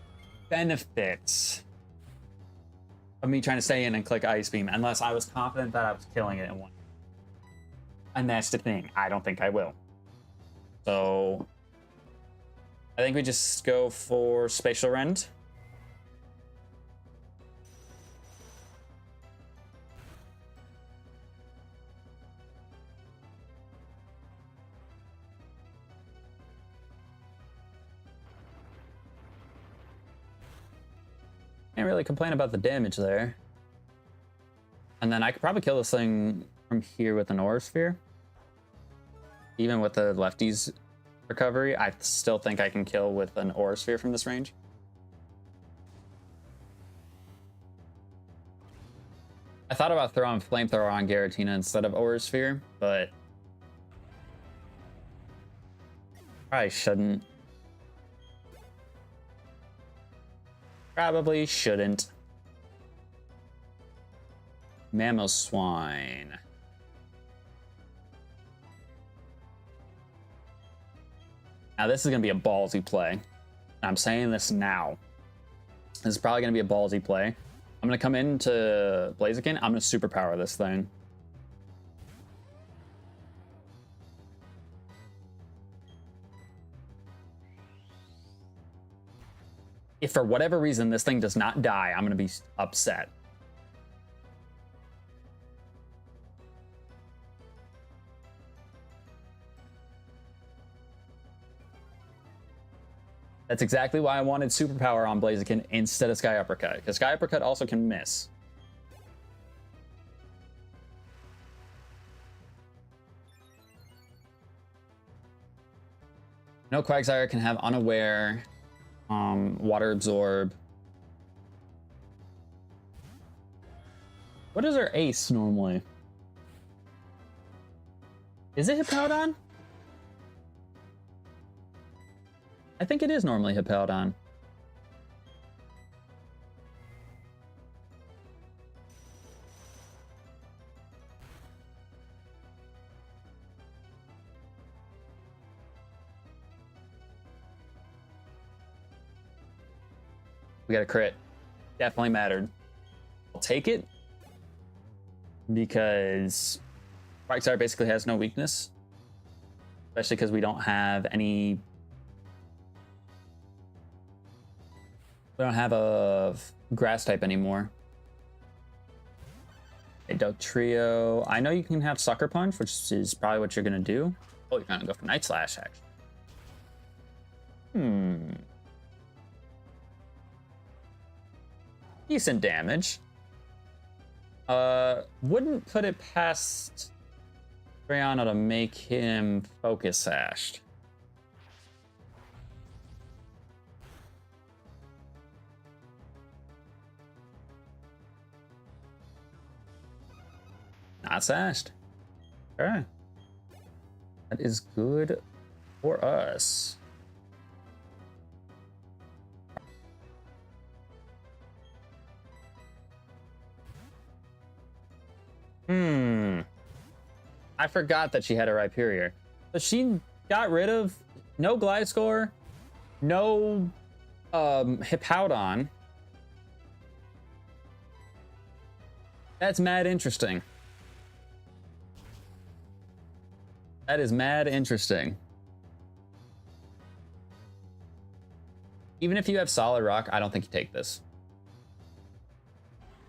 Speaker 1: benefits of me trying to stay in and click Ice Beam unless I was confident that I was killing it in one. And that's the thing. I don't think I will. So I think we just go for Spatial Rend. Can't really complain about the damage there. And then I could probably kill this thing from here with an Aura Sphere. Even with the lefties recovery, I still think I can kill with an Aura Sphere from this range. I thought about throwing Flamethrower on Giratina instead of Aura Sphere, but I shouldn't. Probably shouldn't. Mamoswine. Now this is going to be a ballsy play. I'm saying this now. This is probably going to be a ballsy play. I'm going to come into Blaziken. I'm going to superpower this thing. if for whatever reason this thing does not die, I'm going to be upset. That's exactly why I wanted Superpower on Blaziken instead of Sky Uppercut, because Sky Uppercut also can miss. No, Quagsire can have Unaware, Water Absorb. What is our ace normally? Is it Hippowdon? I think it is normally Hippowdon. We got a crit. Definitely mattered. I'll take it because Quagsire basically has no weakness, especially because we don't have any. We don't have a grass type anymore. A Dugtrio. I know you can have Sucker Punch, which is probably what you're gonna do. Oh, you're gonna go for Night Slash, actually. Decent damage. Wouldn't put it past Brianna to make him Focus Sashed. Not sashed. Okay. That is good for us. I forgot that she had a Rhyperior. So she got rid of no Gliscor, no Hippowdon. That's mad interesting. That is mad interesting. Even if you have Solid Rock, I don't think you take this.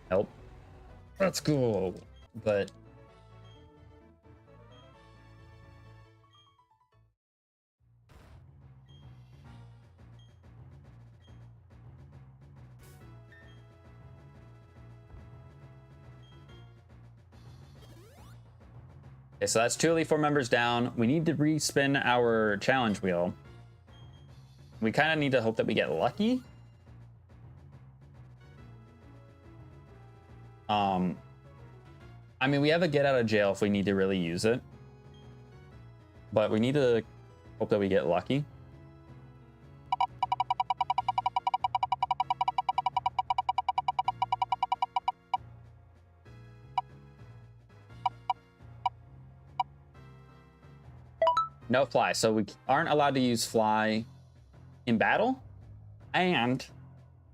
Speaker 1: Nope. Let's go. But okay, so that's 2 Elite Four members down. We need to respin our challenge wheel. We kind of need to hope that we get lucky. I mean, we have a get out of jail if we need to really use it. But we need to hope that we get lucky. No fly, so we aren't allowed to use fly in battle, and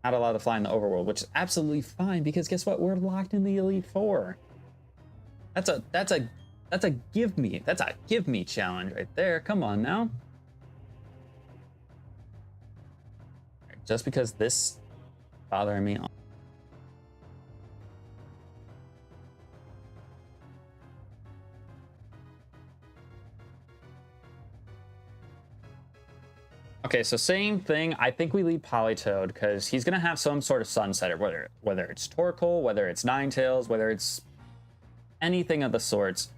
Speaker 1: not allowed to fly in the overworld, which is absolutely fine because guess what? We're locked in the Elite Four. That's a give me challenge right there. Come on now. Just because this bothering me. Okay, so same thing. I think we leave Politoed because he's gonna have some sort of Sunsetter, whether it's Torkoal, whether it's Ninetales, whether it's anything of the sorts.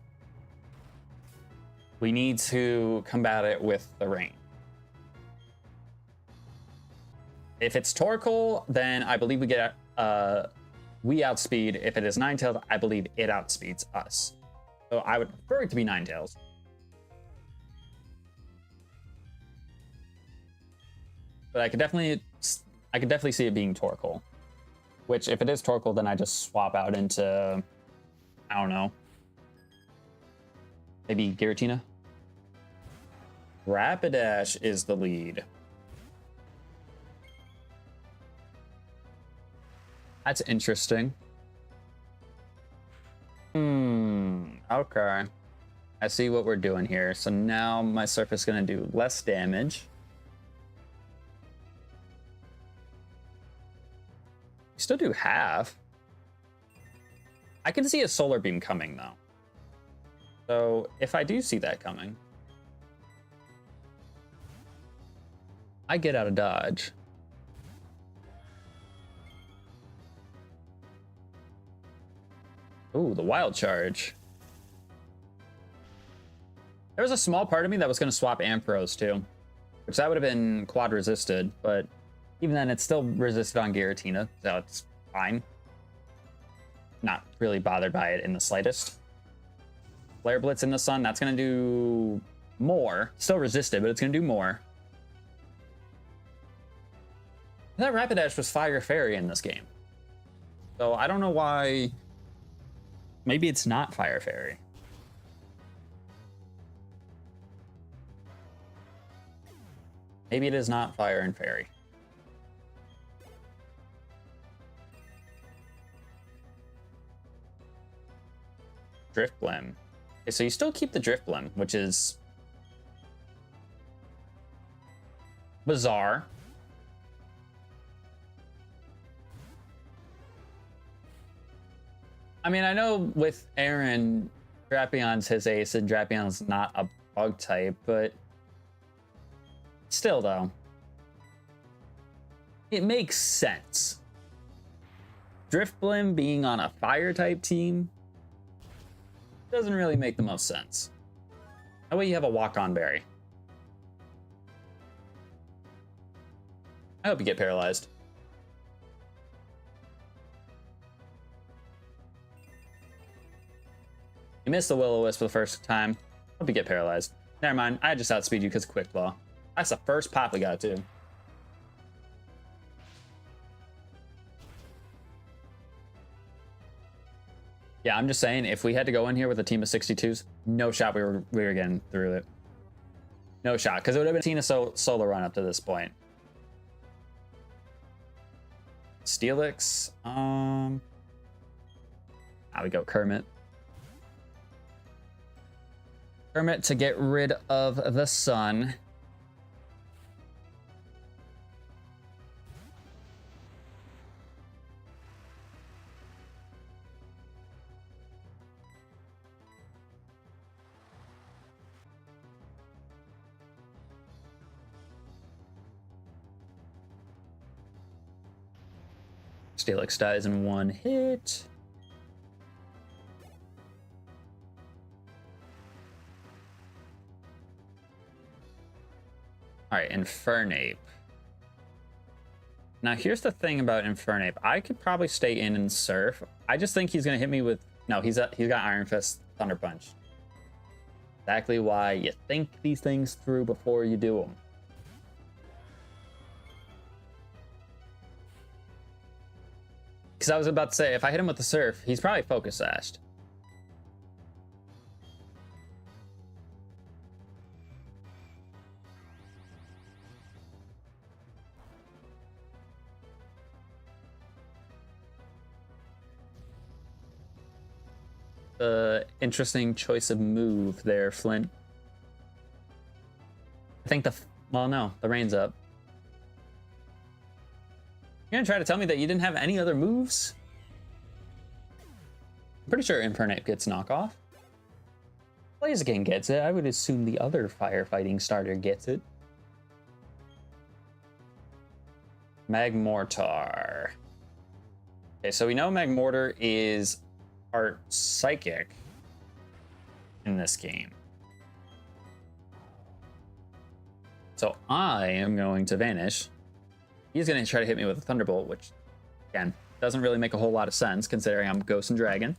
Speaker 1: We need to combat it with the rain. If it's Torkoal, then I believe we get we outspeed. If it is Ninetales, I believe it outspeeds us. So I would prefer it to be Ninetales. But I could definitely see it being Torkoal. Which, if it is Torkoal, then I just swap out into, I don't know, maybe Giratina. Rapidash is the lead. That's interesting. Okay. I see what we're doing here. So now my Surf is gonna do less damage. Still do half. I can see a solar beam coming though. So if I do see that coming, I get out of dodge. Ooh, the wild charge. There was a small part of me that was going to swap Ampharos too, which that would have been quad resisted, but even then it's still resisted on Giratina, so it's fine. Not really bothered by it in the slightest. Flare Blitz in the sun, that's going to do more. Still resisted, but it's going to do more. That Rapidash was Fire Fairy in this game. So I don't know why. Maybe it's not Fire Fairy. Maybe it is not Fire and Fairy. Drift Blim. Okay, so you still keep the Drift Blim, which is bizarre. I mean, I know with Aaron, Drapions his ace and Drapion's not a bug type, but still though, it makes sense. Driftblim being on a fire type team doesn't really make the most sense. That way you have a walk-on berry. I hope you get paralyzed. You missed the Will-O-Wisp for the first time. Hope you get paralyzed. Never mind, I just outspeed you because of Quick Claw. That's the first pop we got too. Yeah, I'm just saying, if we had to go in here with a team of 62s, no shot we were getting through it. No shot, because it would have been a Tina solo run up to this point. Steelix, out we go, Kermit. Kermit to get rid of the sun. Steelix dies in one hit. All right, Infernape. Now here's the thing about Infernape. I could probably stay in and surf. I just think he's gonna hit me with, no, he's got Iron Fist, Thunder Punch. Exactly why you think these things through before you do them. Because I was about to say, if I hit him with the surf, he's probably Focus Sashed. Interesting choice of move there, Flint. I think well, no, the rain's up. You're gonna try to tell me that you didn't have any other moves? I'm pretty sure Infernape gets knockoff. Blaziken gets it. I would assume the other firefighting starter gets it. Magmortar. Okay, so we know Magmortar is part psychic in this game. So I am going to vanish. He's going to try to hit me with a Thunderbolt, which, again, doesn't really make a whole lot of sense considering I'm Ghost and Dragon.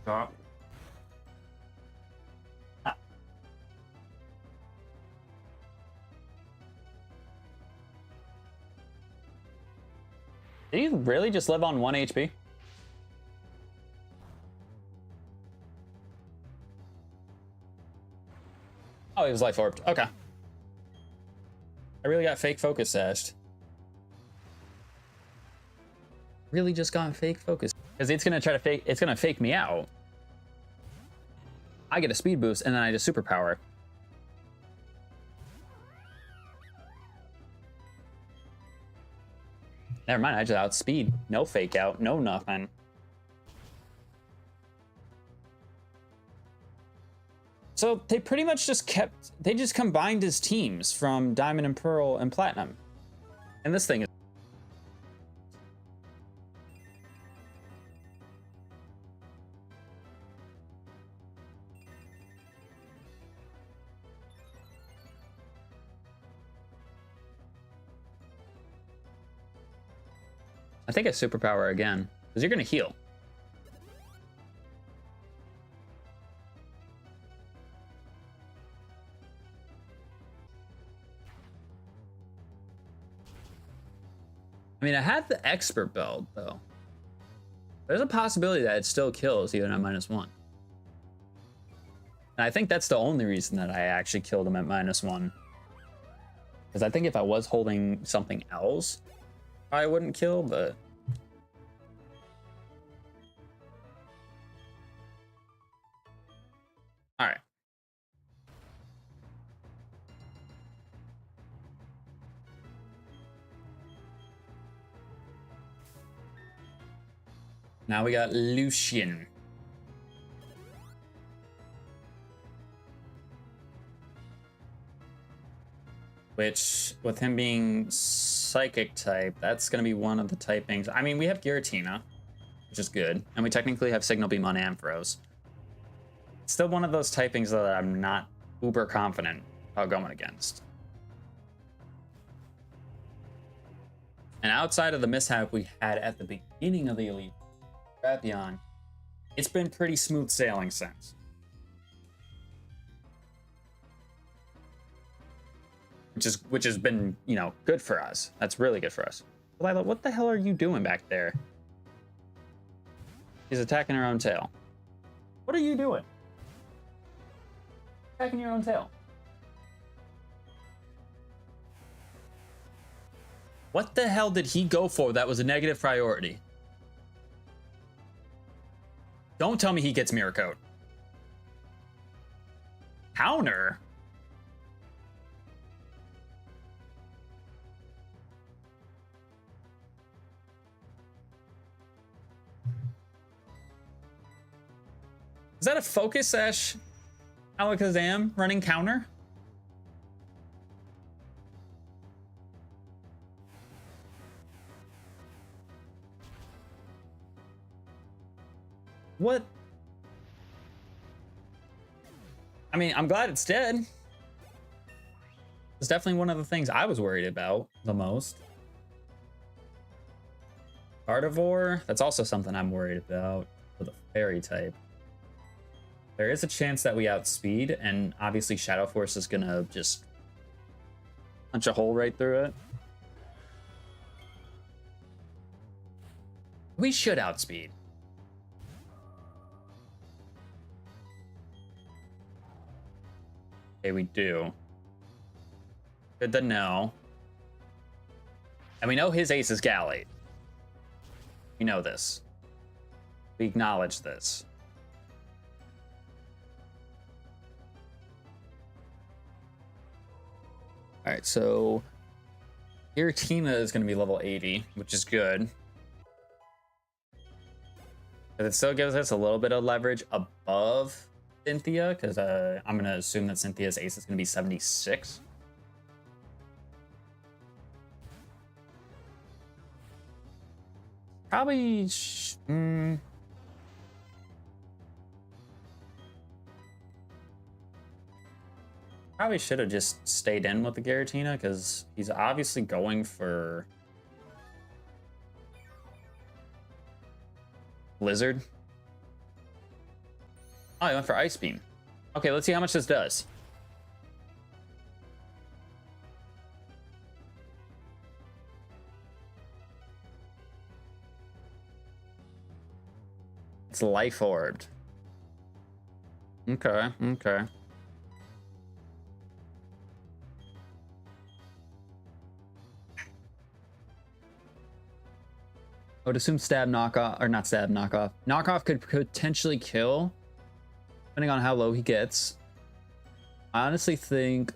Speaker 1: Stop. Ah. Did he really just live on 1 HP? Oh, he was life orbed. Okay. I really got fake focus sashed. Really just got fake focus. Because it's gonna try to fake, it's gonna fake me out. I get a speed boost and then I just superpower. Never mind, I just outspeed. No fake out, no nothing. So they pretty much just they just combined his teams from Diamond and Pearl and Platinum. And this thing is... I think a superpower again, because you're gonna heal. I mean, I had the expert belt though. There's a possibility that it still kills even at -1. And I think that's the only reason that I actually killed him at -1. Because I think if I was holding something else, I wouldn't kill, but... Alright. Now we got Lucian. Which, with him being psychic type, that's going to be one of the typings. I mean, we have Giratina, which is good. And we technically have Signal Beam on Ampharos. It's still one of those typings that I'm not uber confident about going against. And outside of the mishap we had at the beginning of the Elite Rapion, it's been pretty smooth sailing since. Which has been, you know, good for us. That's really good for us. Lila, what the hell are you doing back there? She's attacking her own tail. What are you doing? Attacking your own tail. What the hell did he go for that was a negative priority? Don't tell me he gets Mirror Coat. Counter? Is that a Focus Sash Alakazam running counter? What? I mean, I'm glad it's dead. It's definitely one of the things I was worried about the most. Gardevoir, that's also something I'm worried about with a fairy type. There is a chance that we outspeed, and obviously Shadow Force is gonna just punch a hole right through it. We should outspeed. Okay, we do. Good to know. And we know his ace is Gallade. We know this. We acknowledge this. All right, so Giratina is going to be level 80, which is good. But it still gives us a little bit of leverage above Cynthia, because I'm going to assume that Cynthia's ace is going to be 76. Probably... Probably should have just stayed in with the Giratina, because he's obviously going for Blizzard. Oh, he went for Ice Beam. Okay, let's see how much this does. It's Life Orbed. Okay, okay. I would assume stab knockoff, or not stab knockoff. Knockoff could potentially kill, depending on how low he gets. I honestly think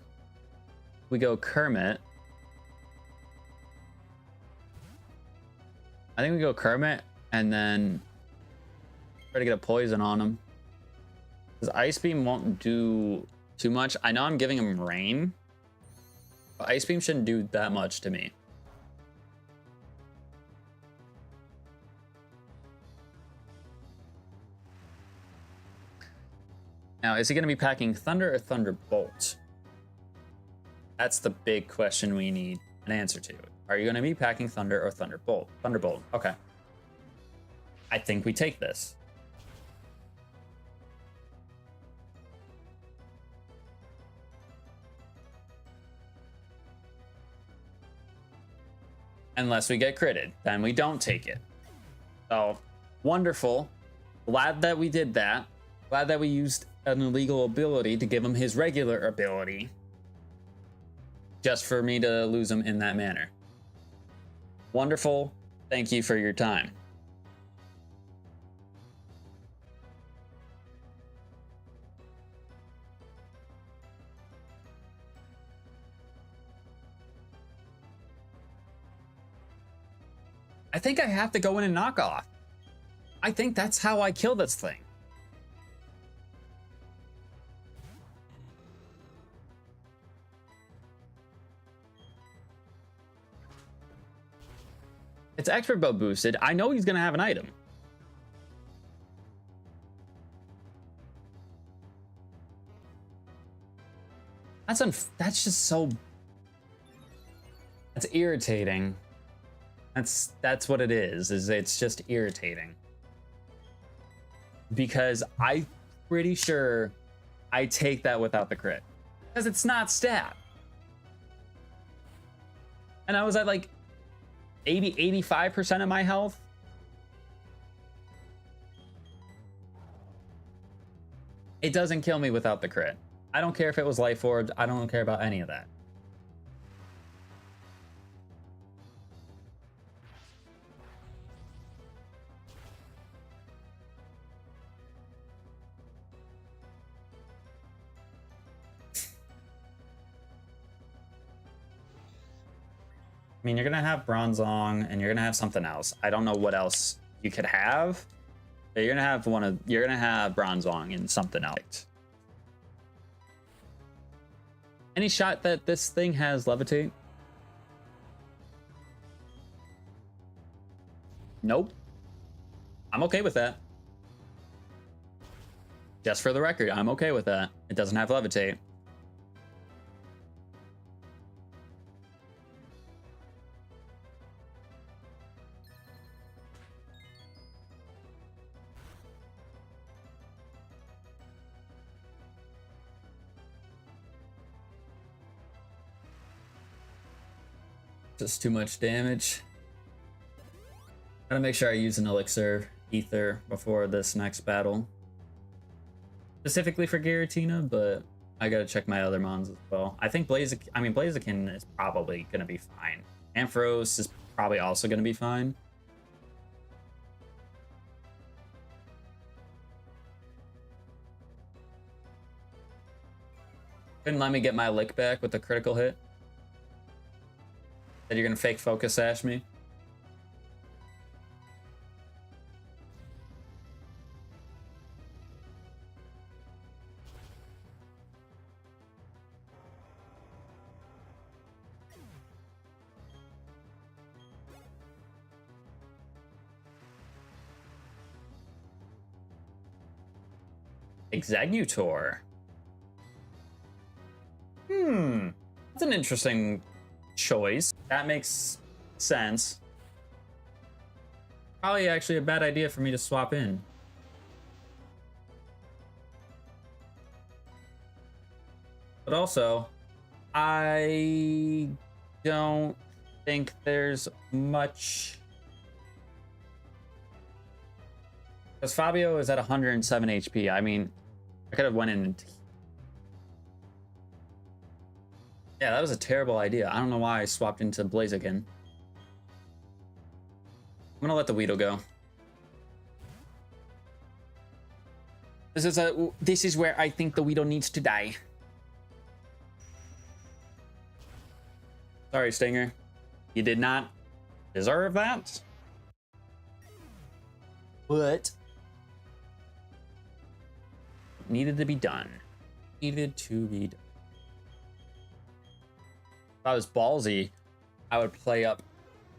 Speaker 1: we go Kermit. I think we go Kermit and then try to get a poison on him. Because Ice Beam won't do too much. I know I'm giving him rain, but Ice Beam shouldn't do that much to me. Now, is he going to be packing Thunder or Thunderbolt? That's the big question we need an answer to. Are you going to be packing Thunder or Thunderbolt? Thunderbolt. Okay. I think we take this. Unless we get critted, then we don't take it. So, wonderful. Glad that we did that. Glad that we used an illegal ability to give him his regular ability. Just for me to lose him in that manner. Wonderful. Thank you for your time. I think I have to go in and knock off. I think that's how I kill this thing. It's expert bow boosted. I know he's gonna have an item. That's just so. That's irritating. That's what it is it's just irritating. Because I'm pretty sure I take that without the crit. Because it's not stab. And I was at like 85% of my health. It doesn't kill me without the crit. I don't care if it was life orbs. I don't care about any of that. I mean, you're gonna have Bronzong and you're gonna have something else. I don't know what else you could have. But you're gonna have Bronzong and something else. Any shot that this thing has Levitate? Nope. I'm okay with that. Just for the record, I'm okay with that. It doesn't have Levitate. Just too much damage. Gotta make sure I use an elixir ether before this next battle. Specifically for Giratina, but I gotta check my other mons as well. I think Blaziken is probably gonna be fine. Ampharos is probably also gonna be fine. Couldn't let me get my lick back with a critical hit. That you're gonna fake focus sash me. Executor. That's an interesting choice. That makes sense. Probably actually a bad idea for me to swap in. But also, I don't think there's much. Because Fabio is at 107 HP. I mean, I could have went in and... Yeah, that was a terrible idea. I don't know why I swapped into Blaziken. I'm gonna let the Weedle go. This is where I think the Weedle needs to die. Sorry, Stinger. You did not deserve that. but needed to be done. Needed to be done. If I was ballsy, I would play up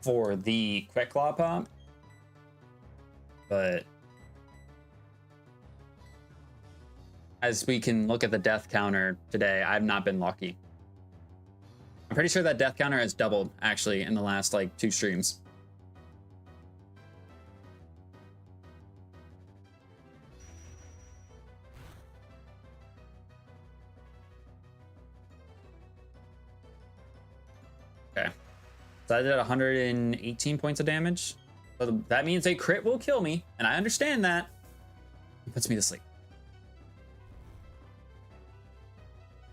Speaker 1: for the quick claw pop, but as we can look at the death counter today, I've not been lucky. I'm pretty sure that death counter has doubled actually in the last like 2 streams. Okay, so I did 118 points of damage. So that means a crit will kill me, and I understand that. It puts me to sleep.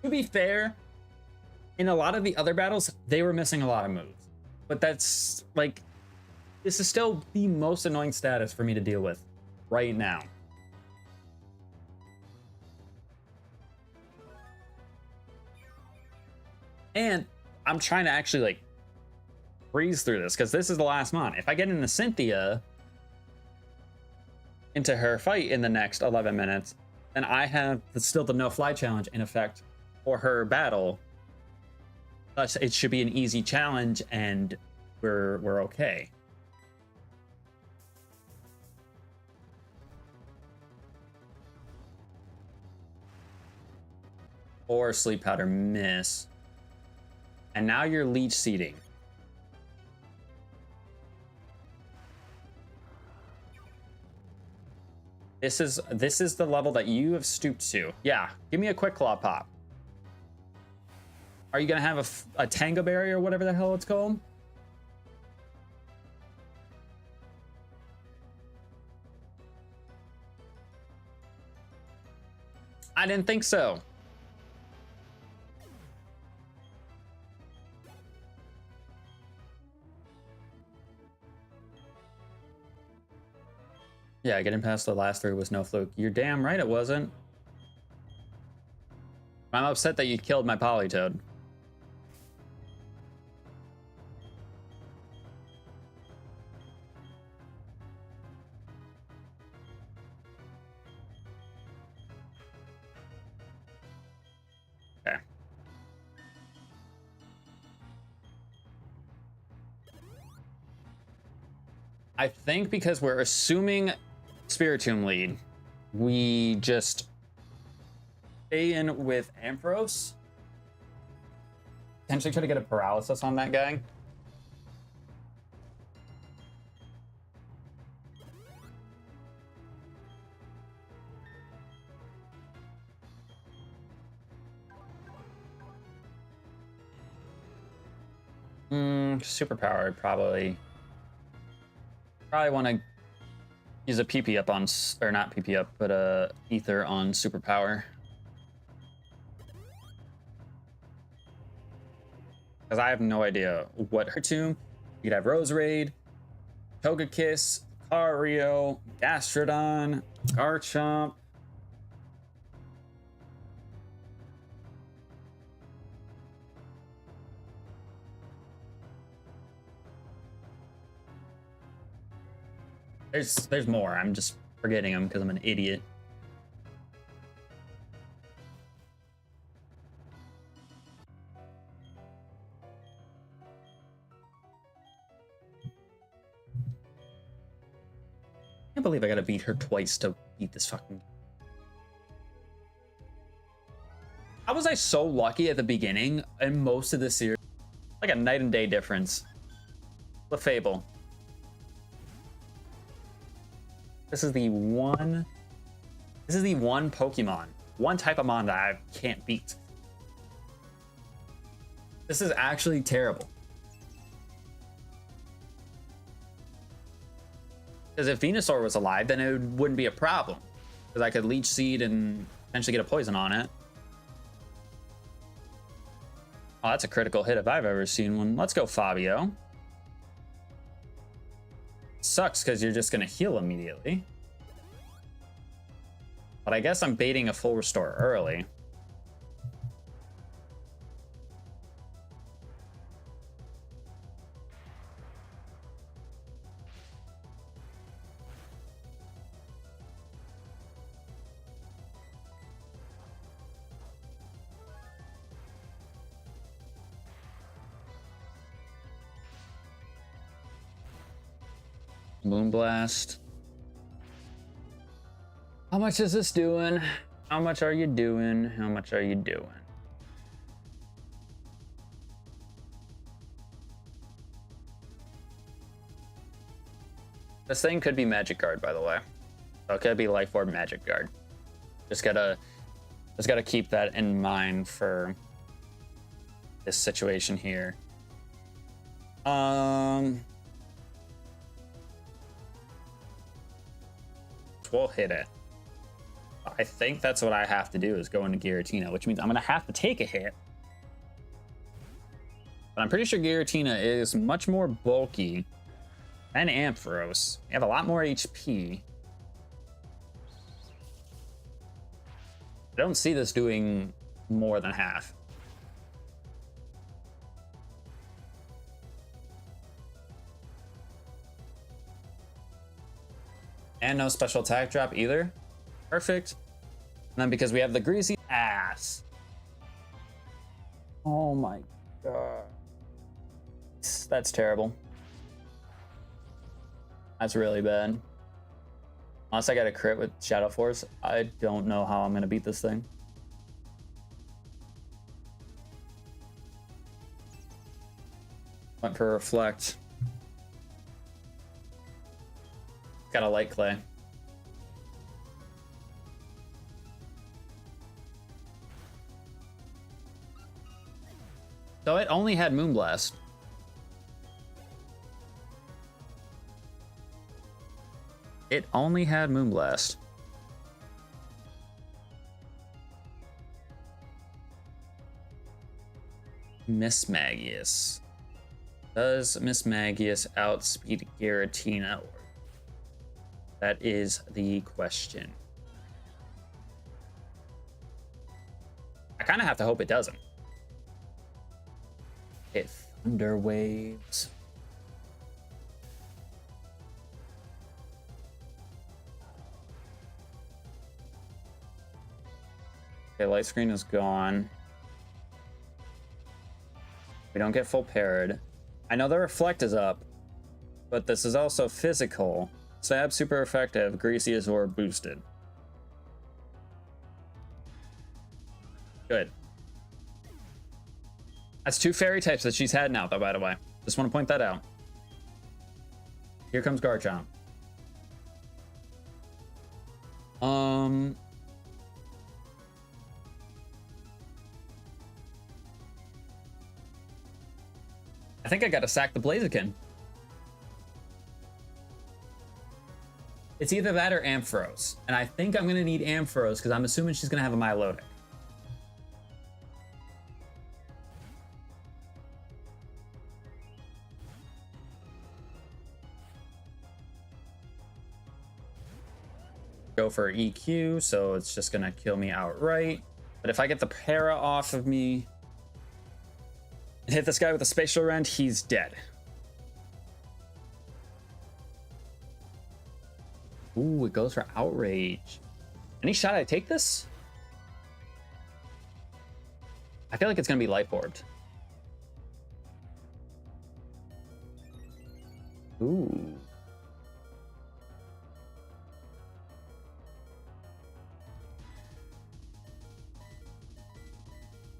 Speaker 1: To be fair, in a lot of the other battles, they were missing a lot of moves. But that's like, this is still the most annoying status for me to deal with right now. And I'm trying to actually like breeze through this because this is the last mon. If I get into Cynthia into her fight in the next 11 minutes, then I have still the no fly challenge in effect for her battle. Thus, it should be an easy challenge and we're okay. Or sleep powder miss. And now you're leech seeding. This is the level that you have stooped to. Yeah, give me a quick claw pop. Are you gonna have a Tango Berry or whatever the hell it's called? I didn't think so. Yeah, getting past the last 3 was no fluke. You're damn right it wasn't. I'm upset that you killed my Politoed. Okay. I think because we're assuming Spiritomb lead, we just stay in with Ampharos. Potentially try to get a paralysis on that guy. Superpowered, probably want to use a PP up on, or not PP up, but ether on superpower. Because I have no idea what her tomb. You could have Roserade, Togekiss, Cario, Gastrodon, Garchomp. There's more. I'm just forgetting them because I'm an idiot. I can't believe I gotta beat her twice to beat this fucking. How was I so lucky at the beginning and most of the series? Like a night and day difference. The Fable. This is the one Pokemon, one type of mon that I can't beat. This is actually terrible. Because if Venusaur was alive, then it wouldn't be a problem. Because I could Leech Seed and potentially get a poison on it. Oh, that's a critical hit if I've ever seen one. Let's go, Fabio. Sucks because you're just going to heal immediately. But I guess I'm baiting a full restore early. Moonblast. How much is this doing? How much are you doing? How much are you doing? This thing could be Magic Guard, by the way. So it could be Life Orb Magic Guard. Just gotta keep that in mind for this situation here. We'll hit it. I think that's what I have to do is go into Giratina, which means I'm gonna have to take a hit. But I'm pretty sure Giratina is much more bulky than Ampharos. You have a lot more HP. I don't see this doing more than half. And no special attack drop either. Perfect. And then because we have the greasy ass. Oh my god. That's terrible. That's really bad. Unless I got a crit with Shadow Force, I don't know how I'm gonna beat this thing. Went for Reflect. Got a Light Clay. So it only had Moonblast. It only had Moonblast. Miss Magius. Does Miss Magius outspeed Giratina? That is the question. I kind of have to hope it doesn't. Hit Thunder Waves. Okay, light screen is gone. We don't get full parried. I know the Reflect is up, but this is also physical. Stab super effective, Greasy is Orb boosted. Good. That's 2 fairy types that she's had now, though, by the way. Just want to point that out. Here comes Garchomp. I think I gotta sack the Blaziken. It's either that or Ampharos. And I think I'm gonna need Ampharos because I'm assuming she's gonna have a Milotic. Go for EQ, so it's just gonna kill me outright. But if I get the para off of me and hit this guy with a Spatial Rend, he's dead. Ooh, it goes for Outrage. Any shot I take this? I feel like it's gonna be Life Orbed. Ooh.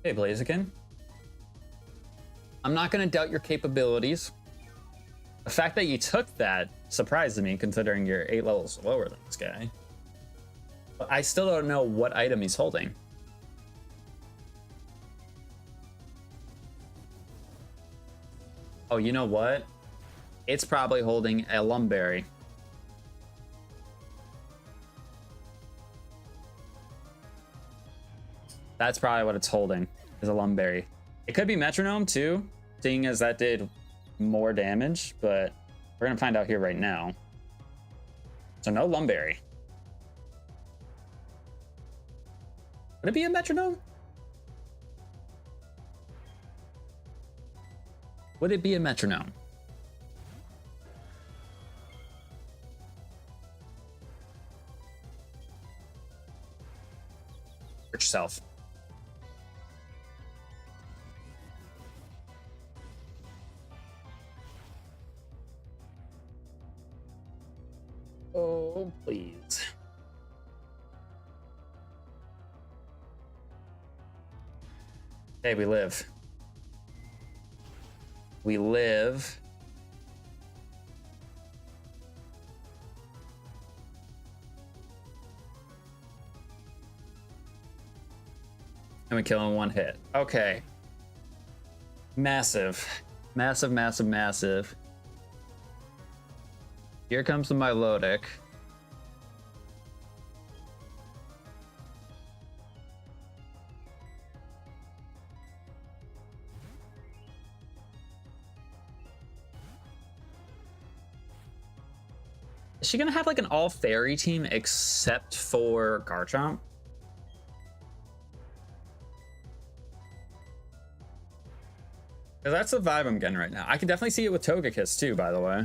Speaker 1: Hey, Blaziken. I'm not gonna doubt your capabilities. The fact that you took that surprised me, considering you're 8 levels lower than this guy. But I still don't know what item he's holding. Oh, you know what? It's probably holding a Lumberry. That's probably what it's holding, is a Lumberry. It could be Metronome too, seeing as that did more damage, but we're gonna find out here right now. So no Lumberry. Would it be a Metronome? Would it be a Metronome? Hurt yourself. Oh, please. Okay, we live. We live. And we kill in one hit. Okay. Massive. Massive, massive, massive. Here comes the Milotic. Is she gonna have like an all fairy team except for Garchomp? Because that's the vibe I'm getting right now. I can definitely see it with Togekiss too, by the way.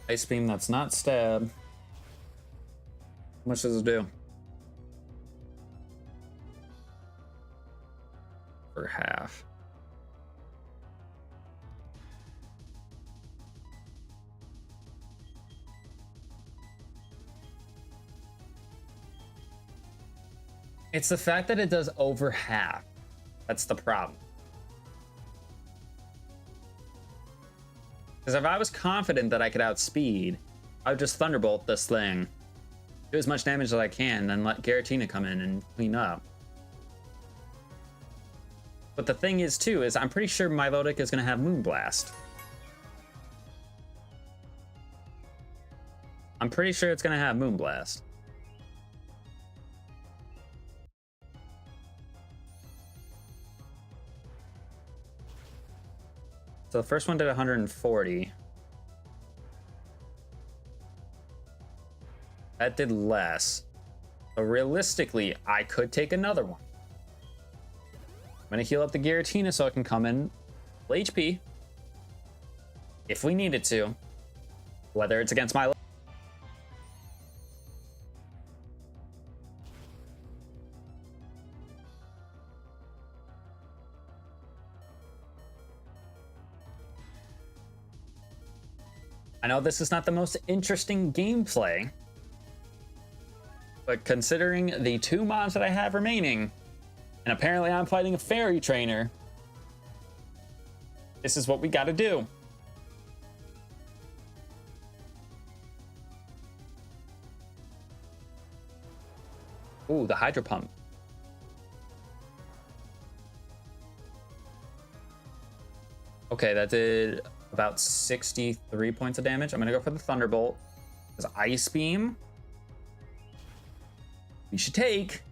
Speaker 1: Ice Beam, that's not stab. How much does it do? For half. It's the fact that it does over half. That's the problem. Because if I was confident that I could outspeed, I would just Thunderbolt this thing. Do as much damage as I can, then let Giratina come in and clean up. But the thing is, too, is I'm pretty sure Milotic is going to have Moonblast. I'm pretty sure it's going to have Moonblast. So the first one did 140. That did less. So realistically, I could take another one. I'm gonna heal up the Giratina so I can come in full HP. If we needed to. Whether it's against my... I know this is not the most interesting gameplay, but considering the 2 mons that I have remaining, and apparently I'm fighting a fairy trainer, this is what we gotta do. Ooh, the Hydro Pump. Okay, that did about 63 points of damage. I'm gonna go for the Thunderbolt. Because Ice Beam, we should take.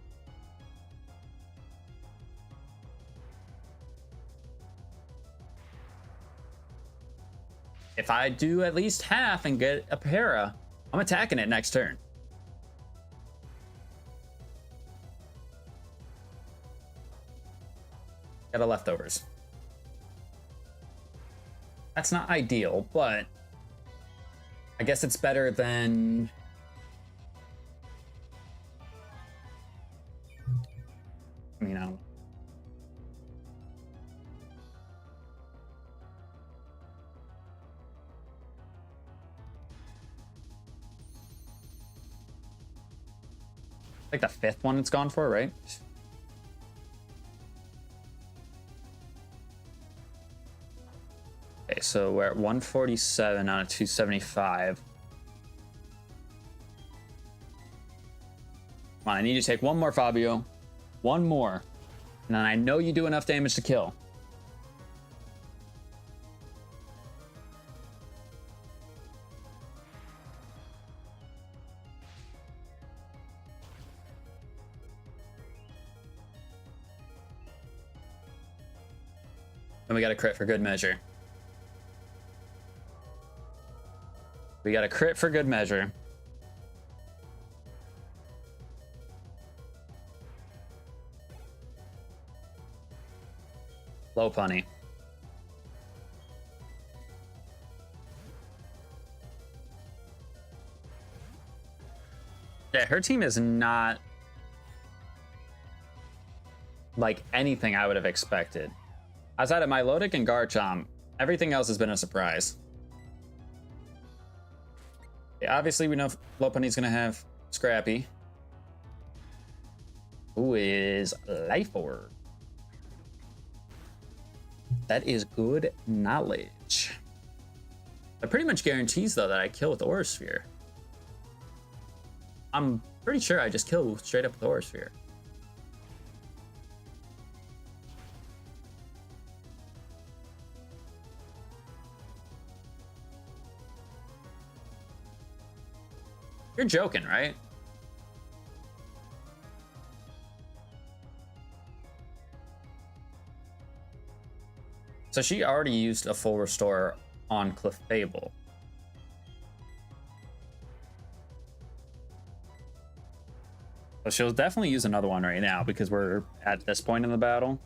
Speaker 1: If I do at least half and get a para, I'm attacking it next turn. Got a leftovers. That's not ideal, but I guess it's better than... I mean, I don't know. Like the 5th one it's gone for, right? Okay, so we're at 147 out of 275. Come on, I need you to take one more, Fabio. One more. And then I know you do enough damage to kill. And we got a crit for good measure. We got a crit for good measure. Low punny. Yeah, her team is not like anything I would have expected. Outside of Milotic and Garchomp, everything else has been a surprise. Yeah, obviously, we know Lopunny's gonna have Scrappy, who is Life Orb. That is good knowledge. That pretty much guarantees, though, that I kill with Aura Sphere. I'm pretty sure I just kill straight up with Aura Sphere. You're joking, right? So she already used a full restore on Clefable. So she'll definitely use another one right now because we're at this point in the battle.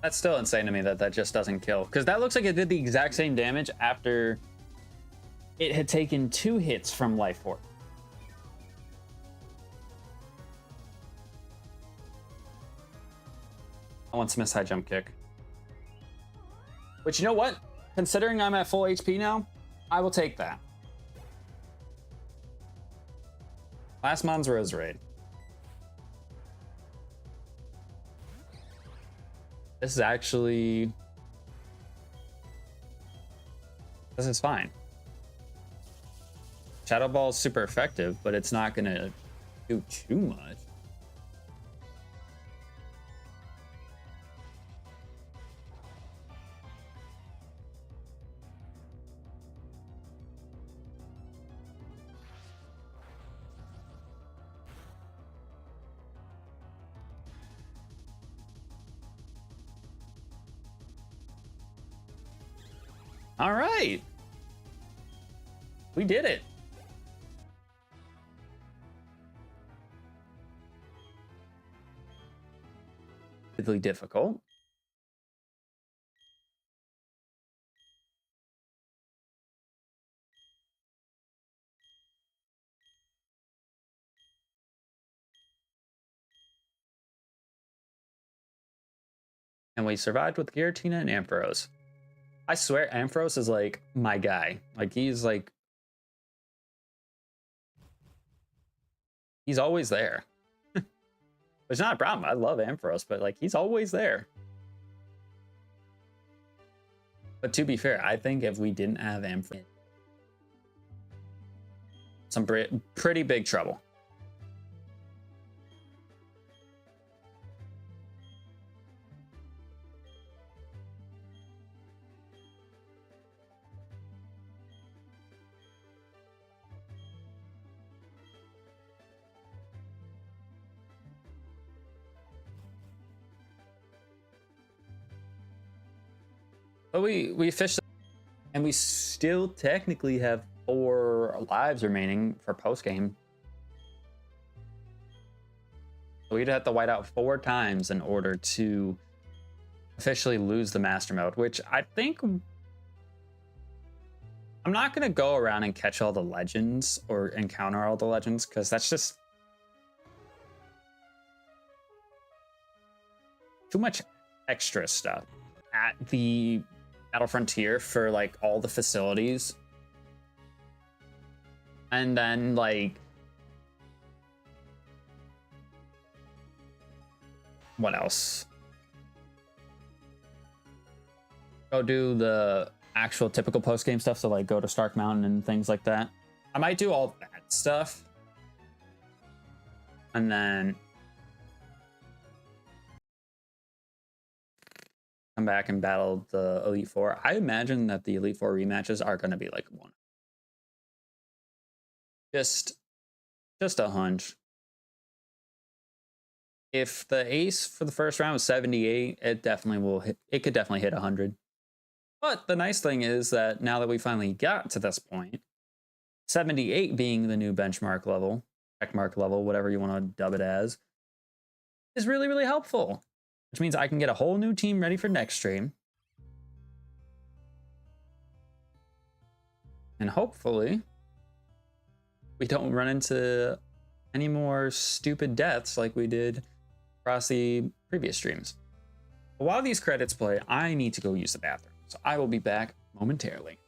Speaker 1: That's still insane to me that that just doesn't kill. Because that looks like it did the exact same damage after it had taken 2 hits from Life Orb. I want Smith's high jump kick. But you know what? Considering I'm at full HP now, I will take that. Last mon's Roserade. This is actually... This is fine. Shadow Ball is super effective, but it's not going to do too much. All right. We did it. Really difficult. And we survived with Giratina and Ampharos. I swear Ampharos is like my guy. Like he's always there. It's not a problem. I love Ampharos, but like he's always there. But to be fair, I think if we didn't have Ampharos, some pretty big trouble. But we fished, and we still technically have 4 lives remaining for post game. So we'd have to white out 4 times in order to officially lose the master mode, which I think I'm not gonna go around and catch all the legends or encounter all the legends because that's just too much extra stuff at the Battle Frontier for like all the facilities. And then like what else? Go do the actual typical post-game stuff, so like go to Stark Mountain and things like that. I might do all that stuff. And then come back and battle the Elite Four. I imagine that the Elite Four rematches are going to be like one. Just a hunch. If the ace for the first round was 78, it definitely will hit. It could definitely hit 100. But the nice thing is that now that we finally got to this point, 78 being the new benchmark level, checkmark level, whatever you want to dub it as, is really, really helpful. Which means I can get a whole new team ready for next stream. And hopefully, we don't run into any more stupid deaths like we did across the previous streams. But while these credits play, I need to go use the bathroom. So I will be back momentarily.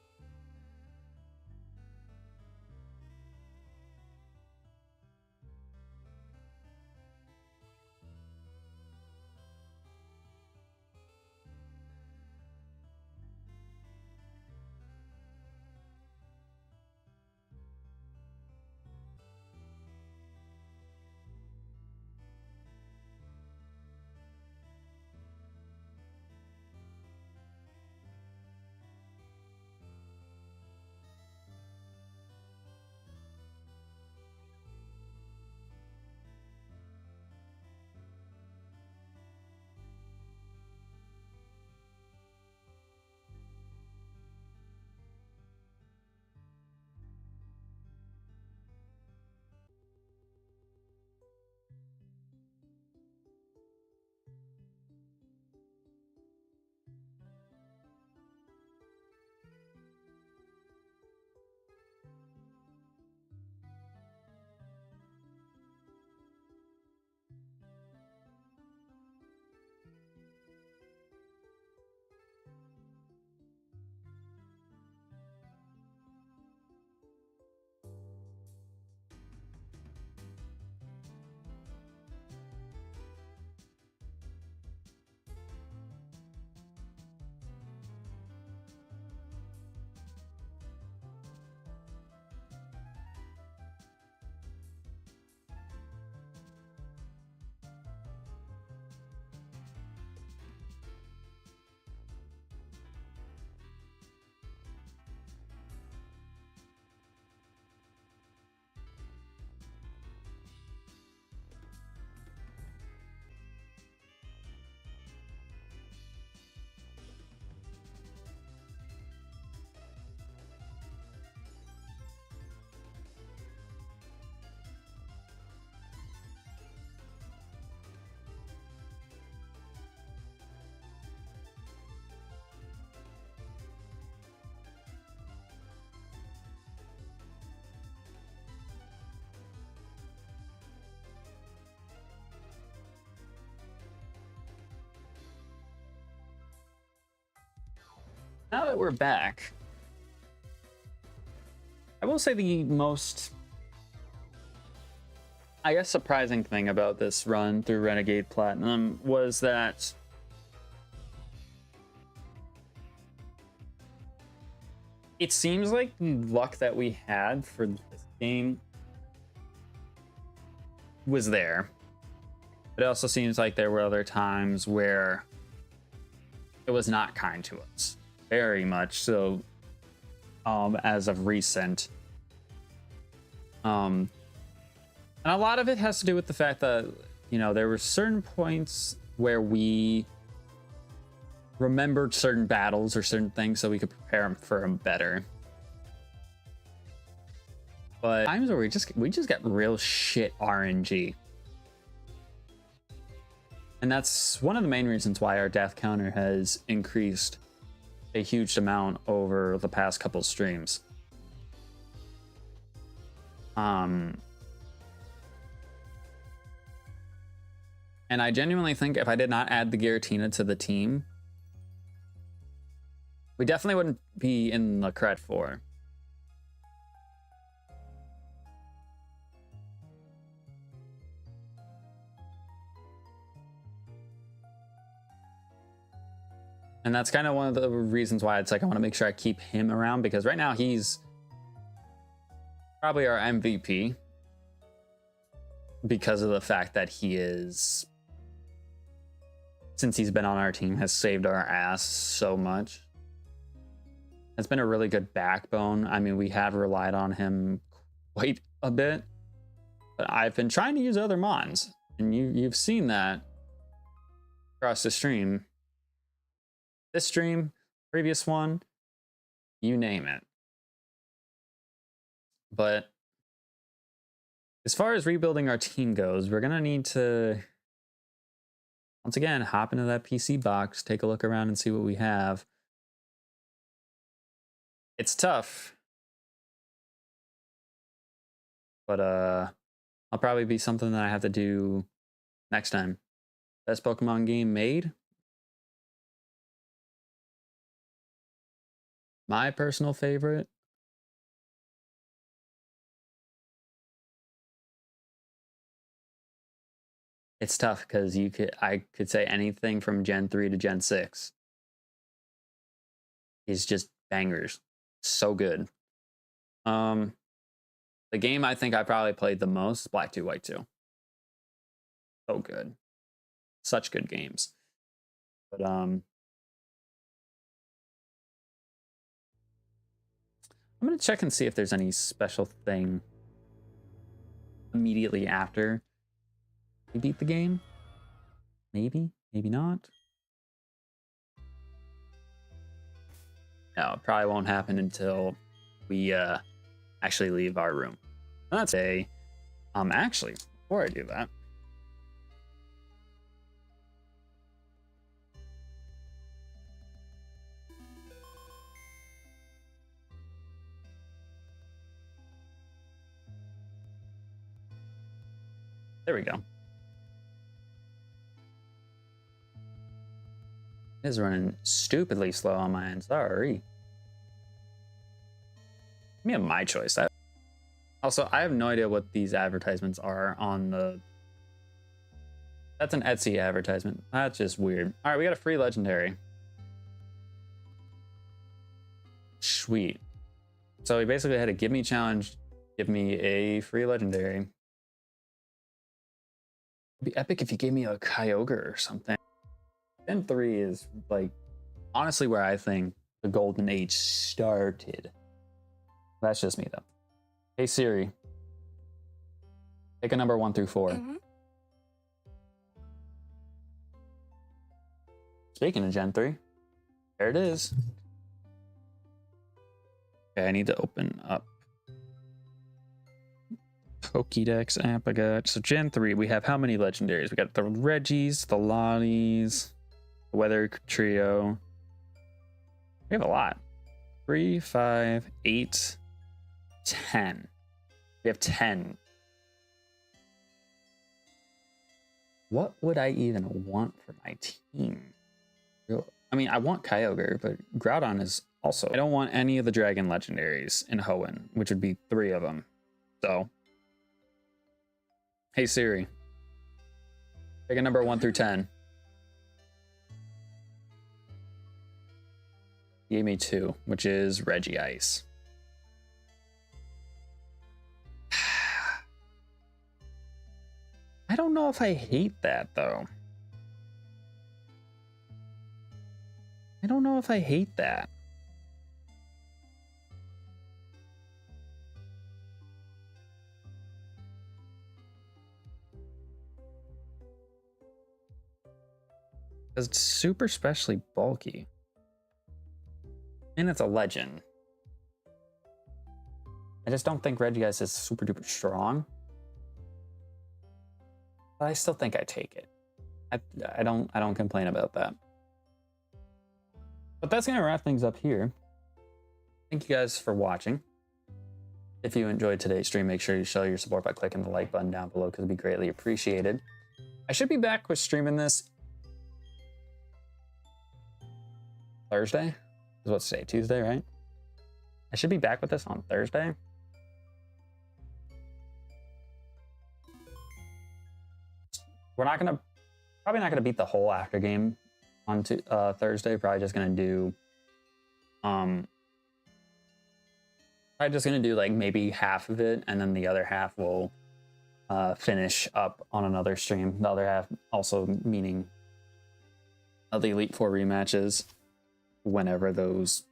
Speaker 1: Now that we're back, I will say the most, I guess, surprising thing about this run through Renegade Platinum was that it seems like the luck that we had for this game was there. But it also seems like there were other times where it was not kind to us. Very much so, as of recent. And a lot of it has to do with the fact that, you know, there were certain points where we remembered certain battles or certain things so we could prepare for them better. But times where we just get real shit RNG. And that's one of the main reasons why our death counter has increased a huge amount over the past couple streams. And I genuinely think if I did not add the Giratina to the team, we definitely wouldn't be in the Cred 4. And that's kind of one of the reasons why it's like I want to make sure I keep him around, because right now he's probably our MVP because of the fact that he is since he's been on our team, has saved our ass so much. It's been a really good backbone. I mean, we have relied on him quite a bit, but I've been trying to use other mons, and you've seen that across the stream. This stream, previous one, you name it. But as far as rebuilding our team goes, we're gonna need to, once again, hop into that PC box, take a look around and see what we have. It's tough, but I'll probably be something that I have to do next time. Best Pokemon game made? My personal favorite? It's tough because I could say anything from Gen 3 to Gen 6 is just bangers. So good. The game I think I probably played the most is Black 2 White 2. So good. Such good games. But I'm gonna check and see if there's any special thing immediately after we beat the game. Maybe, maybe not. No, it probably won't happen until we actually leave our room. And that's actually, before I do that, there we go. It is running stupidly slow on my end. Sorry. Give me a My Choice. Also, I have no idea what these advertisements are on the... That's an Etsy advertisement. That's just weird. All right, we got a free legendary. Sweet. So we basically had a give me challenge, give me a free legendary. It'd be epic if you gave me a Kyogre or something. Gen 3 is like honestly where I think the golden age started. That's just me though. Hey Siri, pick a number 1 through 4.
Speaker 2: Mm-hmm.
Speaker 1: Speaking of Gen 3, there it is. Okay, I need to open up Pokédex app I got. So Gen 3, we have how many legendaries? We got the Reggies, the Lotties, the Weather Trio. We have a lot. 3, 5, 8, 10. We have 10. What would I even want for my team? I mean, I want Kyogre, but Groudon is also... I don't want any of the Dragon Legendaries in Hoenn, which would be 3 of them. So... Hey Siri, pick a number 1 through 10. Gave me 2, which is Regice. I don't know if I hate that though. I don't know if I hate that. Because it's super specially bulky. And it's a legend. I just don't think Regice is super duper strong. But I still think I take it. I don't complain about that. But that's gonna wrap things up here. Thank you guys for watching. If you enjoyed today's stream, make sure you show your support by clicking the like button down below because it'd be greatly appreciated. I should be back with streaming this Thursday? Is what to say, Tuesday, right? I should be back with this on Thursday. We're probably not gonna beat the whole after game on Thursday. Probably just gonna do, probably just gonna do like maybe half of it, and then the other half will finish up on another stream. The other half also meaning the Elite Four rematches whenever those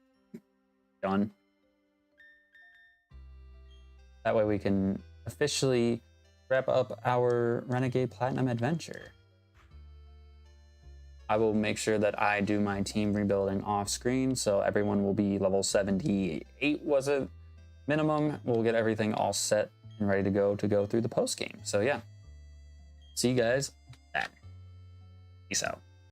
Speaker 1: done. That way we can officially wrap up our Renegade Platinum adventure. I will make sure that I do my team rebuilding off screen, so everyone will be level 78, was it? Minimum. We'll get everything all set and ready to go through the post game. So yeah, see you guys then. Peace out.